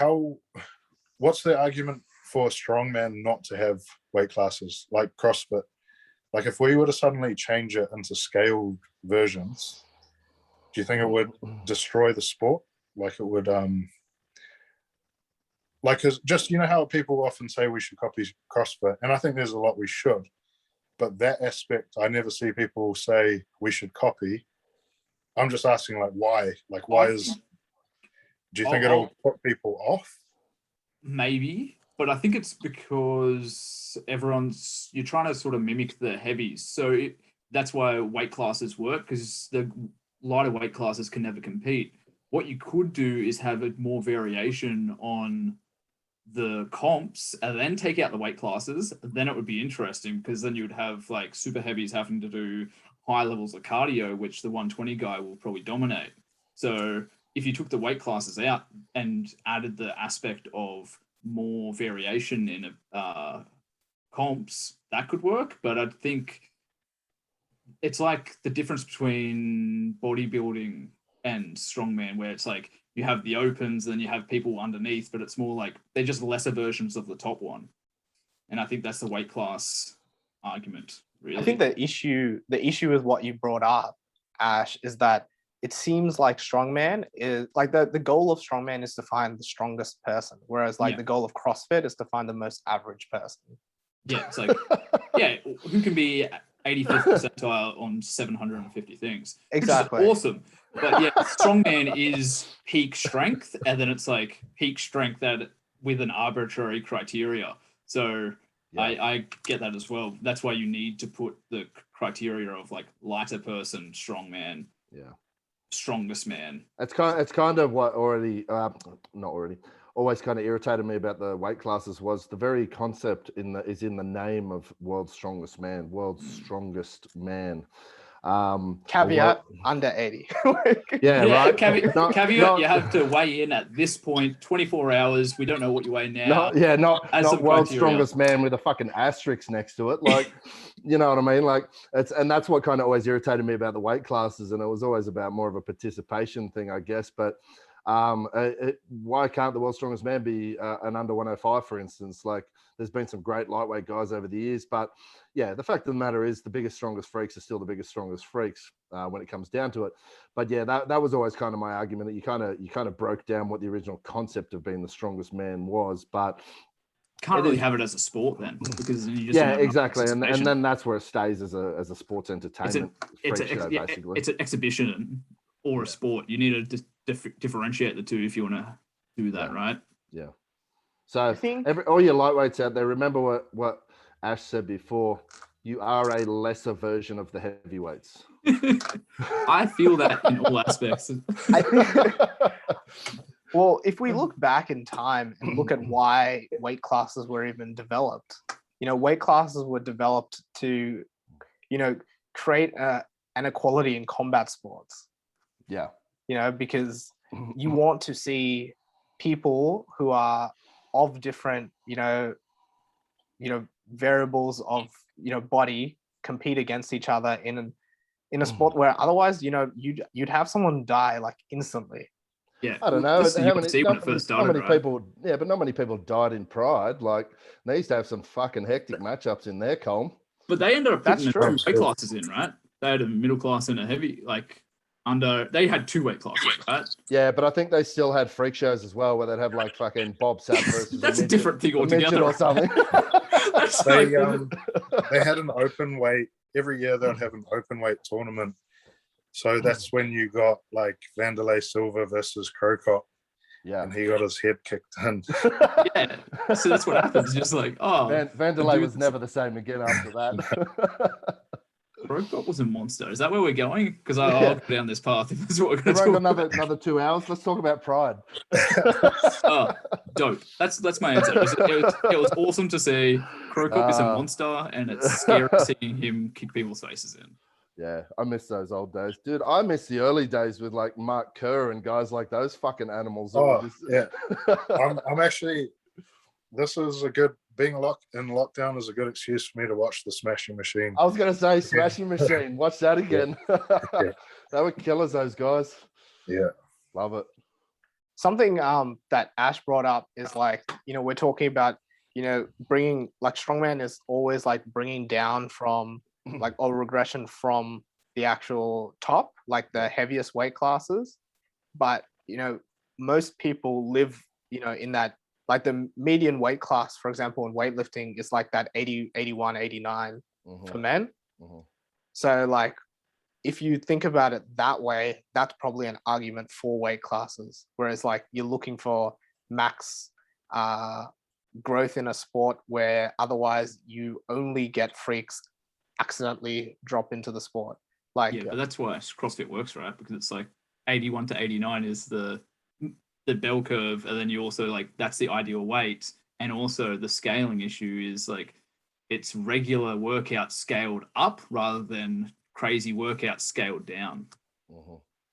what's the argument for Strongman not to have weight classes like CrossFit? Like if we were to suddenly change it into scaled versions, do you think it would destroy the sport? Like it would, just, how people often say we should copy CrossFit, and I think there's a lot we should, but that aspect, I never see people say we should copy. I'm just asking why? Do you think it'll put people off? Maybe. but I think it's because you're trying to sort of mimic the heavies. So that's why weight classes work, because the lighter weight classes can never compete. What you could do is have more variation on the comps and then take out the weight classes. Then it would be interesting, because then you would have like super heavies having to do high levels of cardio, which the 120 guy will probably dominate. So if you took the weight classes out and added the aspect of more variation in comps, that could work. But I think it's like the difference between bodybuilding and strongman, where it's like you have the opens, then you have people underneath, but it's more like they're just lesser versions of the top one. And I think that's the weight class argument, really. I think the issue with what you brought up, Ash, is that it seems like strongman is like the goal of strongman is to find the strongest person, whereas like the goal of CrossFit is to find the most average person. Yeah, it's like, yeah, who can be 85th percentile on 750 things? Exactly. Which is awesome. But yeah, strongman is peak strength, and then it's like peak strength with an arbitrary criteria. So I get that as well. That's why you need to put the criteria of like lighter person, strongman, strongest man. It's kind of what always kind of irritated me about the weight classes was the very concept is in the name of world's strongest man, strongest man. Caveat under 80. Right. Caveat, you have to weigh in at this point, 24 hours. We don't know what you weigh now. Not world's strongest man with a fucking asterisk next to it. Like, you know what I mean? Like, and that's what kind of always irritated me about the weight classes. And it was always about more of a participation thing, I guess. But why can't the world's strongest man be an under 105, for instance? Like, there's been some great lightweight guys over the years, but yeah, the fact of the matter is the biggest, strongest freaks are still the biggest, strongest freaks when it comes down to it. But yeah, that was always kind of my argument, that you kind of broke down what the original concept of being the strongest man was, but can't really have it as a sport then, because you just exactly, and then that's where it stays as a sports entertainment basically. It's an exhibition or a sport. You need to differentiate the two if you want to do that, right? Yeah. So all your lightweights out there, remember what Ash said before. You are a lesser version of the heavyweights. I feel that in all aspects. Well, if we look back in time and look at why weight classes were even developed, weight classes were developed to, create an equality in combat sports. Yeah. Because you want to see people who are of different, variables of, body compete against each other in a sport where otherwise, you'd have someone die like instantly. Yeah, I don't know. How many people? Yeah, but not many people died in Pride. Like, they used to have some fucking hectic matchups in there, Colm. But they ended up putting two weight classes in, right? They had a middle class and a heavy, like they had two weight classes, right? Yeah, but I think they still had freak shows as well, where they'd have like fucking Bob Sapp versus that's a different thing altogether, or something. They had an open weight every year. They'd have an open weight tournament. So that's when you got like Vanderlei Silva versus Krokop. Yeah. And he got his head kicked in. Yeah. So that's what happens. Just like, Vanderlei was never the same again after that. Krokop was a monster. Is that where we're going? Because I'll go down this path if that's what we're going to talk about. Another 2 hours. Let's talk about Pride. Dope. That's my answer. It was awesome to see. Krokop is a monster, and it's scary seeing him kick people's faces in. Yeah, I miss those old days, dude. I miss the early days with like Mark Kerr and guys like those fucking animals. Yeah. I'm actually. This is a good being in lockdown is a good excuse for me to watch the Smashing Machine. I was gonna say Smashing Machine. Watch that again. Yeah. They were killers, those guys. Yeah, love it. Something that Ash brought up is like, we're talking about, bringing like strongman is always like bringing down from like or regression from the actual top, like the heaviest weight classes. But, most people live, in that, like the median weight class, for example, in weightlifting is like that 80, 81, 89 for men. Mm-hmm. So like, if you think about it that way, that's probably an argument for weight classes. Whereas like you're looking for max growth in a sport where otherwise you only get freaks accidentally drop into the sport. Like, yeah, but that's why CrossFit works, right? Because it's like 81 to 89 is the bell curve, and then you also like that's the ideal weight, and also the scaling issue is like it's regular workout scaled up rather than crazy workout scaled down.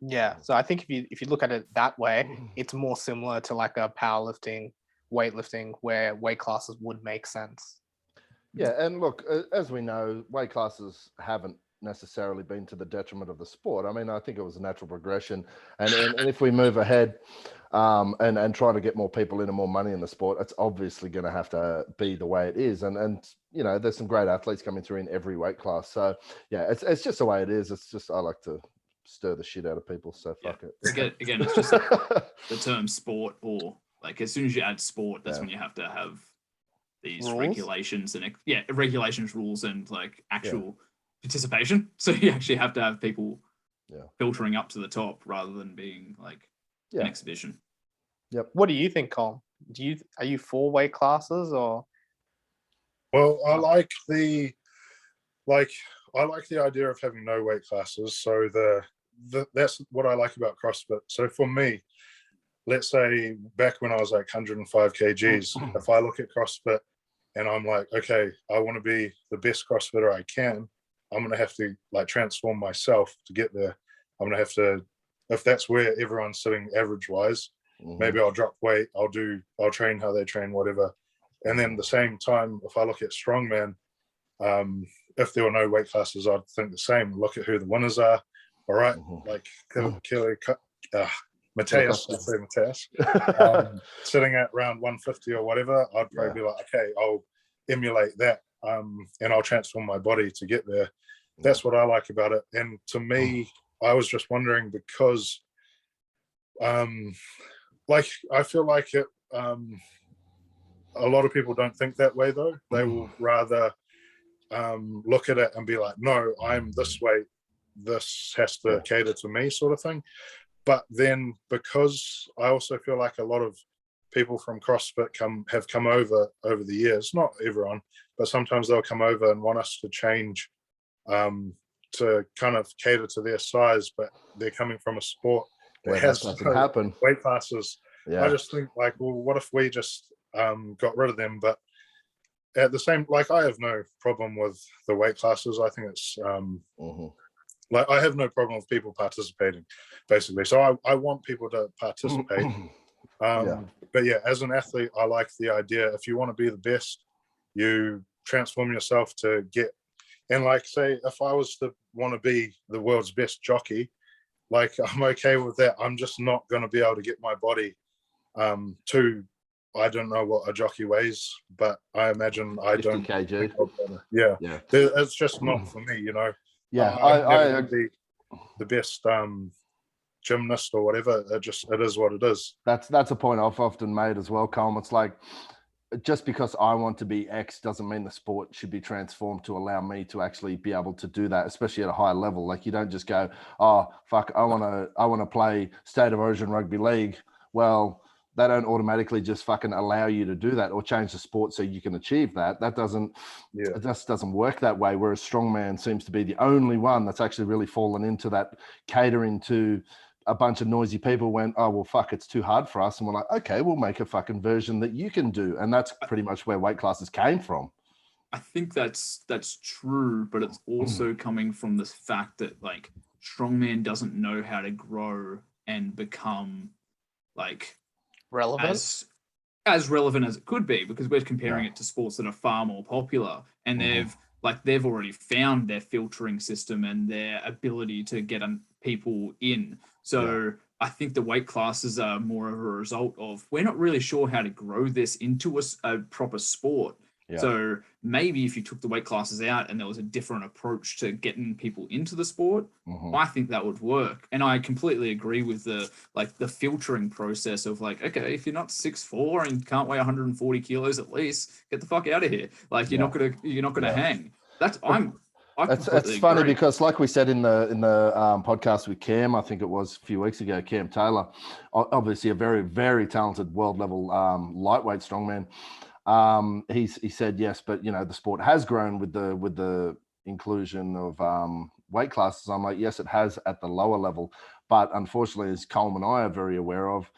yeah, so I think if you look at it that way, it's more similar to like a powerlifting, weightlifting, where weight classes would make sense. Yeah, and look, as we know, weight classes haven't necessarily been to the detriment of the sport. I mean, I think it was a natural progression, and if we move ahead and try to get more people in and more money in the sport, it's obviously going to have to be the way it is. And you know, there's some great athletes coming through in every weight class. So yeah, it's just the way it is. It's just I like to stir the shit out of people. So fuck it. Again, it's just like the term sport, or like as soon as you add sport, that's when you have to have these rules? regulations and regulations, rules, and like actual participation. So you actually have to have people filtering up to the top rather than being like an exhibition. Yep. What do you think, Colm? Are you for weight classes or? Well, I like the idea of having no weight classes. So that's what I like about CrossFit. So for me, let's say back when I was like 105 kgs, if I look at CrossFit and I'm like, okay, I want to be the best CrossFitter I can, I'm going to have to like transform myself to get there. I'm going to have to, if that's where everyone's sitting average wise, maybe I'll drop weight, I'll train how they train, whatever. And then at the same time, if I look at Strongman, if there were no weight classes, I'd think the same. Look at who the winners are. All right. Like Mateus, let's say Mateus, sitting at round 150 or whatever, I'd probably be like, okay, I'll emulate that and I'll transform my body to get there. That's what I like about it. And to me, I was just wondering because like I feel like it a lot of people don't think that way though. They will rather look at it and be like, no, I'm this way, this has to cater to me, sort of thing. But then because I also feel like a lot of people from CrossFit have come over the years, not everyone, but sometimes they'll come over and want us to change to kind of cater to their size, but they're coming from a sport that has happen. Weight classes. I just think like, well, what if we just got rid of them? But at the same, like I have no problem with the weight classes. I think it's like I have no problem with people participating, basically. So I want people to participate. But yeah, as an athlete, I like the idea. If you want to be the best, you transform yourself to get. And like, say, if I was to want to be the world's best jockey, like I'm okay with that. I'm just not going to be able to get my body to. I don't know what a jockey weighs, but I imagine I don't. 50 kg. Yeah. It's just not for me, you know. Yeah, I be the best gymnast or whatever. It is what it is. That's a point I've often made as well, Colm. It's like just because I want to be X doesn't mean the sport should be transformed to allow me to actually be able to do that, especially at a high level. Like you don't just go, oh fuck, I want to play State of Origin Rugby League. Well, they don't automatically just fucking allow you to do that or change the sport so you can achieve that. That it just doesn't work that way. Whereas Strongman seems to be the only one that's actually really fallen into that, catering to a bunch of noisy people when, oh, well, fuck, it's too hard for us. And we're like, okay, we'll make a fucking version that you can do. And that's pretty much where weight classes came from. I think that's true, but it's also coming from this fact that like Strongman doesn't know how to grow and become like relevant as relevant as it could be, because we're comparing it to sports that are far more popular, and they've already found their filtering system and their ability to get people in. So I think the weight classes are more of a result of we're not really sure how to grow this into a proper sport. So maybe if you took the weight classes out and there was a different approach to getting people into the sport, I think that would work. And I completely agree with the filtering process of like, okay, if you're not 6'4" and can't weigh 140 kilos at least, get the fuck out of here. Like you're not gonna hang. It's funny because like we said in the podcast with Cam, I think it was a few weeks ago, Cam Taylor, obviously a very, very talented world level lightweight strongman. He said yes, but the sport has grown with the inclusion of weight classes. I'm like, yes, it has at the lower level, but unfortunately, as Colm and I are very aware of,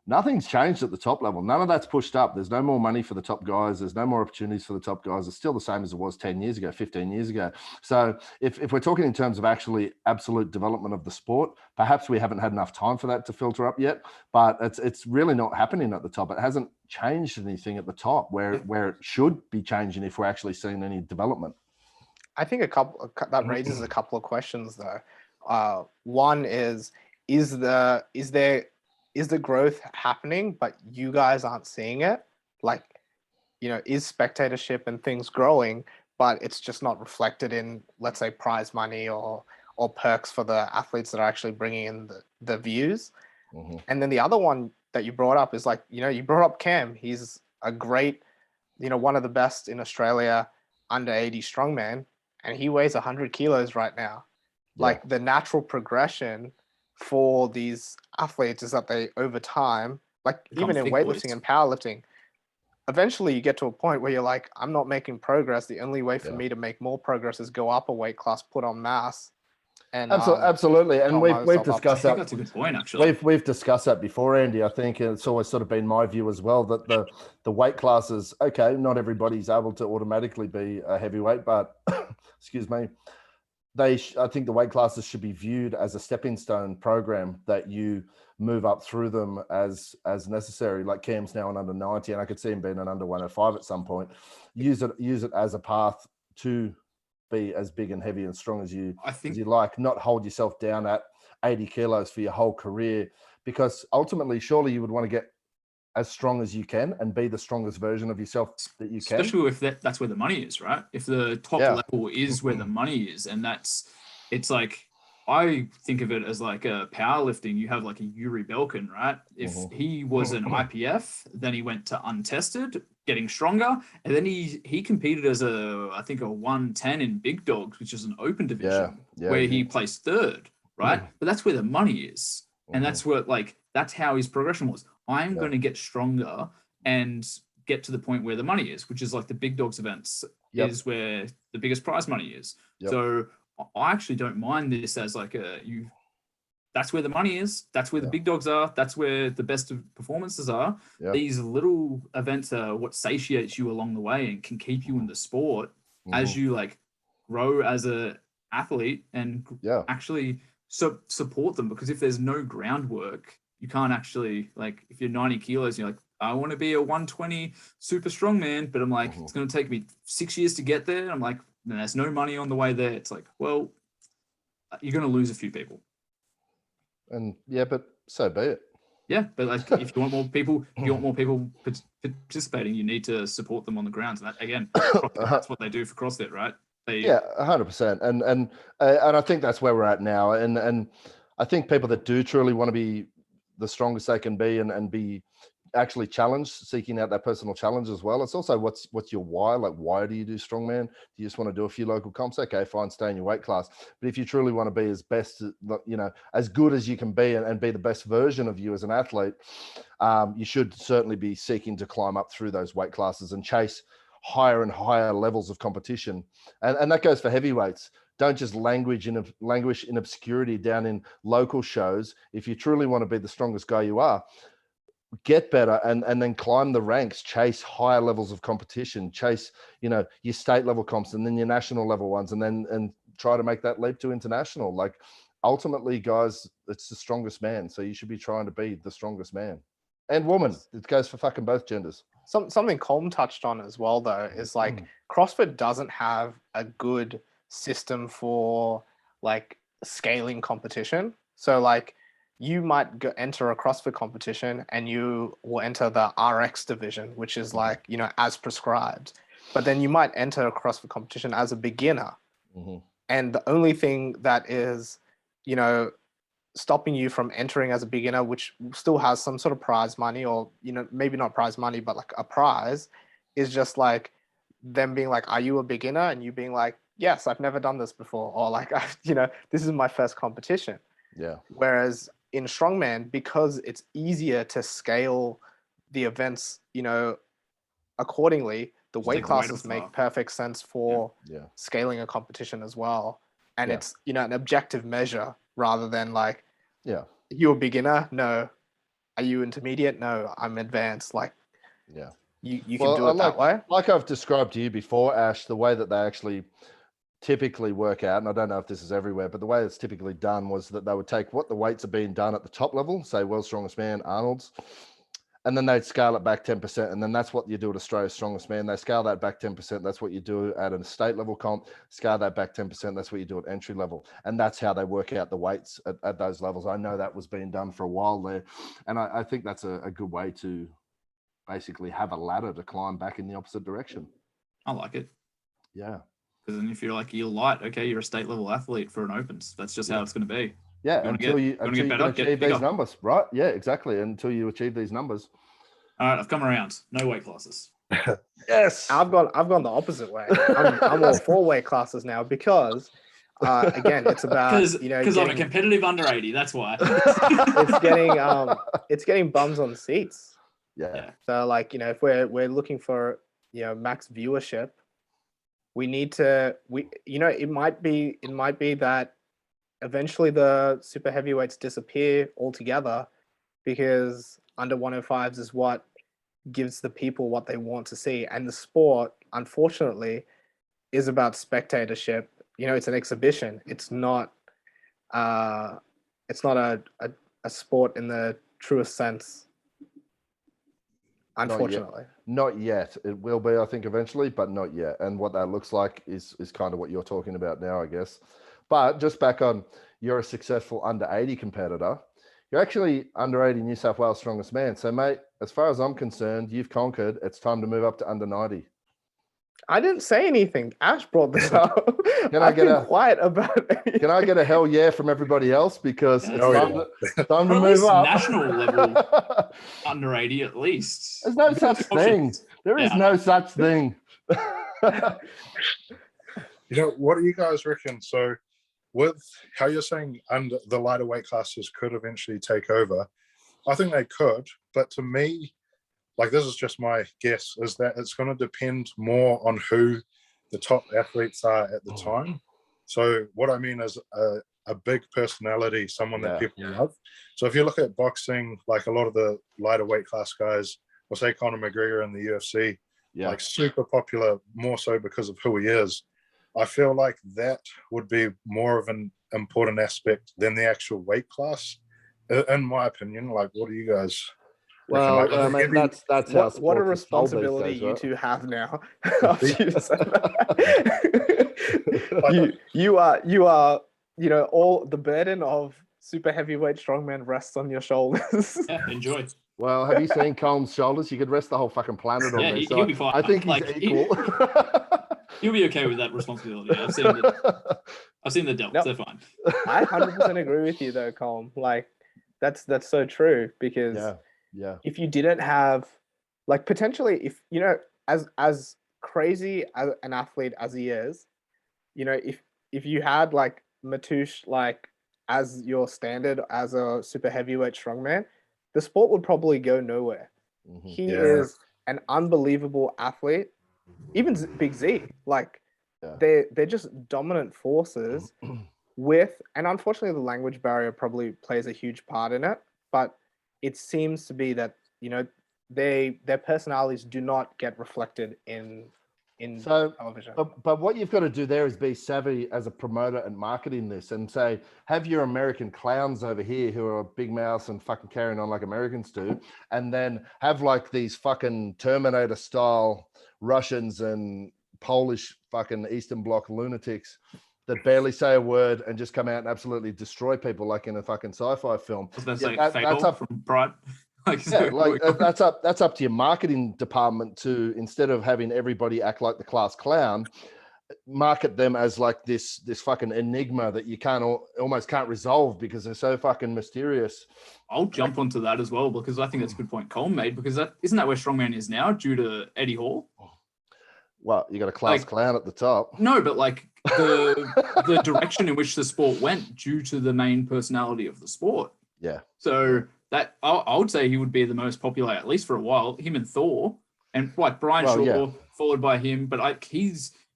nothing's changed at the top level. None of that's pushed up. There's no more money for the top guys. There's no more opportunities for the top guys. It's still the same as it was 10 years ago, 15 years ago. So if we're talking in terms of actually absolute development of the sport, perhaps we haven't had enough time for that to filter up yet, but it's really not happening at the top. It hasn't changed anything at the top where it should be changing if we're actually seeing any development. I think that raises a couple of questions though. One is the growth happening, but you guys aren't seeing it? Like, is spectatorship and things growing, but it's just not reflected in, let's say, prize money or perks for the athletes that are actually bringing in the views? Mm-hmm. And then the other one that you brought up is like, you brought up Cam. He's a great, one of the best in Australia under 80 strongman, and he weighs 100 kilos right now. Yeah. Like, the natural progression for these athletes is that they, over time, like even in weightlifting and powerlifting, eventually you get to a point where you're like, I'm not making progress. The only way for me to make more progress is go up a weight class, put on mass. And absolutely. And we've discussed that. That's a good point, actually. We've discussed that before, Andy. I think it's always sort of been my view as well that the weight classes, okay, not everybody's able to automatically be a heavyweight, but excuse me, I think the weight classes should be viewed as a stepping stone program that you move up through them as necessary. Like Cam's now an under 90, and I could see him being an under 105 at some point. Use it as a path to be as big and heavy and strong as you like. Not hold yourself down at 80 kilos for your whole career, because ultimately, surely you would want to get as strong as you can and be the strongest version of yourself that you can. Especially if that's where the money is, right? If the top level is where the money is, and it's like, I think of it as like a powerlifting. You have like a Yuri Belkin, right? If he was an IPF, then he went to untested, getting stronger, and then he competed as I think a 110 in Big Dogs, which is an open division, where he placed third, right? But that's where the money is, and that's that's how his progression was. I'm going to get stronger and get to the point where the money is, which is like the Big Dogs events is where the biggest prize money is. So I actually don't mind this as like that's where the money is. That's where the big dogs are. That's where the best of performances are. These little events are what satiates you along the way and can keep you in the sport as you like grow as a athlete and actually support them. Because if there's no groundwork, you can't actually, like, if you're 90 kilos, you're like, I want to be a 120 super strong man, but I'm like, it's going to take me 6 years to get there. And I'm like, there's no money on the way there. It's like, well, you're going to lose a few people. And but so be it. Yeah, but like, if you want more people, participating, you need to support them on the ground. And that, again, that's what they do for CrossFit, right? 100%. And I think that's where we're at now. And I think people that do truly want to be the strongest they can be and be actually challenged, seeking out that personal challenge as well. It's also what's your why? Like, why do you do strongman? Do you just want to do a few local comps? Okay, fine, stay in your weight class. But if you truly want to be as best, as good as you can be and be the best version of you as an athlete, you should certainly be seeking to climb up through those weight classes and chase higher and higher levels of competition. And that goes for heavyweights. Don't just languish in obscurity down in local shows. If you truly want to be the strongest guy you are, get better and then climb the ranks, chase higher levels of competition, chase, your state level comps and then your national level ones, and try to make that leap to international. Like, ultimately, guys, it's the strongest man. So you should be trying to be the strongest man and woman. It goes for fucking both genders. Something Colm touched on as well, though, is like CrossFit doesn't have a good system for like scaling competition. So like, you might enter a CrossFit competition and you will enter the RX division, which is like, as prescribed. But then you might enter a CrossFit competition as a beginner. And the only thing that is, stopping you from entering as a beginner, which still has some sort of prize money or, maybe not prize money, but like a prize, is just like them being like, are you a beginner? And you being like, yes, I've never done this before. Or like, this is my first competition. Yeah. Whereas in strongman, because it's easier to scale the events, accordingly, the Just weight take the weight classes off the make bar. perfect sense for Yeah. scaling a competition as well. And Yeah. it's, an objective measure rather than like, Yeah. you a beginner? No. Are you intermediate? No, I'm advanced. Like, Yeah. you can do it that way. Like I've described to you before, Ash, the way that they actually typically work out, and I don't know if this is everywhere, but the way it's typically done was that they would take what the weights are being done at the top level, say World's Strongest Man, Arnold's, and then they'd scale it back 10%. And then that's what you do at Australia's Strongest Man. They scale that back 10%. That's what you do at a state level comp, scale that back 10%. That's what you do at entry level. And that's how they work out the weights at those levels. I know that was being done for a while there. And I think that's a good way to basically have a ladder to climb back in the opposite direction. I like it. Yeah. Because then if you're like, you're light, okay, you're a state level athlete for an Opens. That's just how it's going to be. Yeah, until you can better, achieve these numbers, right? Yeah, exactly. Until you achieve these numbers. All right, I've come around. No weight classes. Yes. I've gone the opposite way. I'm all 4 weight classes now because, again, it's about because I'm a competitive under 80. That's why. it's getting bums on seats. Yeah. So like if we're looking for max viewership, we need to it might be that eventually the super heavyweights disappear altogether because under 105s is what gives the people what they want to see, and the sport unfortunately is about spectatorship. It's an exhibition. It's not a sport in the truest sense, unfortunately. Not yet. It will be, I think, eventually, but not yet. And what that looks like is kind of what you're talking about now, I guess. But just back on, you're a successful under 80 competitor. You're actually under 80 New South Wales Strongest Man. So, mate, as far as I'm concerned, you've conquered. It's time to move up to under 90. I didn't say anything. Ash brought this up. I've been quiet about it. Can I get a hell yeah from everybody else? Because it's time to at move least up. National level under 80 at least. There's no such thing. There is no such thing. What do you guys reckon? So with how you're saying under the lighter weight classes could eventually take over, I think they could. But to me, like, this is just my guess, is that it's going to depend more on who the top athletes are at the time. So what I mean is a big personality, someone that people love. So if you look at boxing, like a lot of the lighter weight class guys, or say Conor McGregor in the UFC, like super popular, more so because of who he is. I feel like that would be more of an important aspect than the actual weight class, in my opinion. Like, what do you guys... Well, I mean, that's how what a responsibility days, right? you two have now. After you said that. you are all the burden of super heavyweight strongman rests on your shoulders. Yeah, enjoy. Well, have you seen Colm's shoulders? You could rest the whole fucking planet on there. He'll be fine. I think he's equal. He'll be okay with that responsibility. I've seen the delts. Nope. They're fine. I 100% agree with you though, Colm. Like, that's so true because if you didn't have, like, potentially, if as crazy as an athlete as he is, if you had like Matoush like as your standard as a super heavyweight strongman, the sport would probably go nowhere. Mm-hmm. He is an unbelievable athlete. Even Big Z, like they're just dominant forces with, and unfortunately the language barrier probably plays a huge part in it, but it seems to be that their personalities do not get reflected in television. But what you've got to do there is be savvy as a promoter and marketing this, and say, have your American clowns over here who are big mouths and fucking carrying on like Americans do, and then have like these fucking Terminator style Russians and Polish fucking Eastern Bloc lunatics that barely say a word and just come out and absolutely destroy people like in a fucking sci-fi film. That's up from Pride. That's up to your marketing department to, instead of having everybody act like the class clown, market them as like this fucking enigma that you almost can't resolve because they're so fucking mysterious. I'll jump onto that as well because I think that's a good point Colm made, because isn't that where Strongman is now due to Eddie Hall? Well, you got a class clown at the top. No, but like the direction in which the sport went due to the main personality of the sport. Yeah. So that I would say he would be the most popular, at least for a while. Him and Thor, and like Brian Well, Shaw yeah. followed by him, but like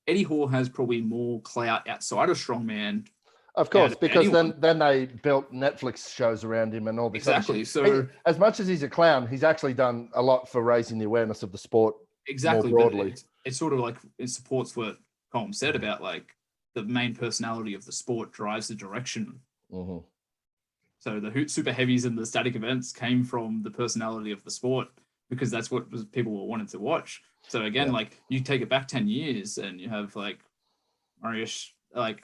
Eddie Hall has probably more clout outside of Strongman. Of course, because anyone. then they built Netflix shows around him and all this. Exactly. Other shit. So as much as he's a clown, he's actually done a lot for raising the awareness of the sport exactly, more but broadly. it's sort of like it supports what Colm said about like the main personality of the sport drives the direction. Mm-hmm. So the super heavies and the static events came from the personality of the sport because that's what people wanted to watch. So again, like you take it back 10 years and you have like Mariusz like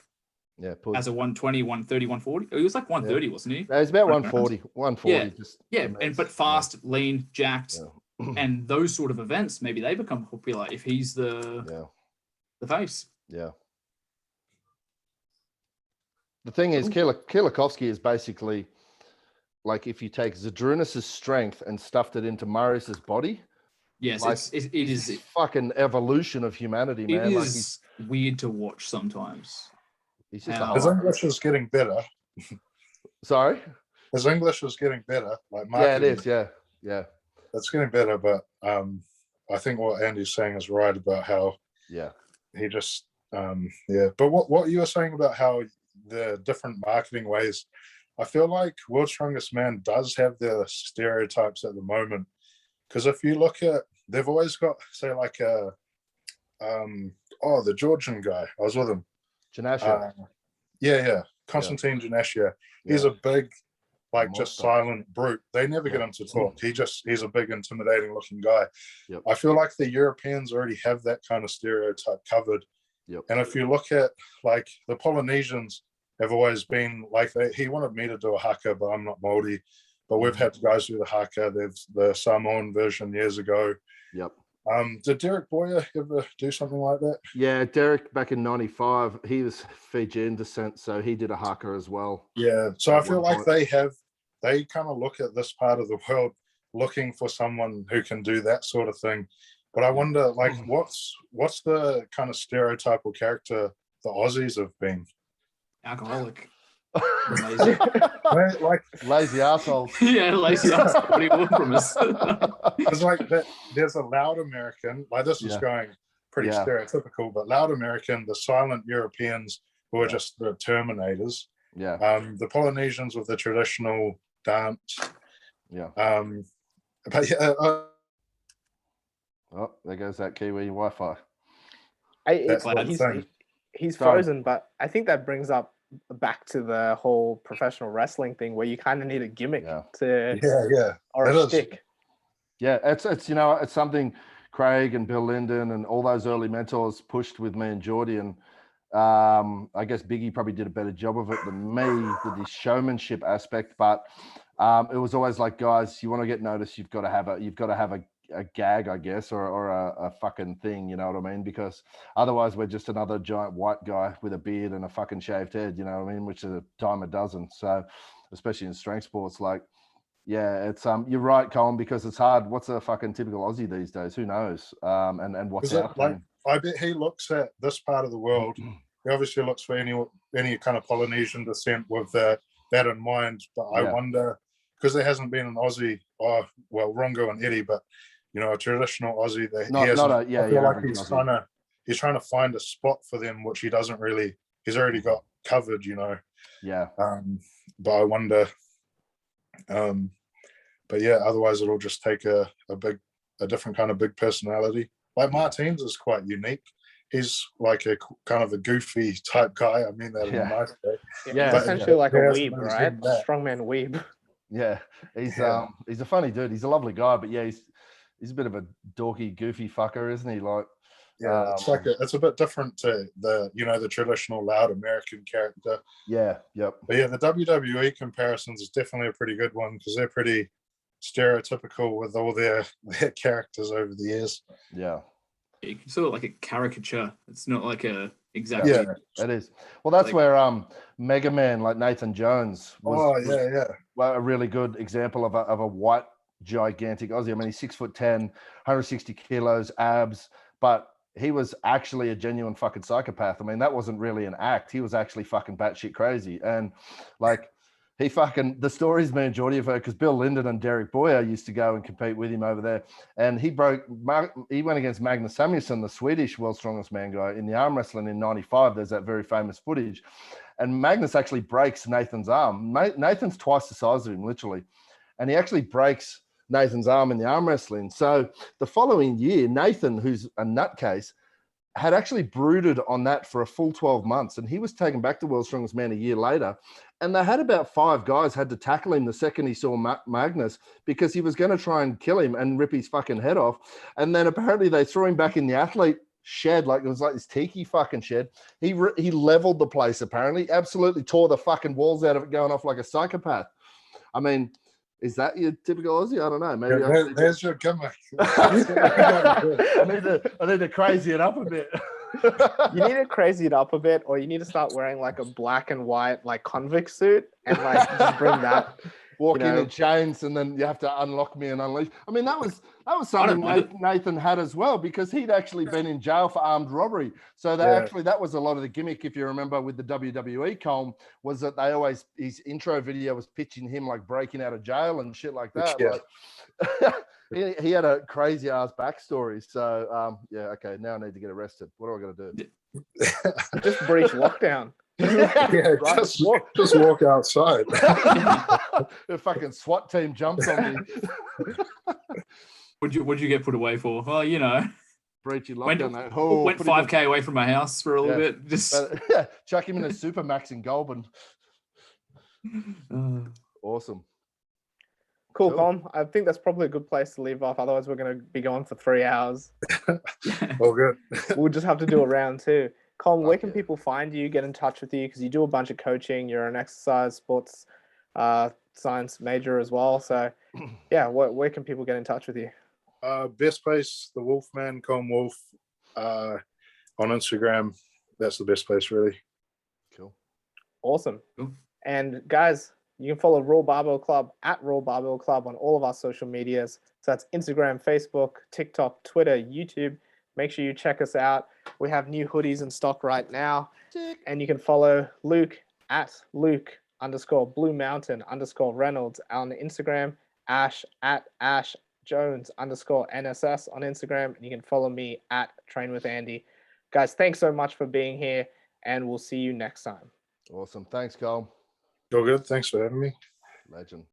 as a 120, 130, 140. He was like 130, wasn't he? It was about 140. 140. Yeah, but fast, lean, jacked, and those sort of events, maybe they become popular if he's the face. Yeah. The thing is, Kielikovsky is basically like if you take Zydrunas' strength and stuffed it into Marius's body. Yes, like, it is fucking evolution of humanity, man. It is weird to watch sometimes. He's just his English is getting better. Sorry? His English is getting better. Like it is. Yeah. It's getting better, but I think what Andy's saying is right about how he just But what you were saying about how the different marketing ways, I feel like World's Strongest Man does have their stereotypes at the moment. Because if you look at, they've always got, say, like the Georgian guy. I was with him. Janashia. Konstantin Janashia. He's a big, like, just silent brute. They never get him to talk. He's a big, intimidating looking guy. Yep. I feel like the Europeans already have that kind of stereotype covered. Yep. And if you look at, like, the Polynesians have always been like, he wanted me to do a haka, but I'm not Māori. But we've had guys do the haka. There's the Samoan version years ago. Yep. Did Derek Boyer ever do something like that? Yeah, Derek back in '95, he was Fijian descent, so he did a haka as well. Yeah, so I feel like they kind of look at this part of the world looking for someone who can do that sort of thing. But I wonder, like, what's the kind of stereotypal character the Aussies have been? Alcoholic. Lazy. Like lazy assholes. Yeah, lazy assholes. What do you want from us? It's like that. There's a loud American. Like this is going pretty stereotypical, but loud American, the silent Europeans who are just the Terminators. Yeah. The Polynesians with the traditional dance. Yeah. But oh, there goes that Kiwi Wi-Fi. He's frozen, but I think that brings up back to the whole professional wrestling thing where you kind of need a gimmick or a stick. Yeah, it's it's something Craig and Bill Linden and all those early mentors pushed with me and Geordie, and I guess Biggie probably did a better job of it than me with the showmanship aspect, but it was always like, guys, you want to get noticed, you've got to have a gag, I guess, or a fucking thing, you know what I mean? Because otherwise we're just another giant white guy with a beard and a fucking shaved head, you know what I mean? Which is a dime a dozen. So especially in strength sports, like, yeah, it's you're right, Colm, because it's hard. What's a fucking typical Aussie these days? Who knows? And what's out there? I bet he looks at this part of the world. He obviously looks for any kind of Polynesian descent with that in mind. But I wonder, because there hasn't been an Aussie, Rongo and Eddie, but a traditional Aussie. I feel like he's trying to find a spot for them, which he doesn't really. He's already got covered, Yeah. But I wonder. But yeah, otherwise it'll just take a different kind of big personality. Like Martins is quite unique. He's like a kind of a goofy type guy. I mean that in a nice way. Yeah, but essentially like a weeb, right? Strongman weeb. Yeah, he's a funny dude. He's a lovely guy, but yeah, he's a bit of a dorky, goofy fucker, isn't he? Like, yeah, it's a bit different to the traditional loud American character. Yeah, yep. But yeah, the WWE comparisons is definitely a pretty good one because they're pretty stereotypical with all their characters over the years. Yeah. You can sort of like a caricature. It's not like a exactly. Yeah, it is. Well, that's where Mega Man, like Nathan Jones, was a really good example of a white gigantic Aussie. I mean, he's 6'10", 160 kilos, abs, but he was actually a genuine fucking psychopath. I mean, that wasn't really an act. He was actually fucking batshit crazy. And like the stories me and Geordie have heard, because Bill Linden and Derek Boyer used to go and compete with him over there. And he went against Magnus Samuelsson, the Swedish world's strongest man guy, in the arm wrestling in 95. There's that very famous footage. And Magnus actually breaks Nathan's arm. Nathan's twice the size of him, literally. And he actually breaks Nathan's arm in the arm wrestling. So the following year, Nathan, who's a nutcase, had actually brooded on that for a full 12 months. And he was taken back to World's Strongest Man a year later. And they had about 5 guys had to tackle him the second he saw Magnus, because he was going to try and kill him and rip his fucking head off. And then apparently they threw him back in the athlete shed, like it was like this tiki fucking shed. He leveled the place, apparently, absolutely tore the fucking walls out of it, going off like a psychopath. I mean, is that your typical Aussie? I don't know. Maybe there's your comeback. I need to crazy it up a bit. You need to crazy it up a bit, or you need to start wearing like a black and white like convict suit and like just bring that. Walk in chains, and then you have to unlock me and unleash. I mean, that was something Nathan had as well, because he'd actually been in jail for armed robbery. So that was a lot of the gimmick, if you remember, with the WWE, Colm, was that they always, his intro video was pitching him like breaking out of jail and shit like that. Yeah. Like, he had a crazy ass backstory. So okay, now I need to get arrested. What am I going to do? Just breach lockdown. Just walk outside. The fucking SWAT team jumps on me. What'd you get put away for? Well, breaching went lockdown. Went 5K away from my house for a little bit. Just chuck him in a Supermax in Goulburn. Awesome. Cool, Colm. I think that's probably a good place to leave off. Otherwise, we're going to be going for 3 hours. All good. We'll just have to do a round 2. Colm, where can people find you, get in touch with you? Because you do a bunch of coaching. You're an exercise sports science major as well. So, where can people get in touch with you? Best place, the Wolfman, Colm Woulfe, on Instagram. That's the best place, really. Cool. Awesome. Cool. And guys, you can follow Raw Barbell Club at Raw Barbell Club on all of our social medias. So that's Instagram, Facebook, TikTok, Twitter, YouTube. Make sure you check us out. We have new hoodies in stock right now. And you can follow Luke at Luke_Blue Mountain _Reynolds on Instagram, Ash at Ash Jones _NSS on Instagram. And you can follow me at Train with Andy. Guys, thanks so much for being here, and we'll see you next time. Awesome. Thanks, Colm. All good. Thanks for having me. Legend.